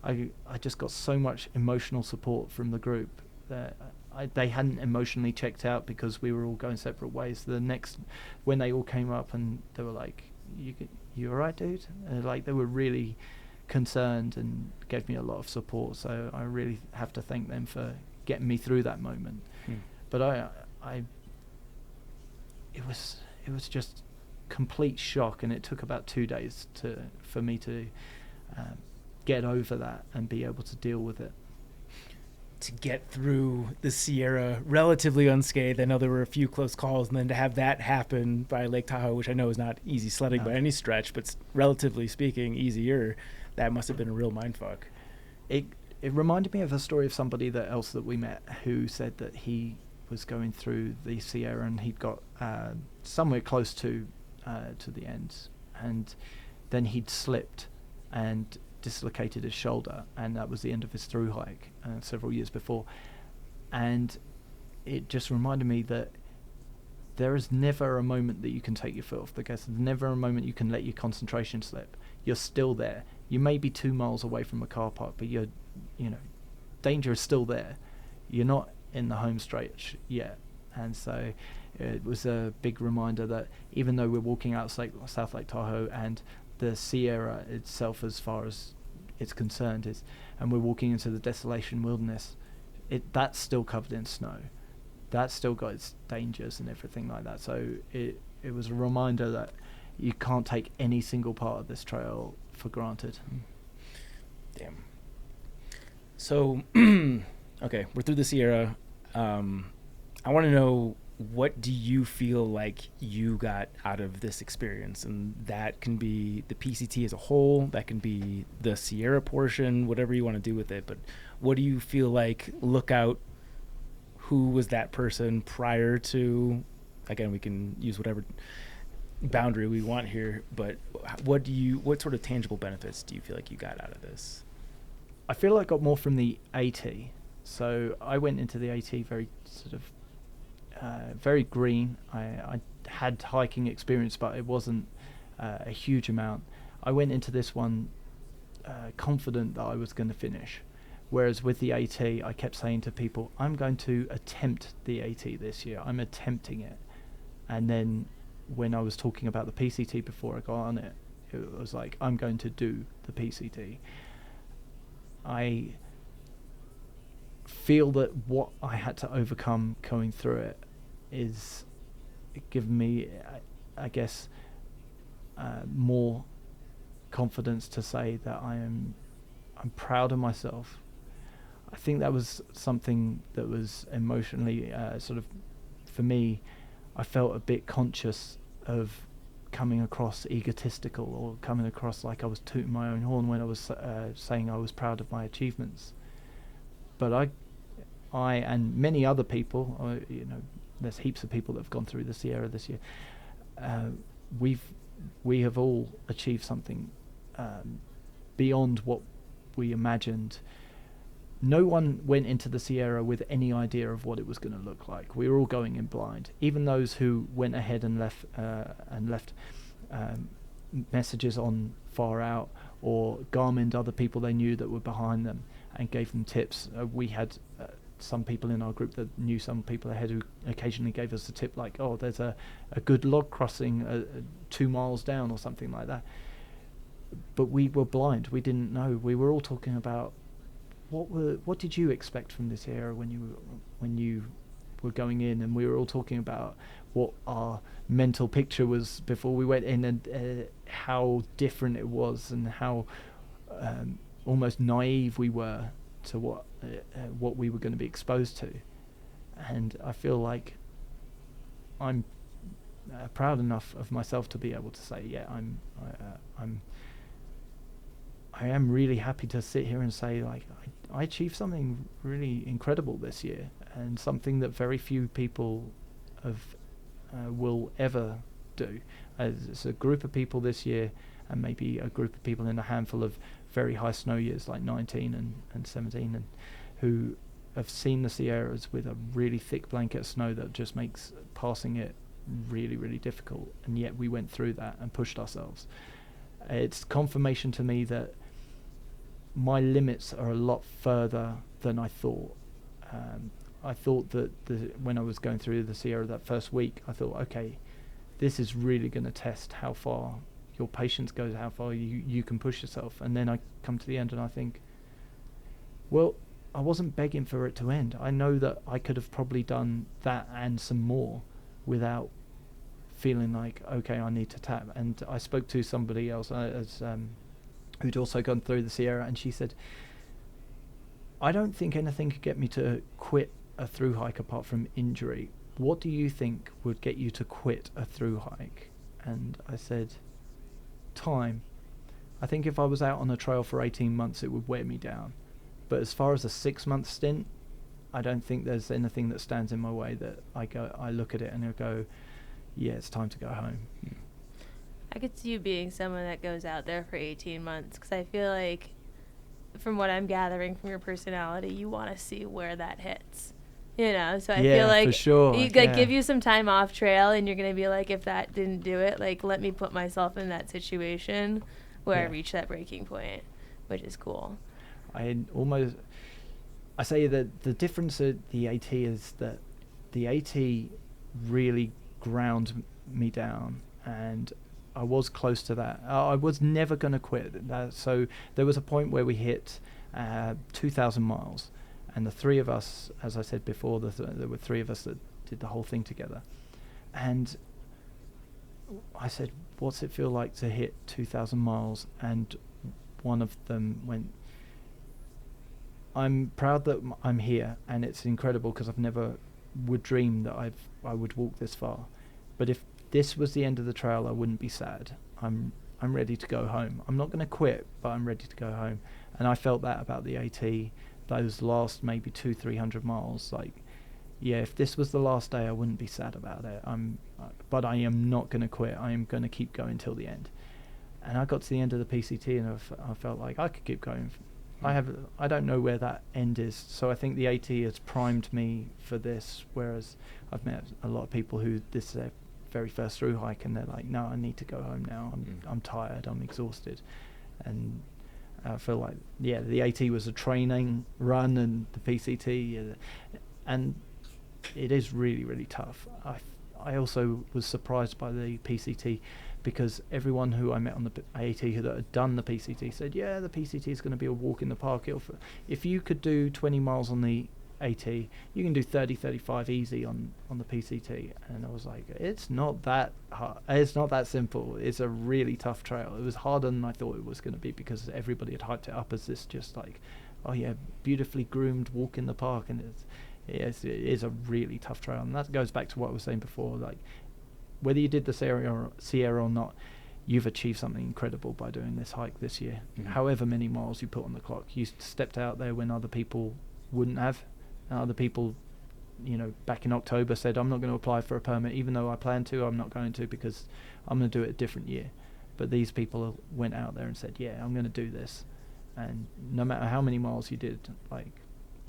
I just got so much emotional support from the group that they hadn't emotionally checked out, because we were all going separate ways. When they all came up and they were like, you all right, dude?" Like, they were really concerned and gave me a lot of support. So I really have to thank them for getting me through that moment. But it was just complete shock, and it took about 2 days for me to get over that and be able to deal with it. To get through the Sierra relatively unscathed. I know there were a few close calls, and then to have that happen by Lake Tahoe, which I know is not easy sledding by any stretch, but relatively speaking easier, that must have been a real mindfuck. It reminded me of a story of somebody else that we met, who said that he was going through the Sierra, and he'd got somewhere close to the end, and then he'd slipped and dislocated his shoulder, and that was the end of his through hike several years before. And it just reminded me that there is never a moment that you can take your foot off the gas. There's never a moment you can let your concentration slip. You're still there. You may be 2 miles away from a car park, but danger is still there. You're not in the home stretch yet. And so it was a big reminder that even though we're walking out South Lake Tahoe, and the Sierra itself, as far as it's concerned, and we're walking into the desolation wilderness, that's still covered in snow. That's still got its dangers and everything like that. So it was a reminder that you can't take any single part of this trail for granted. Damn. So, okay, we're through the Sierra. I want to know, what do you feel like you got out of this experience? And that can be the PCT as a whole, that can be the Sierra portion, whatever you want to do with it. But what do you feel like, look out, who was that person prior to, again, we can use whatever boundary we want here, but what sort of tangible benefits do you feel like you got out of this? I feel like I got more from the AT. So I went into the AT very sort of very green. I had hiking experience, but it wasn't a huge amount. I went into this one confident that I was going to finish. Whereas with the AT, I kept saying to people, I'm going to attempt the AT this year. I'm attempting it. And then when I was talking about the PCT before I got on it, it was like, I'm going to do the PCT. I feel that what I had to overcome going through it is giving me, I guess, more confidence to say that I'm proud of myself. I think that was something that was emotionally sort of, for me, I felt a bit conscious of coming across egotistical or coming across like I was tooting my own horn when I was saying I was proud of my achievements. But I and many other people, there's heaps of people that have gone through the Sierra this year. We have all achieved something beyond what we imagined. No one went into the Sierra with any idea of what it was going to look like. We were all going in blind. Even those who went ahead and left messages on Far Out, or Garmined other people they knew that were behind them and gave them tips. We had some people in our group that knew some people ahead who occasionally gave us a tip like, oh, there's a good log crossing 2 miles down or something like that. But we were blind. We didn't know. We were all talking about what did you expect from this era when you were going in, and we were all talking about what our mental picture was before we went in, and how different it was, and how almost naive we were to what we were going to be exposed to. And I feel like I'm proud enough of myself to be able to say, yeah, I am really happy to sit here and say, like, I achieved something really incredible this year, and something that very few people will ever do. It's a group of people this year, and maybe a group of people in a handful of very high snow years like 19 and 17, and who have seen the Sierras with a really thick blanket of snow that just makes passing it really, really difficult, and yet we went through that and pushed ourselves. It's confirmation to me that my limits are a lot further than I thought. I thought that when I was going through the Sierra that first week, I thought, okay, this is really going to test how far your patience goes, how far you can push yourself. And then I come to the end and I think, well, I wasn't begging for it to end. I know that I could have probably done that and some more without feeling like, okay, I need to tap. And I spoke to somebody else who'd also gone through the Sierra, and she said, I don't think anything could get me to quit a thru hike apart from injury. What do you think would get you to quit a thru hike? And I said, time. I think if I was out on a trail for 18 months, it would wear me down. But as far as a 6-month stint, I don't think there's anything that stands in my way that I look at it and I go, yeah, it's time to go home. I could see you being someone that goes out there for 18 months, because I feel like, from what I'm gathering from your personality, you want to see where that hits. So I feel like for sure. you give you some time off trail, and you're going to be like, if that didn't do it, like, let me put myself in that situation where I reach that breaking point, which is cool. I say that the difference at the AT is that the AT really ground me down, and I was close to that. I was never going to quit. So there was a point where we hit 2,000 miles, and the three of us, as I said before, there were three of us that did the whole thing together. And I said, what's it feel like to hit 2,000 miles? And one of them went, I'm proud that I'm here, and it's incredible because I've never would dream that I would walk this far. But if this was the end of the trail, I wouldn't be sad. I'm ready to go home. I'm not going to quit, but I'm ready to go home. And I felt that about the AT, those last maybe 200-300 miles. Like, yeah, if this was the last day, I wouldn't be sad about it. But I am not going to quit. I am going to keep going till the end. And I got to the end of the PCT, and I felt like I could keep going. I don't know where that end is. So I think the AT has primed me for this, whereas I've met a lot of people who this is their very first through hike, and they're like, no, I need to go home now. I'm tired. I'm exhausted. And I feel like, yeah, the AT was a training run, and the PCT, and it is really, really tough. I also was surprised by the PCT, because everyone who I met on the AT who had done the PCT said, yeah, the PCT is going to be a walk in the park. If you could do 20 miles on the AT, you can do 30-35 easy on the PCT. And I was like, it's not that hard. It's not that simple. It's a really tough trail. It was harder than I thought it was going to be, because everybody had hyped it up as this just like, oh yeah, beautifully groomed walk in the park. And it is a really tough trail. And that goes back to what I was saying before, like, whether you did the Sierra or not, you've achieved something incredible by doing this hike this year. However many miles you put on the clock, you stepped out there when other people wouldn't have. Other people, back in October said, I'm not going to apply for a permit, even though I plan to. I'm not going to, because I'm going to do it a different year. But these people went out there and said, yeah, I'm going to do this. And no matter how many miles you did, like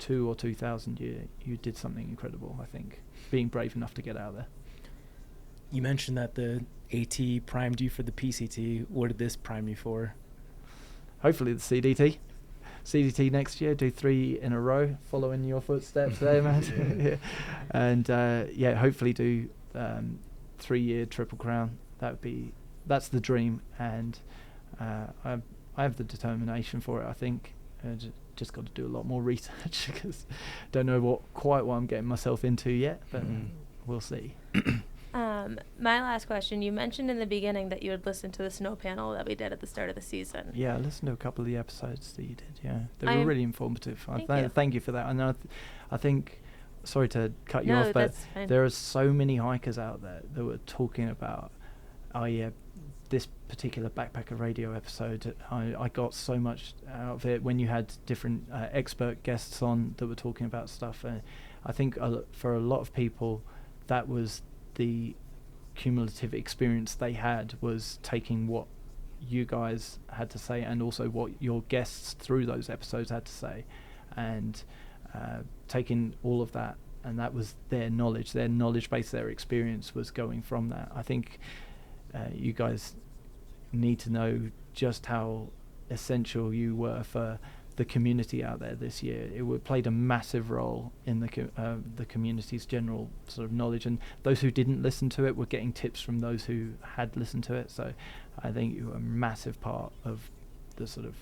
2 or 2,000, you did something incredible, I think, being brave enough to get out there. You mentioned that the AT primed you for the PCT. What did this prime you for? Hopefully the CDT. CDT next year, do 3 in a row, following your footsteps there, man. And hopefully do 3-year Triple Crown. That's the dream, and I have the determination for it, I think. Just got to do a lot more research, because don't know quite what I'm getting myself into yet, but we'll see. My last question, you mentioned in the beginning that you had listened to the snow panel that we did at the start of the season. Yeah, I listened to a couple of the episodes that you did, yeah. They were really informative. Thank you for that. And I think, sorry to cut you off, but there are so many hikers out there that were talking about, oh yeah, this particular Backpacker Radio episode, I got so much out of it when you had different expert guests on that were talking about stuff. I think for a lot of people, that was the cumulative experience they had, was taking what you guys had to say and also what your guests through those episodes had to say, and taking all of that, and that was their knowledge base, their experience was going from that. I think you guys need to know just how essential you were for the community out there this year. It played a massive role in the community's general sort of knowledge, and those who didn't listen to it were getting tips from those who had listened to it. So I think you were a massive part of the sort of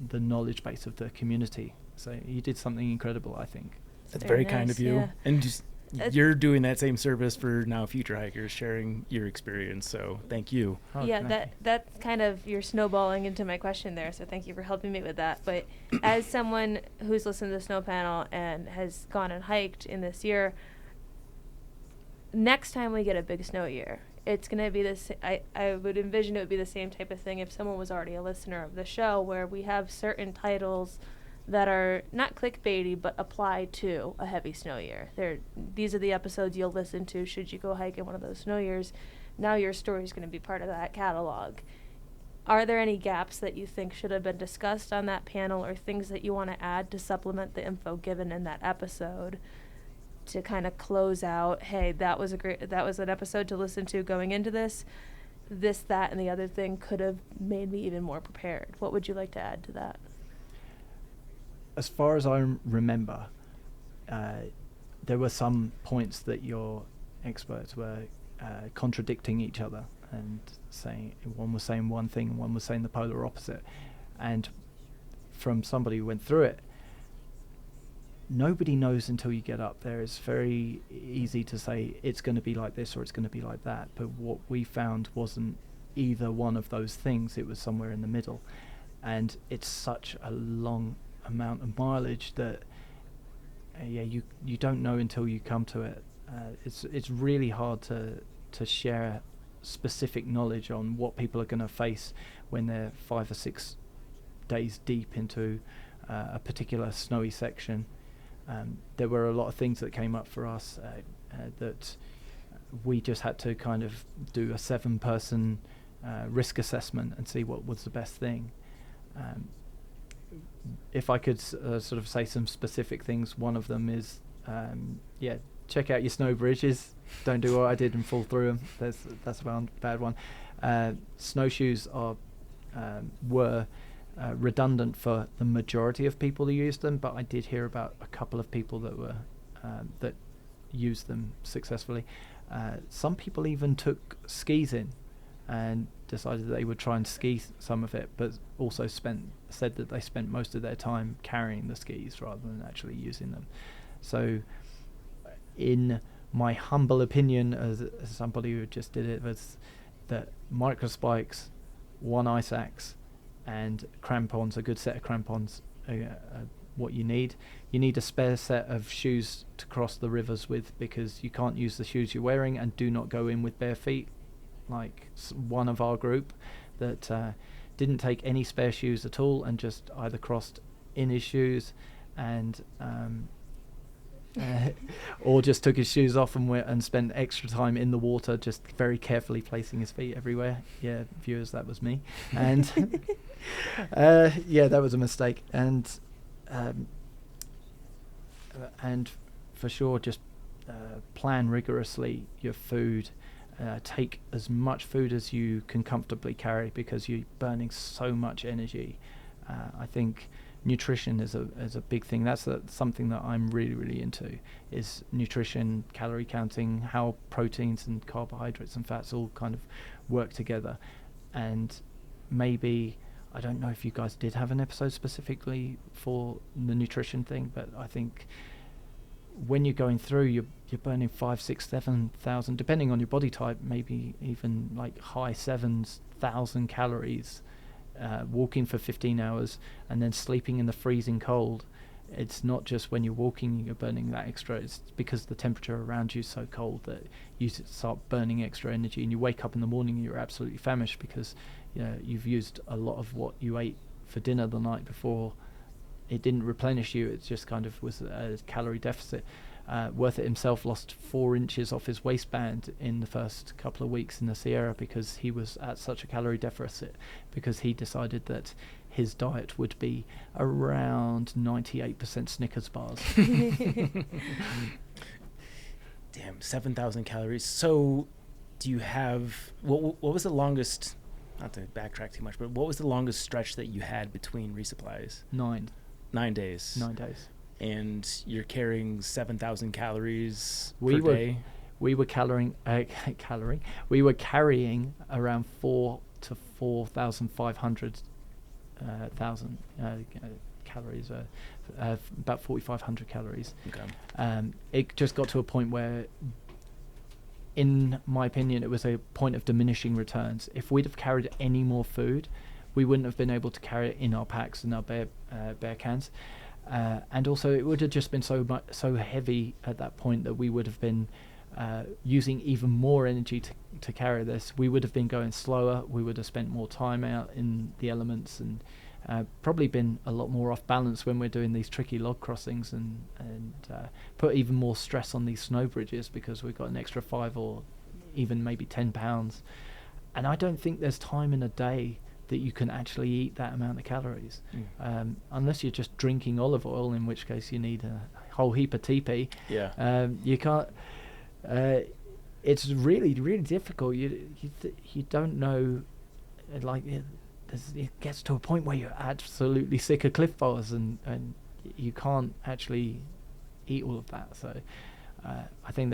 the knowledge base of the community. So you did something incredible, I think. That's very kind nice, of you. yeah. And just you're doing that same service for now future hikers, sharing your experience. So thank you. That's kind of, you're snowballing into my question there. So thank you for helping me with that. But as someone who's listened to the snow panel and has gone and hiked in this year, next time we get a big snow year, it's going to be this. I would envision it would be the same type of thing if someone was already a listener of the show, where we have certain titles that are not clickbaity but apply to a heavy snow year. These are the episodes you'll listen to should you go hike in one of those snow years. Now your story is going to be part of that catalog. Are there any gaps that you think should have been discussed on that panel, or things that you want to add to supplement the info given in that episode to kind of close out, hey, that was an episode to listen to going into this, that, and the other thing could have made me even more prepared? What would you like to add to that? As far as I remember, there were some points that your experts were contradicting each other and saying, one was saying one thing and one was saying the polar opposite. And from somebody who went through it, nobody knows until you get up there. It's very easy to say it's going to be like this or it's going to be like that, but what we found wasn't either one of those things. It was somewhere in the middle, and it's such a long amount of mileage that you don't know until you come to it. It's really hard to share specific knowledge on what people are going to face when they're 5 or 6 days deep into a particular snowy section. There were a lot of things that came up for us that we just had to kind of do a 7-person risk assessment and see what was the best thing. If I could sort of say some specific things, one of them is, check out your snow bridges. Don't do what I did and fall through them. That's a bad one. Snowshoes were redundant for the majority of people who used them, but I did hear about a couple of people that used them successfully. Some people even took skis in and decided they would try and ski some of it, but also said that they spent most of their time carrying the skis rather than actually using them. So in my humble opinion, as somebody who just did it, was that microspikes, one ice axe, and crampons, a good set of crampons, what you need. You need a spare set of shoes to cross the rivers with, because you can't use the shoes you're wearing, and do not go in with bare feet, like one of our group that didn't take any spare shoes at all and just either crossed in his shoes and or just took his shoes off and spent extra time in the water, just very carefully placing his feet everywhere. Yeah, viewers, that was me. And that was a mistake. And for sure, just plan rigorously your food. Take as much food as you can comfortably carry, because you're burning so much energy. I think nutrition is a big thing. That's something that I'm really, really into, is nutrition, calorie counting, how proteins and carbohydrates and fats all kind of work together. And maybe, I don't know if you guys did have an episode specifically for the nutrition thing, but I think when you're going through, you're burning 5, 6, 7,000, depending on your body type, maybe even like high 7,000 calories, walking for 15 hours and then sleeping in the freezing cold. It's not just when you're walking you're burning that extra, it's because the temperature around you is so cold that you start burning extra energy, and you wake up in the morning and you're absolutely famished because you've used a lot of what you ate for dinner the night before. It didn't replenish you, it just kind of was a calorie deficit. Worth It himself lost 4 inches off his waistband in the first couple of weeks in the Sierra because he was at such a calorie deficit, because he decided that his diet would be around 98% Snickers bars. Damn, 7,000 calories. So do you have, what was the longest, not to backtrack too much, but what was the longest stretch that you had between resupplies? 9 days. 9 days. And you're carrying 7,000 calories per day. We were We were carrying around 4 to 4,500 calories, about 4,500 calories. Okay. It just got to a point where, in my opinion, it was a point of diminishing returns. If we'd have carried any more food, we wouldn't have been able to carry it in our packs and our bear cans. And also it would have just been so heavy at that point that we would have been using even more energy to carry this. We would have been going slower, we would have spent more time out in the elements, and probably been a lot more off balance when we're doing these tricky log crossings, and put even more stress on these snow bridges because we've got an extra 5 or even maybe 10 pounds. And I don't think there's time in a day that you can actually eat that amount of calories, unless you're just drinking olive oil, in which case you need a whole heap of TP. You can't. It's really, really difficult. You don't know, like it gets to a point where you're absolutely sick of Cliff Bars, and you can't actually eat all of that. So I think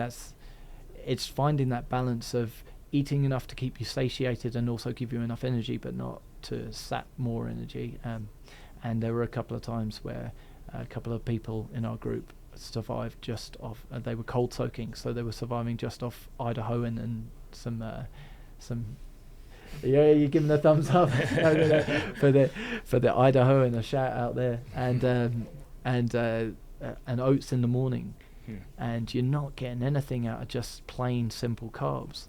it's finding that balance of eating enough to keep you satiated and also give you enough energy, but not to sap more energy. And there were a couple of times where a couple of people in our group survived just off. They were cold soaking, so they were surviving just off Idahoan and some. Yeah, you're giving a thumbs up for the Idaho and a shout out there, and oats in the morning, and you're not getting anything out of just plain simple carbs.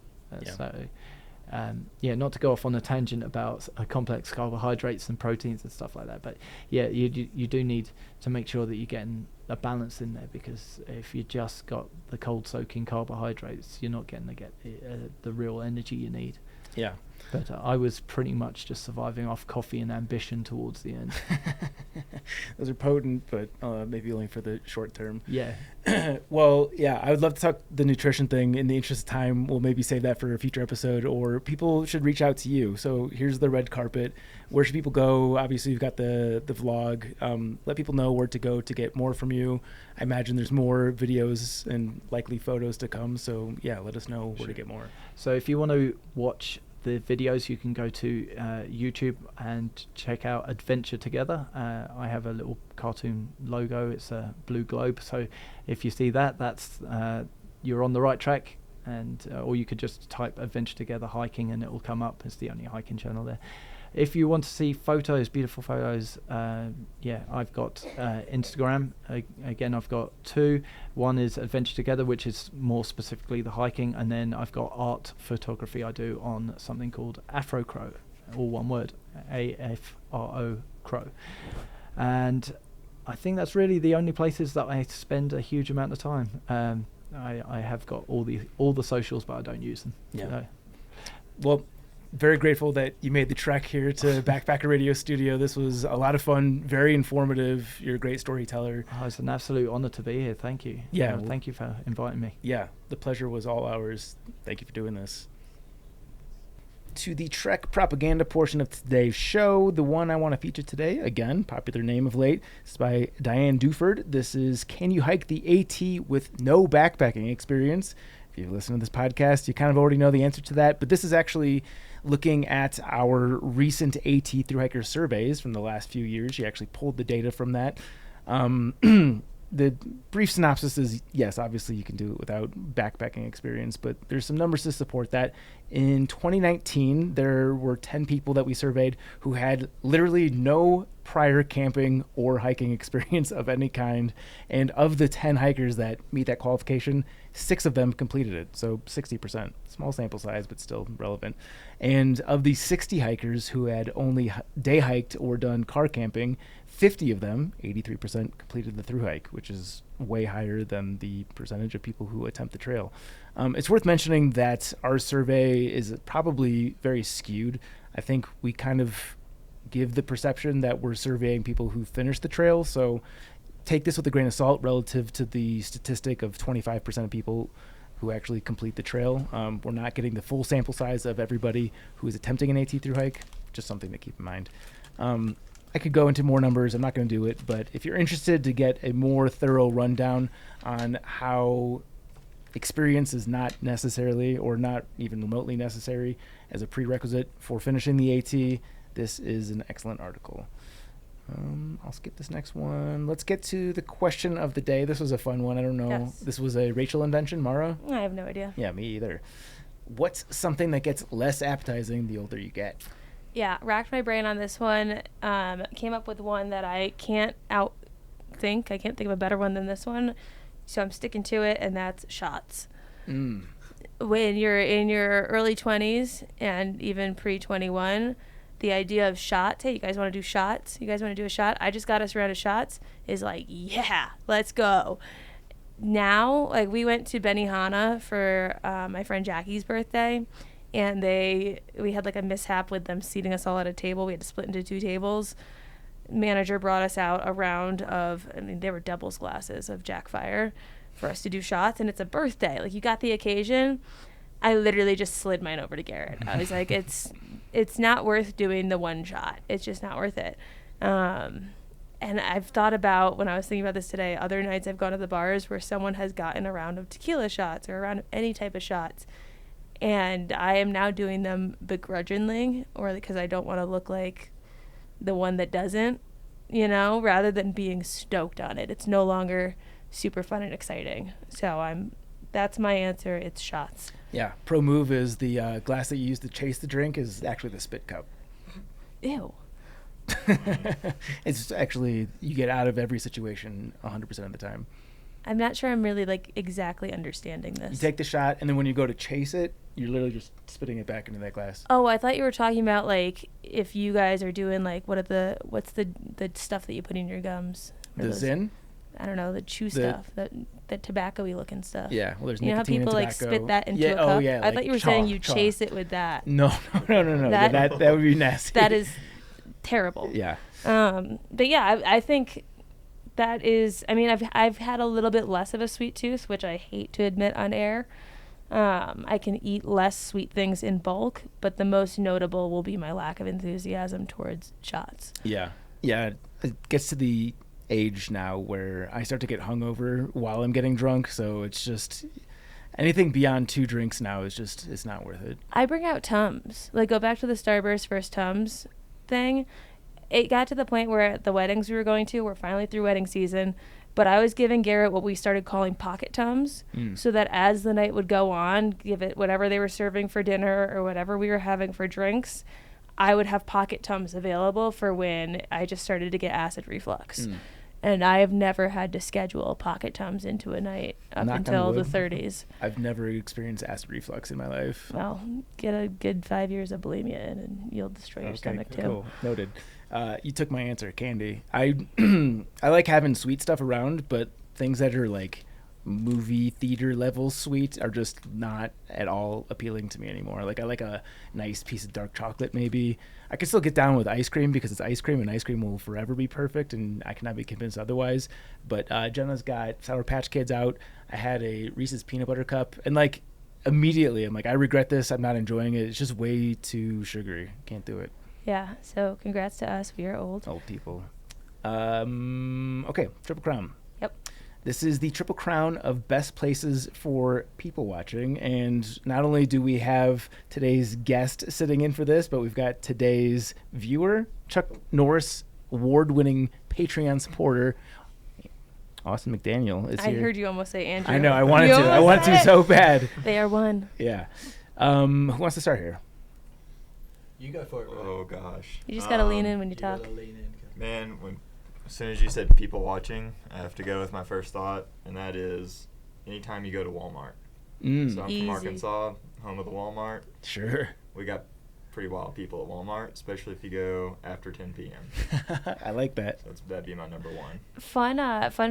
So, not to go off on a tangent about complex carbohydrates and proteins and stuff like that, but yeah, you do need to make sure that you're getting a balance in there, because if you just got the cold soaking carbohydrates, you're not getting the real energy you need. Yeah. But I was pretty much just surviving off coffee and ambition towards the end. Those are potent, but maybe only for the short term. Yeah. Well, yeah, I would love to talk the nutrition thing. In the interest of time, we'll maybe save that for a future episode, or people should reach out to you. So here's the red carpet. Where should people go? Obviously, you've got the vlog. Let people know where to go to get more from you. I imagine there's more videos and likely photos to come. So yeah, let us know where to get more. So if you want to watch the videos, you can go to YouTube and check out Adventure Together. I have a little cartoon logo. It's a blue globe. So if you see that, that's you're on the right track. And or you could just type Adventure Together hiking and it will come up. It's the only hiking channel there. If you want to see photos, beautiful photos, I've got Instagram. Again, I've got two. One is Adventure Together, which is more specifically the hiking, and then I've got art photography I do on something called Afro Crow, all one word, AFRO Crow. And I think that's really the only places that I spend a huge amount of time. I have got all the socials, but I don't use them. Yeah. So. Well, very grateful that you made the trek here to Backpacker Radio Studio. This was a lot of fun, very informative. You're a great storyteller. Oh, it's an absolute honor to be here. Thank you. Yeah. Thank you for inviting me. Yeah, the pleasure was all ours. Thank you for doing this. To the Trek propaganda portion of today's show, the one I want to feature today, again, popular name of late, is by Diane Duford. This is Can You Hike the AT with No Backpacking Experience? If you've listened to this podcast, you kind of already know the answer to that, but this is actually looking at our recent AT thru-hiker surveys from the last few years. She actually pulled the data from that. The brief synopsis is, yes, obviously you can do it without backpacking experience, but there's some numbers to support that. In 2019, there were 10 people that we surveyed who had literally no prior camping or hiking experience of any kind. And of the 10 hikers that meet that qualification, 6 of them completed it. So 60%, small sample size, but still relevant. And of the 60 hikers who had only day hiked or done car camping, 50 of them, 83%, completed the thru hike, which is way higher than the percentage of people who attempt the trail. It's worth mentioning that our survey is probably very skewed. I think we kind of give the perception that we're surveying people who finished the trail, so take this with a grain of salt relative to the statistic of 25% of people who actually complete the trail. We're not getting the full sample size of everybody who is attempting an AT thru hike, just something to keep in mind. I could go into more numbers. I'm not going to do it, but if you're interested to get a more thorough rundown on how experience is not necessarily or not even remotely necessary as a prerequisite for finishing the AT, this is an excellent article. I'll skip this next one. Let's get to the question of the day. This was a fun one. I don't know. Yes. This was a Rachel invention, Mara? I have no idea. Yeah, me either. What's something that gets less appetizing the older you get? Yeah, racked my brain on this one. Came up with one that I can't outthink. I can't think of a better one than this one. So I'm sticking to it, and that's shots. When you're in your early 20s and even pre-21, the idea of shots, hey, you guys want to do shots? You guys want to do a shot? I just got us around to shots, is like, yeah, let's go. Now, like, we went to Benihana for my friend Jackie's birthday, and we had like a mishap with them seating us all at a table. We had to split into 2 tables. Manager brought us out a round of, they were doubles glasses of Jack Fire for us to do shots, and it's a birthday. Like, you got the occasion. I literally just slid mine over to Garrett. I was like, it's not worth doing the one shot. It's just not worth it. And I've thought about, when I was thinking about this today, other nights I've gone to the bars where someone has gotten a round of tequila shots or a round of any type of shots. And I am now doing them begrudgingly, or because I don't want to look like the one that doesn't you know, rather than being stoked on it. It's no longer super fun and exciting. So that's my answer. It's shots. Yeah. Pro move is the glass that you use to chase the drink is actually the spit cup. Ew. It's actually, you get out of every situation 100% of the time. I'm not sure I'm really like exactly understanding this. You take the shot, and then when you go to chase it, you're literally just spitting it back into that glass. Oh, I thought you were talking about like if you guys are doing like what's the stuff that you put in your gums? Or The those- Zin? I don't know, the chew stuff, the tobacco-y looking stuff. Yeah, well, there's You know how nicotine people and like tobacco. spit that into yeah, a cup? Oh, yeah. I like thought you were chaw, saying you chaw. chase it with that. No. That- That would be nasty. That is terrible. Yeah. But yeah, I think that is. I mean, I've had a little bit less of a sweet tooth, which I hate to admit on air. I can eat less sweet things in bulk, but the most notable will be my lack of enthusiasm towards shots. Yeah. It gets to the age now where I start to get hungover while I'm getting drunk, so it's just anything beyond 2 drinks now is just, it's not worth it. I bring out Tums. Like, go back to the Starburst first Tums thing. It got to the point where at the weddings we were going to, we're finally through wedding season, but I was giving Garrett what we started calling pocket Tums, so that as the night would go on, give it whatever they were serving for dinner or whatever we were having for drinks, I would have pocket Tums available for when I just started to get acid reflux. And I have never had to schedule pocket Tums into a night up Knock on until the wood. 30s. I've never experienced acid reflux in my life. Well, get a good 5 years of bulimia in and you'll destroy your stomach too. Cool. Noted. You took my answer, candy. I I like having sweet stuff around, but things that are like movie theater level sweet are just not at all appealing to me anymore. Like, I like a nice piece of dark chocolate maybe. I can still get down with ice cream because it's ice cream, and ice cream will forever be perfect, and I cannot be convinced otherwise. But Jenna's got Sour Patch Kids out. I had a Reese's peanut butter cup, and like immediately I'm like, I regret this. I'm not enjoying it. It's just way too sugary. Can't do it. Yeah, so congrats to us. We are old. Old people. Okay, Triple Crown. Yep. This is the Triple Crown of best places for people watching. And not only do we have today's guest sitting in for this, but we've got today's viewer, Chuck Norris, award-winning Patreon supporter, Austin McDaniel is I here. heard you almost say Andrew. I know, I wanted to. I wanted to so bad. They are one. Yeah. Who wants to start here? You go for it, Roy. Oh gosh. You just gotta lean in when you talk. gotta lean in. Man, as soon as you said people watching, I have to go with my first thought, and that is anytime you go to Walmart. So I'm Easy. from Arkansas, home of the Walmart. Sure. We got pretty wild people at Walmart, especially if you go after 10 p.m. I like that. So that'd be my number one. Fun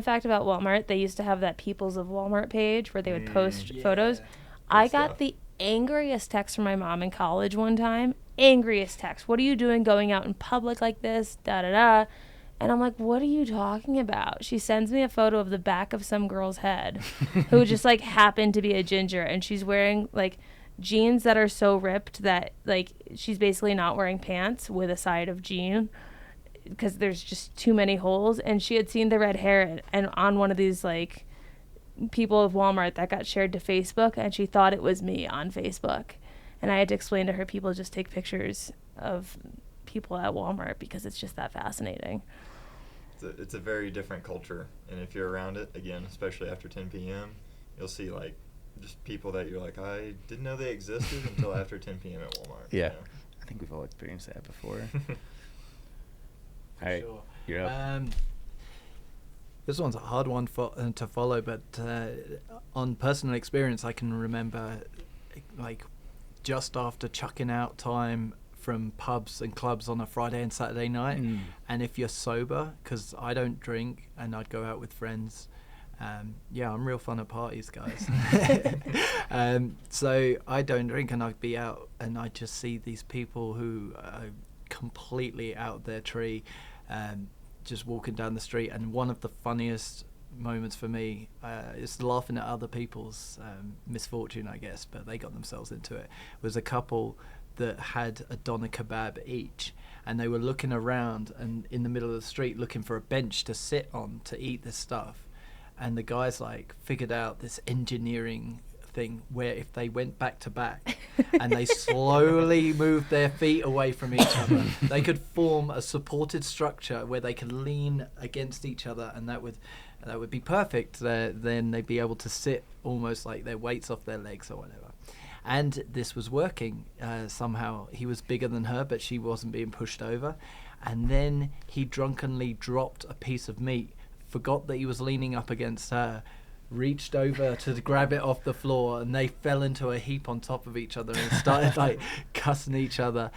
fact about Walmart, they used to have that Peoples of Walmart page where they would post Yeah. photos. I Good got stuff. the angriest text from my mom in college one time. Angriest text. What are you doing going out in public like this? Da da da. And I'm like, what are you talking about? She sends me a photo of the back of some girl's head who just like happened to be a ginger, and she's wearing like jeans that are so ripped that like she's basically not wearing pants with a side of jean because there's just too many holes. And she had seen the red hair and on one of these like people of Walmart that got shared to Facebook, and she thought it was me on Facebook. And I had to explain to her people just take pictures of people at Walmart because it's just that fascinating. It's a very different culture, and if you're around it, again, especially after 10 p.m., you'll see like just people that you're like, I didn't know they existed until after 10 p.m. at Walmart. Yeah. You know? I think we've all experienced that before. All right, Sure. you're up. This one's a hard one to follow, but on personal experience, I can remember like just after chucking out time from pubs and clubs on a Friday and Saturday night, and if you're sober, because I don't drink and I'd go out with friends. Yeah, I'm real fun at parties, guys. So I don't drink, and I'd be out and I'd just see these people who are completely out their tree, just walking down the street. And one of the funniest moments for me is laughing at other people's misfortune, I guess, but they got themselves into it. Was a couple that had a doner kebab each, and they were looking around and in the middle of the street looking for a bench to sit on to eat this stuff. And the guys like figured out this engineering thing where if they went back to back and they slowly moved their feet away from each other, they could form a supported structure where they could lean against each other, and that would be perfect. Then they'd be able to sit almost like their weights off their legs or whatever. And this was working. Somehow he was bigger than her, but she wasn't being pushed over. And then he drunkenly dropped a piece of meat, forgot that he was leaning up against her, reached over to grab it off the floor, and they fell into a heap on top of each other and started like cussing each other.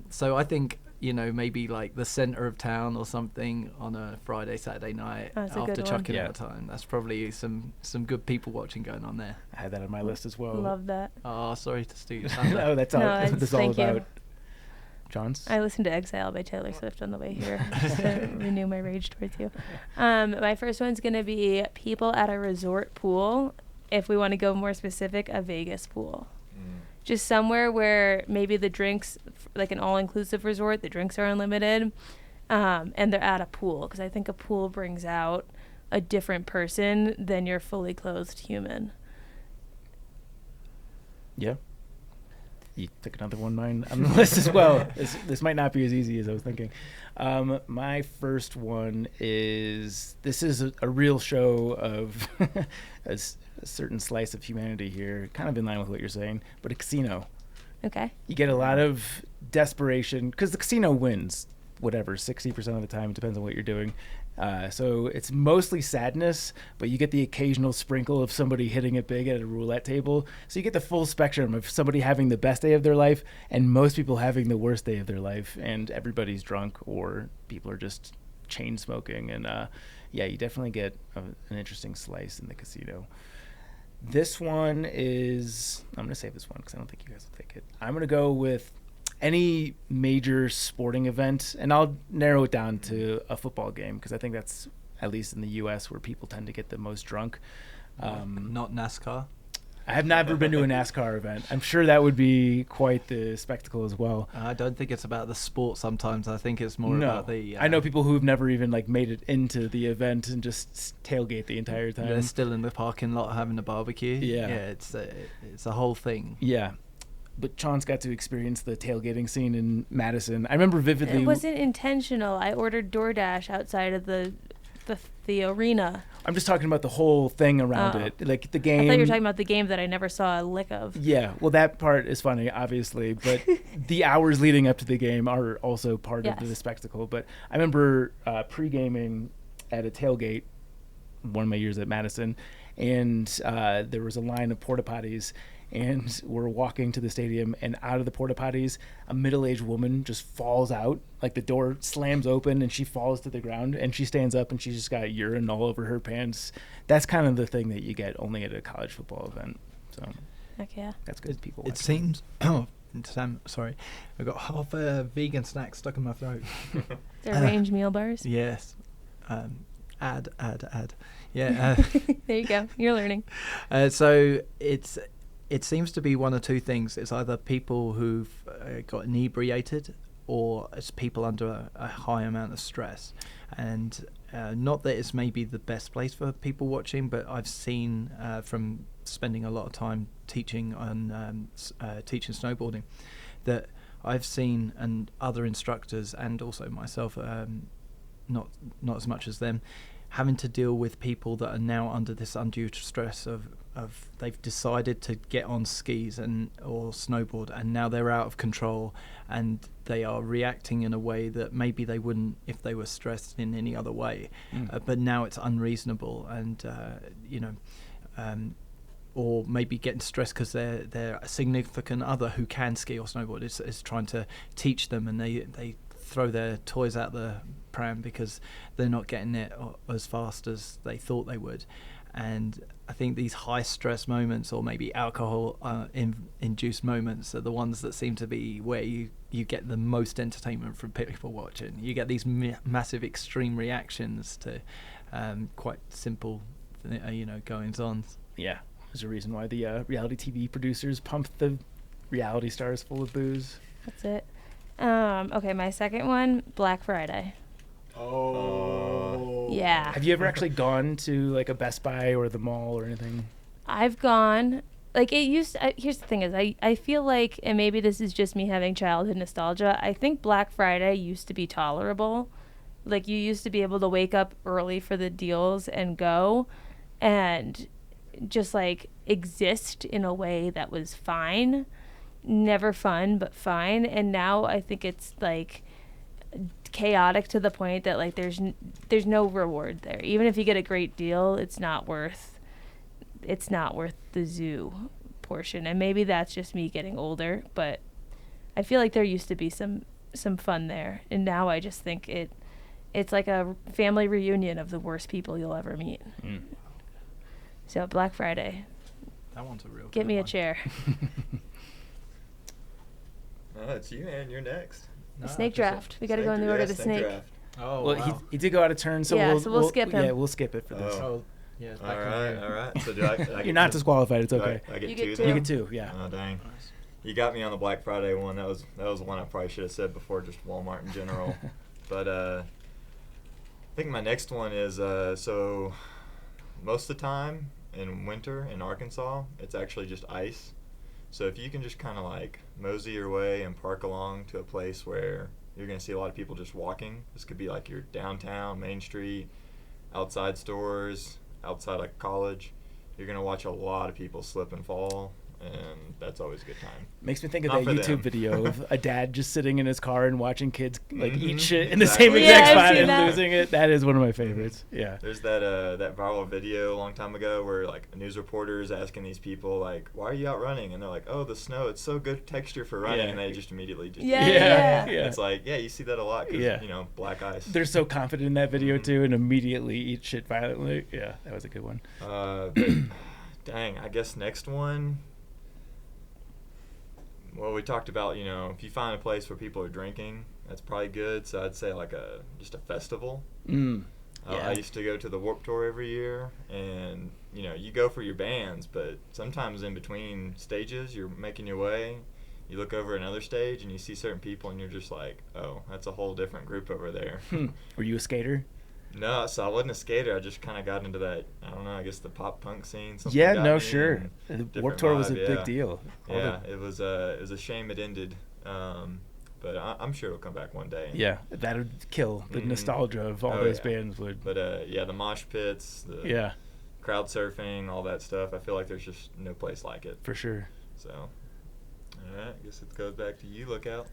So I think, maybe like the center of town or something on a Friday, Saturday night after chucking out time. That's probably some good people watching going on there. I had that on my list as well. Love that. Oh, sorry to steal your No, that's all. That's what this is all about. You. John's? I listened to Exile by Taylor Swift on the way here just to renew my rage towards you. My first one's going to be people at a resort pool. If we want to go more specific, a Vegas pool. Just somewhere where maybe the drinks, like an all-inclusive resort, the drinks are unlimited, and they're at a pool. Because I think a pool brings out a different person than your fully clothed human. Yeah. You took another one mine on the list as well. This might not be as easy as I was thinking. My first one is, this is a real show of a certain slice of humanity here, kind of in line with what you're saying, but a casino. Okay. You get a lot of desperation, because the casino wins, whatever, 60% of the time. It depends on what you're doing. So it's mostly sadness, but you get the occasional sprinkle of somebody hitting it big at a roulette table. So you get the full spectrum of somebody having the best day of their life and most people having the worst day of their life, and everybody's drunk or people are just chain smoking. And you definitely get an interesting slice in the casino. This one is, I'm going to save this one because I don't think you guys will take it. I'm going to go with any major sporting event, and I'll narrow it down to a football game because I think that's, at least in the U.S., where people tend to get the most drunk. Not NASCAR? I have never been to a NASCAR event. I'm sure that would be quite the spectacle as well. I don't think it's about the sport sometimes. I think it's more about the... I know people who've never even made it into the event and just tailgate the entire time. They're still in the parking lot having a barbecue. Yeah. Yeah, it's a whole thing. Yeah. But Chance got to experience the tailgating scene in Madison. I remember vividly. It wasn't intentional. I ordered DoorDash outside of the arena. I'm just talking about the whole thing around it, like the game. I thought you were talking about the game that I never saw a lick of. Yeah, well, that part is funny, obviously, but the hours leading up to the game are also part of the spectacle. But I remember pre-gaming at a tailgate one of my years at Madison, and there was a line of porta potties. And we're walking to the stadium, and out of the porta potties, a middle-aged woman just falls out. Like the door slams open, and she falls to the ground, and she stands up, and she's just got urine all over her pants. That's kind of the thing that you get only at a college football event. So, heck yeah, that's good. People. It seems. Oh, Sam, sorry, I got half a vegan snack stuck in my throat. They're range meal bars. Yes. Add. Yeah. There you go. You're learning. So it seems to be one or two things. It's either people who've got inebriated, or it's people under a high amount of stress. And not that it's maybe the best place for people watching, but I've seen from spending a lot of time teaching on teaching snowboarding, that I've seen, and other instructors and also myself, not as much as them, having to deal with people that are now under this undue stress of they've decided to get on skis or snowboard, and now they're out of control, and they are reacting in a way that maybe they wouldn't if they were stressed in any other way. But now it's unreasonable, and or maybe getting stressed because they're a significant other who can ski or snowboard is trying to teach them, and they throw their toys out the pram because they're not getting it as fast as they thought they would. And I think these high stress moments, or maybe alcohol induced moments, are the ones that seem to be where you get the most entertainment from people watching. You get these massive extreme reactions to quite simple goings on. Yeah, there's a reason why the reality TV producers pump the reality stars full of booze. That's it. Okay, my second one, Black Friday. Oh. Yeah. Have you ever actually gone to like a Best Buy or the mall or anything? I've gone, like, here's the thing is, I feel like, and maybe this is just me having childhood nostalgia, I think Black Friday used to be tolerable. Like, you used to be able to wake up early for the deals and go and just, like, exist in a way that was fine. Never fun, but fine. And now I think it's, like, chaotic to the point that, like, there's no reward there. Even if you get a great deal, it's not worth the zoo portion. And maybe that's just me getting older, but I feel like there used to be some fun there, and now I just think it's like a family reunion of the worst people you'll ever meet. So Black Friday, That one's a real get good me a one. chair. Oh, it's you, man. You're next. No, Snake just draft. We got to go in the order of the snake. Draft. Oh, Well, wow. he did go out of turn, so Yeah, so we'll skip him. Yeah, we'll skip it for this. Oh. Oh, yeah. It's All back on right, you. all right. So do I You're get not two? disqualified. It's Do okay. I get You two get then? You get two. Yeah. Oh, dang. Nice. You got me on the Black Friday one. That was one I probably should have said before, just Walmart in general. But I think my next one is so most of the time in winter in Arkansas, it's actually just ice. So if you can just kind of like mosey your way and park along to a place where you're going to see a lot of people just walking. This could be like your downtown, Main Street, outside stores, outside like college. You're going to watch a lot of people slip and fall, and that's always a good time. Makes me think of Not that for YouTube them. video of a dad just sitting in his car and watching kids like eat Mhm, shit in the same exactly. exact Yeah, I've spot seen and that. losing it. That is one of my favorites. Yeah. There's that viral video a long time ago where like a news reporter is asking these people like, "Why are you out running?" And they're like, "Oh, the snow. It's so good texture for running." Yeah. And they just immediately just Yeah, eat it. yeah. Yeah. It's like, yeah, you see that a lot because Yeah. black ice. They're so confident in that video Mhm. too, and immediately eat shit violently. Yeah, that was a good one. Dang, I guess next one. Well, we talked about, if you find a place where people are drinking, that's probably good. So I'd say like just a festival. Mm. I used to go to the Warped Tour every year, and you go for your bands, but sometimes in between stages, you're making your way. You look over another stage, and you see certain people, and you're just like, oh, that's a whole different group over there. Were you a skater? No, so I wasn't a skater. I just kind of got into that. I don't know. I guess the pop punk scene. Something Yeah, got no, me, sure. and The different Warped Tour was a vibe, big yeah. deal. All Yeah, the- it was a shame it ended, but I'm sure it'll come back one day. Yeah, that would kill the Mhm. nostalgia of all Oh, those yeah. bands would. But yeah, the mosh pits, the Yeah, crowd surfing, all that stuff. I feel like there's just no place like it. for sure. So, all right, I guess it goes back to you. Look out.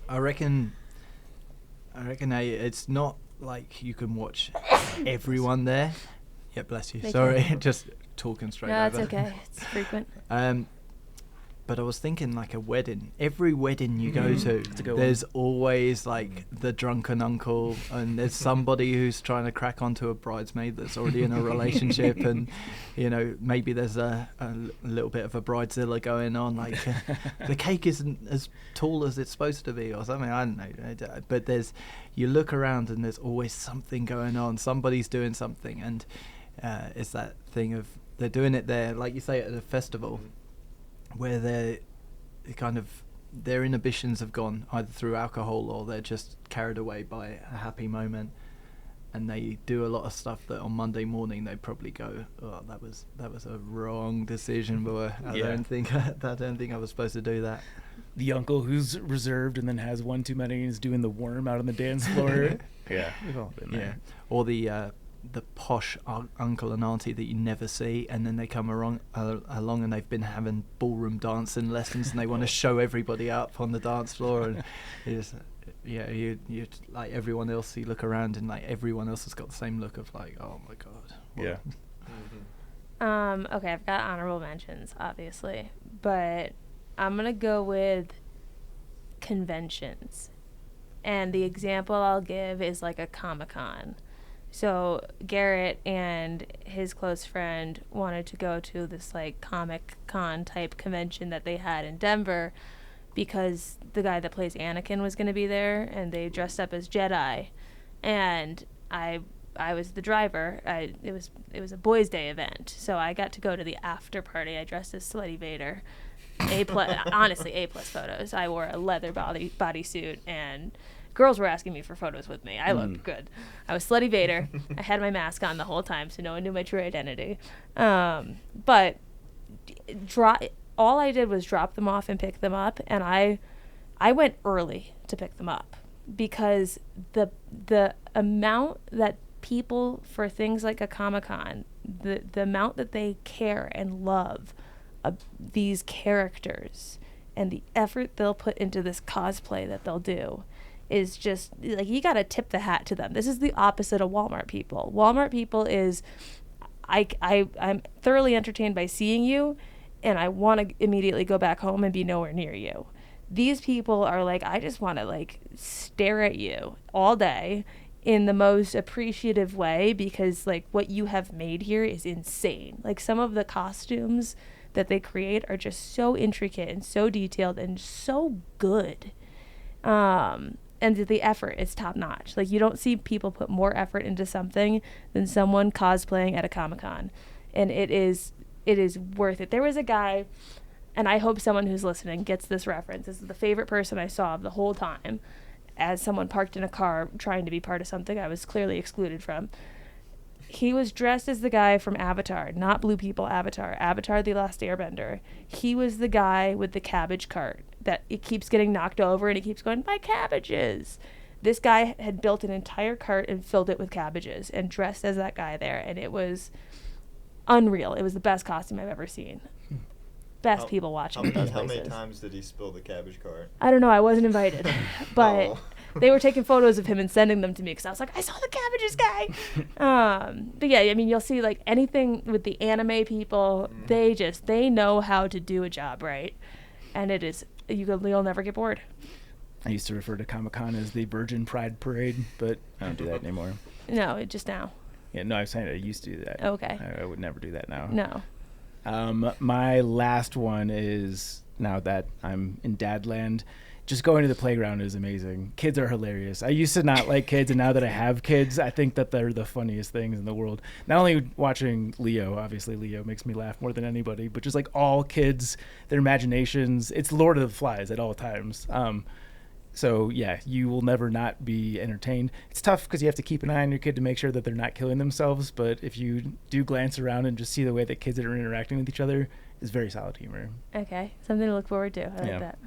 I reckon it's not like you can watch everyone there. Yeah, bless you. Thank Sorry, you. just talking straight No, over. it's okay. It's frequent. But I was thinking like a wedding. Every wedding you go Mhm. to, That's a good there's always like the drunken uncle, and there's somebody who's trying to crack onto a bridesmaid that's already in a relationship, and maybe there's a little bit of a bridezilla going on. Like the cake isn't as tall as it's supposed to be, or something. I don't know. But you look around and there's always something going on. Somebody's doing something, and it's that thing of they're doing it there, like you say, at a festival, where their inhibitions have gone either through alcohol or they're just carried away by a happy moment, and they do a lot of stuff that on Monday morning they probably go, oh, that was a wrong decision, boy. I don't think I was supposed to do that. The uncle who's reserved and then has one too many and is doing the worm out on the dance floor. Yeah, we've all been there. Or the posh uncle and auntie that you never see, and then they come along and they've been having ballroom dancing lessons, and they want to show everybody up on the dance floor, and you like everyone else. You look around and like everyone else has got the same look of like, oh my god. Yeah. Okay, I've got honorable mentions, obviously, but I'm gonna go with conventions, and the example I'll give is like a Comic-Con. So Garrett and his close friend wanted to go to this like Comic-Con type convention that they had in Denver because the guy that plays Anakin was going to be there, and they dressed up as Jedi, and I was the driver. It was a boys' day event, so I got to go to the after party. I dressed as Slutty Vader. Honestly, A+ photos. I wore a leather bodysuit and girls were asking me for photos with me. I looked good. I was Slutty Vader. I had my mask on the whole time, so no one knew my true identity. But all I did was drop them off and pick them up, and I went early to pick them up because the amount that people for things like a Comic-Con, the amount that they care and love these characters and the effort they'll put into this cosplay that they'll do is just like, you gotta tip the hat to them. This is the opposite of Walmart people. Walmart people is I'm thoroughly entertained by seeing you, and I want to immediately go back home and be nowhere near you. These people are like, I just want to like stare at you all day in the most appreciative way, because like what you have made here is insane. Like some of the costumes that they create are just so intricate and so detailed and so good. And the effort is top notch. Like you don't see people put more effort into something than someone cosplaying at a Comic-Con. And it is worth it. There was a guy, and I hope someone who's listening gets this reference. This is the favorite person I saw of the whole time, as someone parked in a car trying to be part of something I was clearly excluded from. He was dressed as the guy from Avatar, not Blue People Avatar, Avatar the Last Airbender. He was the guy with the cabbage cart that it keeps getting knocked over and he keeps going, my cabbages. This guy had built an entire cart and filled it with cabbages and dressed as that guy there, and it was unreal. It was the best costume I've ever seen. Best people watching at those places. How many times did he spill the cabbage cart? I don't know. I wasn't invited. But they were taking photos of him and sending them to me because I was like, I saw the cabbages guy. But yeah, I mean, you'll see like anything with the anime people, they know how to do a job right. And it is, you'll never get bored. I used to refer to Comic-Con as the Virgin Pride Parade, but I don't do that anymore. No, just now. Yeah, no, I was saying I used to do that. Okay. I would never do that now. No. My last one is, now that I'm in Dadland, just going to the playground is amazing. Kids are hilarious. I used to not like kids, and now that I have kids, I think that they're the funniest things in the world. Not only watching Leo, obviously Leo makes me laugh more than anybody, but just like all kids, their imaginations, it's Lord of the Flies at all times. So yeah, you will never not be entertained. It's tough because you have to keep an eye on your kid to make sure that they're not killing themselves. But if you do glance around and just see the way that kids are interacting with each other, it's very solid humor. Okay, something to look forward to. I like that.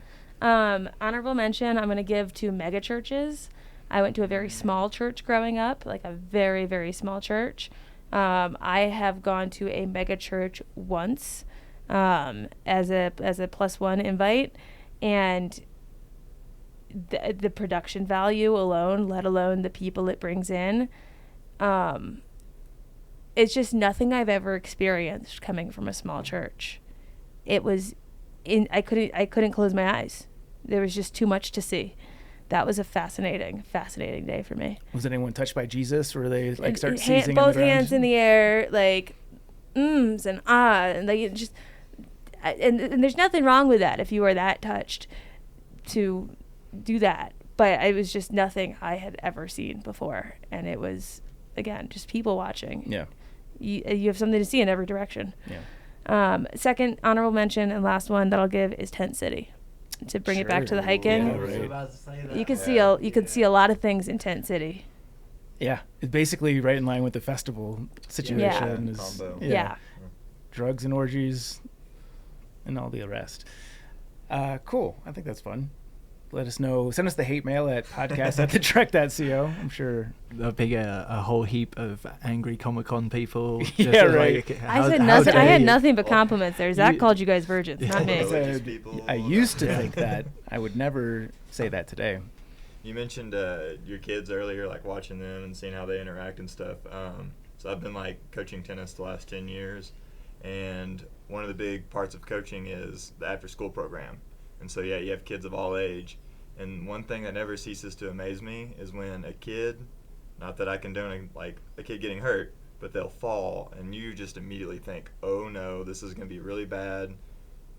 Honorable mention I'm going to give to mega churches. I went to a very small church growing up, like a very, very small church. I have gone to a mega church once as a +1 invite, and the production value alone, let alone the people it brings in, it's just nothing I've ever experienced coming from a small church. It was I couldn't close my eyes. There was just too much to see. That was a fascinating day for me. Was anyone touched by Jesus, or they like start seizing both on the hands ground? in the air, like and and like just and there's nothing wrong with that if you are that touched to do that, but it was just nothing I had ever seen before, and it was, again, just people watching. Yeah, you have something to see in every direction. Yeah. Second honorable mention and last one that I'll give is Tent City, to bring it back to the hiking. Yeah, right. You can see a lot of things in Tent City. Yeah, it's basically right in line with the festival situation. Yeah. Is, yeah. Drugs and orgies and all the rest. Cool. I think that's fun. Let us know. Send us the hate mail at podcast@thetrek.co. I'm sure There'll be a whole heap of angry Comic-Con people. Yeah, right. I had nothing but compliments there. Zach called you guys virgins, not me. I used to think that. I would never say that today. You mentioned your kids earlier, like watching them and seeing how they interact and stuff. So I've been like coaching tennis the last 10 years, and one of the big parts of coaching is the after-school program. And so, yeah, you have kids of all age. And one thing that never ceases to amaze me is when a kid, not that I condone like a kid getting hurt, but they'll fall and you just immediately think, oh no, this is going to be really bad.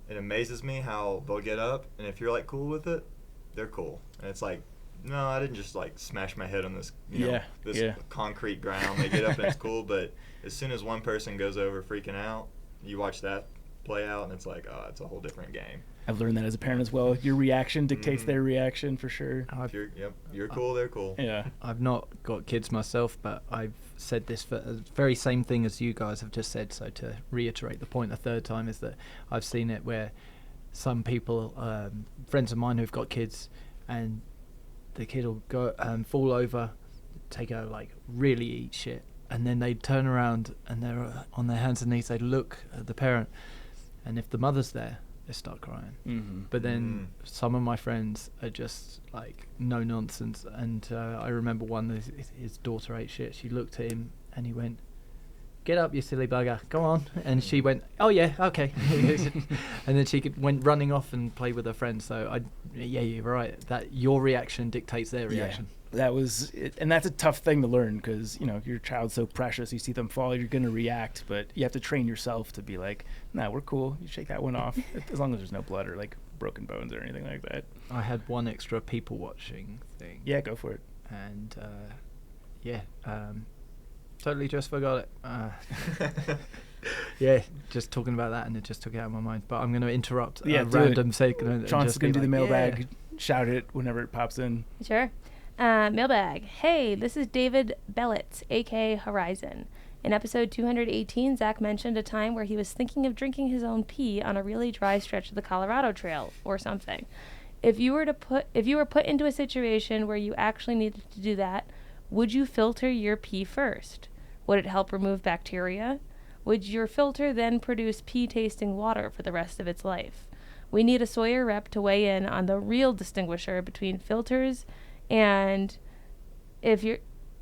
It amazes me how they'll get up, and if you're like cool with it, they're cool. And it's like, no, I didn't just like smash my head on this, concrete ground. They get up and it's cool, but as soon as one person goes over freaking out, you watch that play out, and it's like, oh, it's a whole different game. I've learned that as a parent as well. Your reaction dictates their reaction for sure. If you're cool, they're cool. Yeah. I've not got kids myself, but I've said this for the very same thing as you guys have just said. So to reiterate the point a third time is that I've seen it where some people, friends of mine who've got kids, and the kid will go fall over, take a really eat shit, and then they turn around and they're on their hands and knees. They look at the parent, and if the mother's there, they start crying. Mm-hmm. But then some of my friends are just no nonsense, and I remember one, his daughter ate shit. She looked at him and he went, "Get up, you silly bugger, go on." And she went, "Oh yeah, okay." And then she went running off and played with her friends. So you're right, that your reaction dictates their reaction. That was it, and that's a tough thing to learn because your child's so precious. You see them fall, you're gonna react, but you have to train yourself to be like, "Nah, we're cool. You shake that one off, as long as there's no blood or broken bones or anything like that." I had one extra people watching thing. Yeah, go for it. And totally just forgot it. Yeah, just talking about that and it just took it out of my mind. But I'm going to interrupt a random segment. Chauncey's going to do the mailbag. Shout it whenever it pops in. Sure. Mailbag. Hey, this is David Bellitz, a.k.a. Horizon. In episode 218, Zach mentioned a time where he was thinking of drinking his own pee on a really dry stretch of the Colorado Trail or something. If you were put into a situation where you actually needed to do that, would you filter your pee first? Would it help remove bacteria? Would your filter then produce pee-tasting water for the rest of its life? We need a Sawyer rep to weigh in on the real distinguisher between filters and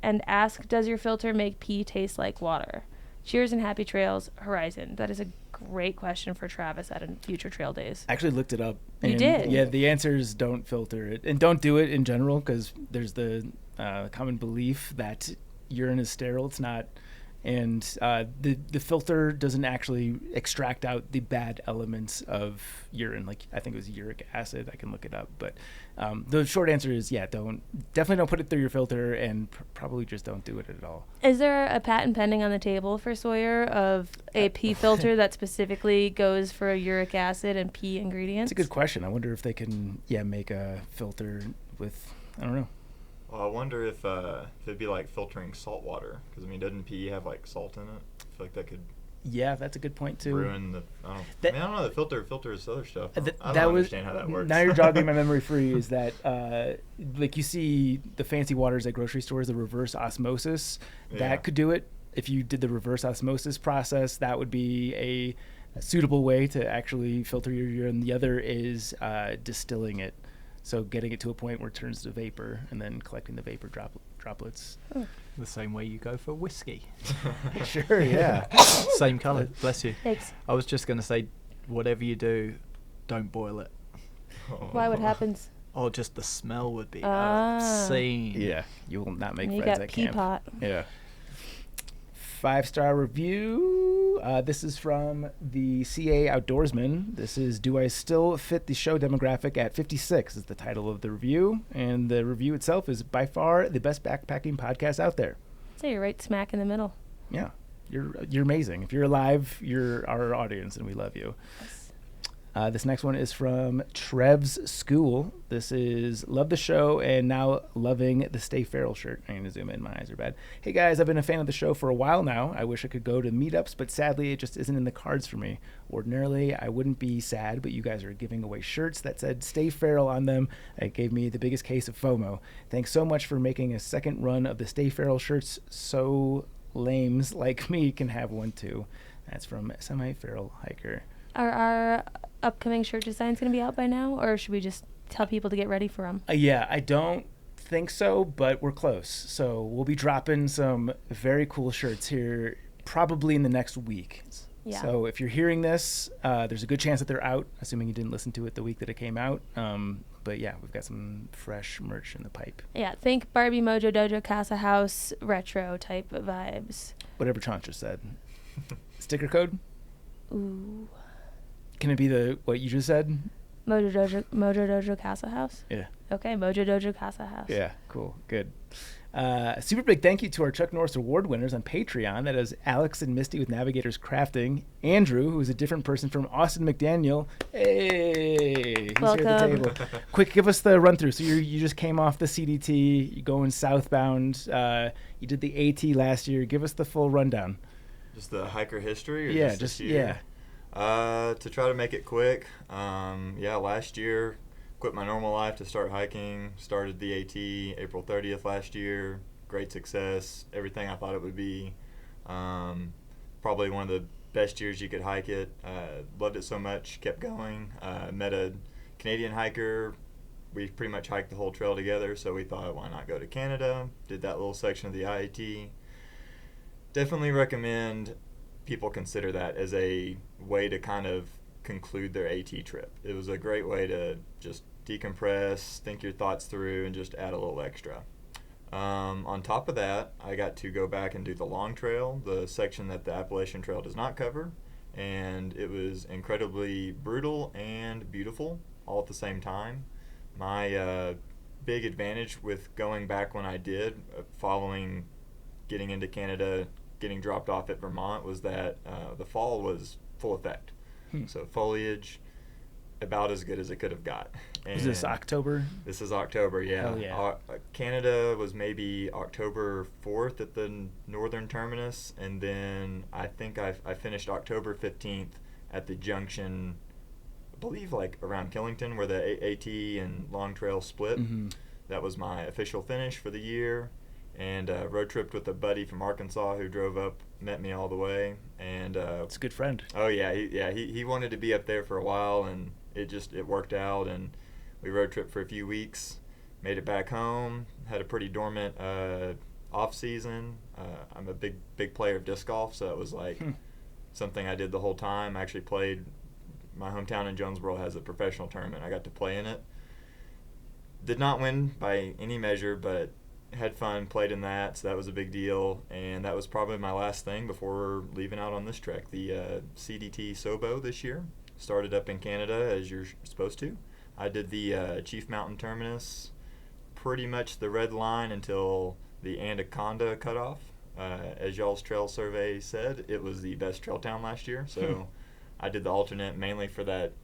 ask, does your filter make pee taste like water? Cheers and happy trails, Horizon. That is a great question for Travis at a future trail days. I actually looked it up. You did? Yeah, the answer is don't filter it. And don't do it in general because there's the common belief that urine is sterile. It's not. And the filter doesn't actually extract out the bad elements of urine. I think it was uric acid. I can look it up. But the short answer is, definitely don't put it through your filter, and probably just don't do it at all. Is there a patent pending on the table for Sawyer of a pee filter that specifically goes for uric acid and pee ingredients? It's a good question. I wonder if they can, make a filter with, I don't know. Well, I wonder if it'd be like filtering salt water, because doesn't pee have salt in it? I feel like that could. Yeah, that's a good point too. Ruin the. I don't know. The filter is other stuff. I don't understand how that works. Now you're jogging my memory free. Is that you see the fancy waters at grocery stores, the reverse osmosis? That could do it. If you did the reverse osmosis process, that would be a suitable way to actually filter your urine. The other is distilling it. So getting it to a point where it turns to vapor and then collecting the vapor droplets. The same way you go for whiskey. Sure, yeah. Same colour, bless you. Thanks. I was just going to say, whatever you do, don't boil it. Why? What happens? Oh, just the smell would be obscene. Yeah, you will not make you friends got at pea camp. pot. Yeah. 5-star review. This is from the CA Outdoorsman. This is, do I still fit the show demographic at 56 is the title of the review. And the review itself is by far the best backpacking podcast out there. So you're right smack in the middle. Yeah. You're amazing. If you're alive, you're our audience and we love you. Yes. This next one is from Trev's School. This is love the show and now loving the Stay Feral shirt. I'm going to zoom in. My eyes are bad. Hey guys, I've been a fan of the show for a while now. I wish I could go to meetups, but sadly it just isn't in the cards for me. Ordinarily, I wouldn't be sad, but you guys are giving away shirts that said Stay Feral on them. It gave me the biggest case of FOMO. Thanks so much for making a second run of the Stay Feral shirts so lames like me can have one too. That's from Semi-Feral Hiker. Are our upcoming shirt designs going to be out by now, or should we just tell people to get ready for them? Yeah, I don't think so, but we're close. So we'll be dropping some very cool shirts here probably in the next week. Yeah. So if you're hearing this, there's a good chance that they're out, assuming you didn't listen to it the week that it came out. But yeah, we've got some fresh merch in the pipe. Yeah, think Barbie Mojo Dojo Casa House retro type of vibes. Whatever Chauncey just said. Sticker code? Ooh. Can it be what you just said? Mojo Dojo Casa House? Yeah. Okay, Mojo Dojo Casa House. Yeah, cool. Good. Super big thank you to our Chuck Norris Award winners on Patreon. That is Alex and Misty with Navigators Crafting, Andrew, who is a different person from Austin McDaniel. Hey, he's Welcome. here at the table. Quick, give us the run through. So you just came off the CDT, you're going southbound. You did the AT last year. Give us the full rundown. Just the hiker history? Or Yeah, this year? yeah. To try to make it quick, last year, quit my normal life to start hiking. Started the AT April 30th last year. Great success. Everything I thought it would be. Probably one of the best years you could hike it. Loved it so much. Kept going. Met a Canadian hiker. We pretty much hiked the whole trail together, so we thought, why not go to Canada? Did that little section of the IAT. Definitely recommend people consider that as a way to kind of conclude their AT trip. It was a great way to just decompress, think your thoughts through, and just add a little extra. On top of that, I got to go back and do the long trail, the section that the Appalachian Trail does not cover, and it was incredibly brutal and beautiful all at the same time. My big advantage with going back when I did, following getting into Canada, getting dropped off at Vermont, was that the fall was full effect. So foliage, about as good as it could have got. And is this October? This is October, yeah. Hell yeah. Canada was maybe October 4th at the northern terminus, and then I think I finished October 15th at the junction, I believe like around Killington, where the AT and Long Trail split. Mm-hmm. That was my official finish for the year. And road tripped with a buddy from Arkansas who drove up, met me all the way, and It's a good friend. oh yeah, he wanted to be up there for a while, and it worked out, and we road tripped for a few weeks, made it back home, had a pretty dormant off season. I'm a big player of disc golf, so it was like something I did the whole time. I actually played. My hometown in Jonesboro has a professional tournament. I got to play in it. Did not win by any measure, but had fun, played in that, so that was a big deal. And that was probably my last thing before leaving out on this trek. The CDT Sobo this year started up in Canada, as you're supposed to. I did the Chief Mountain Terminus, pretty much the red line until the Anaconda cutoff. As y'all's trail survey said, it was the best trail town last year, so I did the alternate mainly for that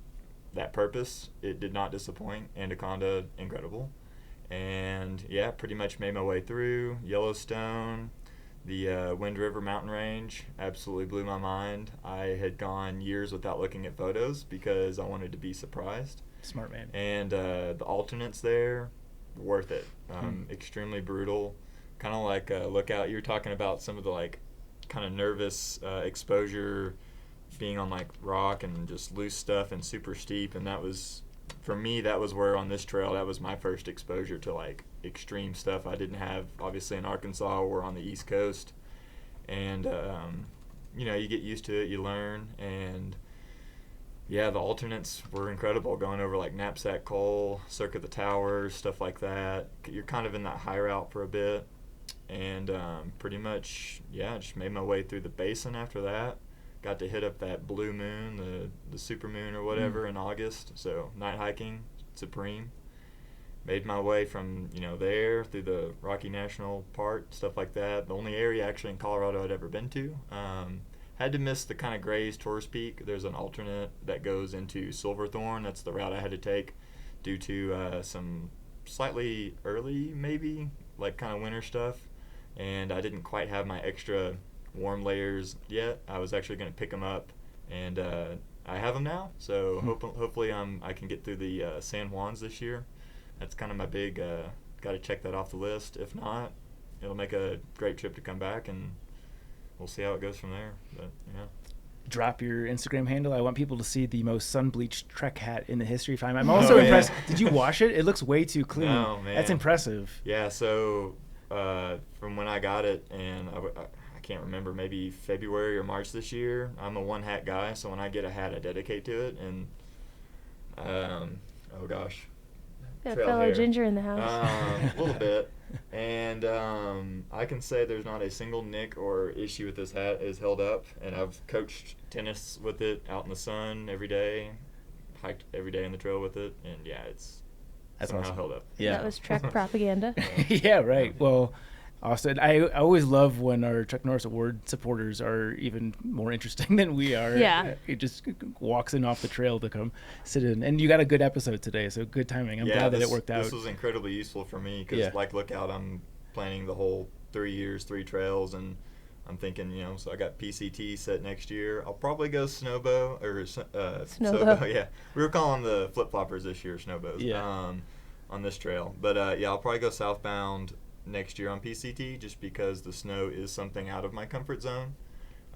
purpose. It did not disappoint. Anaconda, incredible. And yeah, pretty much made my way through Yellowstone. The Wind River mountain range absolutely blew my mind. I had gone years without looking at photos because I wanted to be surprised. Smart man. And the alternates there, worth it. Extremely brutal. Kind of like Lookout. You were talking about some of the like kind of nervous exposure, being on like rock and just loose stuff and super steep, and that was, for me, that was where on this trail, that was my first exposure to like extreme stuff I didn't have obviously in Arkansas or on the East Coast. And you get used to it, you learn. And yeah, the alternates were incredible, going over like Knapsack Col, Circuit the Towers, stuff like that. You're kind of in that high route for a bit, and pretty much just made my way through the basin after that. Got to hit up that blue moon, the super moon or whatever, in August. So night hiking, supreme. Made my way from there through the Rocky National Park, stuff like that. The only area actually in Colorado I'd ever been to. Had to miss the kind of Gray's Tourist Peak. There's an alternate that goes into Silverthorne. That's the route I had to take due to some slightly early, maybe, like kind of winter stuff. And I didn't quite have my extra warm layers yet. I was actually going to pick them up, and I have them now. So hopefully I can get through the San Juans this year. That's kind of my big, got to check that off the list. If not, it'll make a great trip to come back, and we'll see how it goes from there. But yeah. Drop your Instagram handle. I want people to see the most sun-bleached Trek hat in the history of time. I'm also impressed. Did you wash it? It looks way too clean. No, man. That's impressive. Yeah, so from when I got it, and I can't remember, maybe February or March this year, I'm a one-hat guy, so when I get a hat, I dedicate to it. And, oh gosh. Got a fellow ginger in the house. A little bit. And I can say there's not a single nick or issue with this hat is held up. And I've coached tennis with it out in the sun every day, hiked every day in the trail with it, and yeah, it's That's somehow awesome. held up. Yeah. That was Trek propaganda. Yeah, right. Well, Austin, I always love when our Chuck Norris Award supporters are even more interesting than we are. Yeah. It just walks in off the trail to come sit in. And you got a good episode today, so good timing. I'm glad that it worked out. This was incredibly useful for me because, Yeah. like Lookout, I'm planning the whole 3 years, 3 trails, and I'm thinking, so I got PCT set next year. I'll probably go snowbow or Snowbow. Yeah, we were calling the flip floppers this year snowbows. Yeah. On this trail, but yeah, I'll probably go southbound next year on PCT just because the snow is something out of my comfort zone.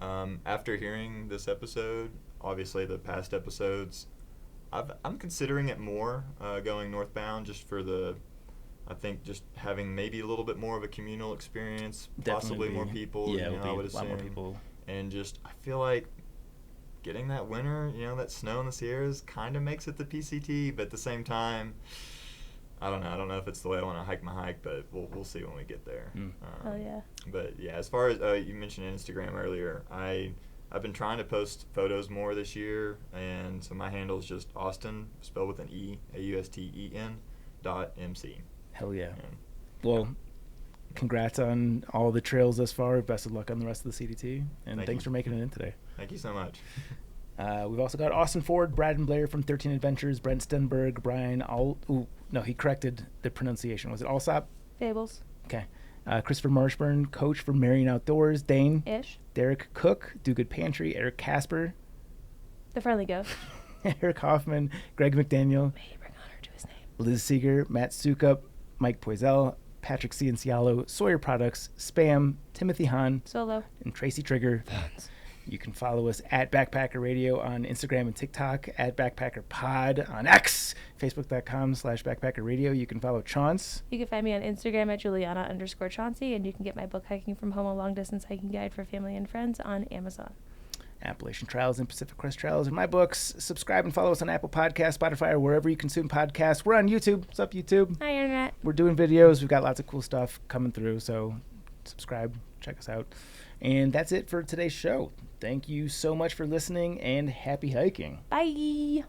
After hearing this episode, obviously the past episodes, I'm considering it more going northbound just for I think just having maybe a little bit more of a communal experience, possibly more people. Yeah, I would a lot assume. more people. And just I feel like getting that winter, that snow in the Sierras kind of makes it the PCT, but at the same time, I don't know. I don't know if it's the way I want to hike my hike, but we'll see when we get there. Oh yeah. But yeah, as far as you mentioned Instagram earlier, I've been trying to post photos more this year, and so my handle is just Austin, spelled with an E, AUSTEN.MC. Hell yeah. And Well, congrats on all the trails thus far. Best of luck on the rest of the CDT. And Thank thanks you. for making it in today. Thank you so much. We've also got Austin Ford, Brad and Blair from 13 Adventures, Brent Stenberg, Brian he corrected the pronunciation. Was it Alsop? Fables. Okay. Christopher Marshburn, coach for Marion Outdoors, Dane. Ish. Derek Cook, Do Good Pantry, Eric Casper, The Friendly Ghost. Eric Hoffman, Greg McDaniel, May he bring honor to his name. Liz Seeger, Matt Sukup, Mike Poisel, Patrick Ciancialo, Sawyer Products, Spam, Timothy Hahn, Solo. and Tracy Trigger. You can follow us at Backpacker Radio on Instagram and TikTok, at Backpacker Pod on X, Facebook.com/Backpacker Radio. You can follow Chance. You can find me on Instagram at Juliana_Chauncey, and you can get my book Hiking from Home, a long distance hiking guide for family and friends on Amazon. Appalachian Trails and Pacific Crest Trails are my books. Subscribe and follow us on Apple Podcasts, Spotify, or wherever you consume podcasts. We're on YouTube. What's up, YouTube? Hi, Internet. We're doing videos. We've got lots of cool stuff coming through, so subscribe, check us out. And that's it for today's show. Thank you so much for listening, and happy hiking. Bye.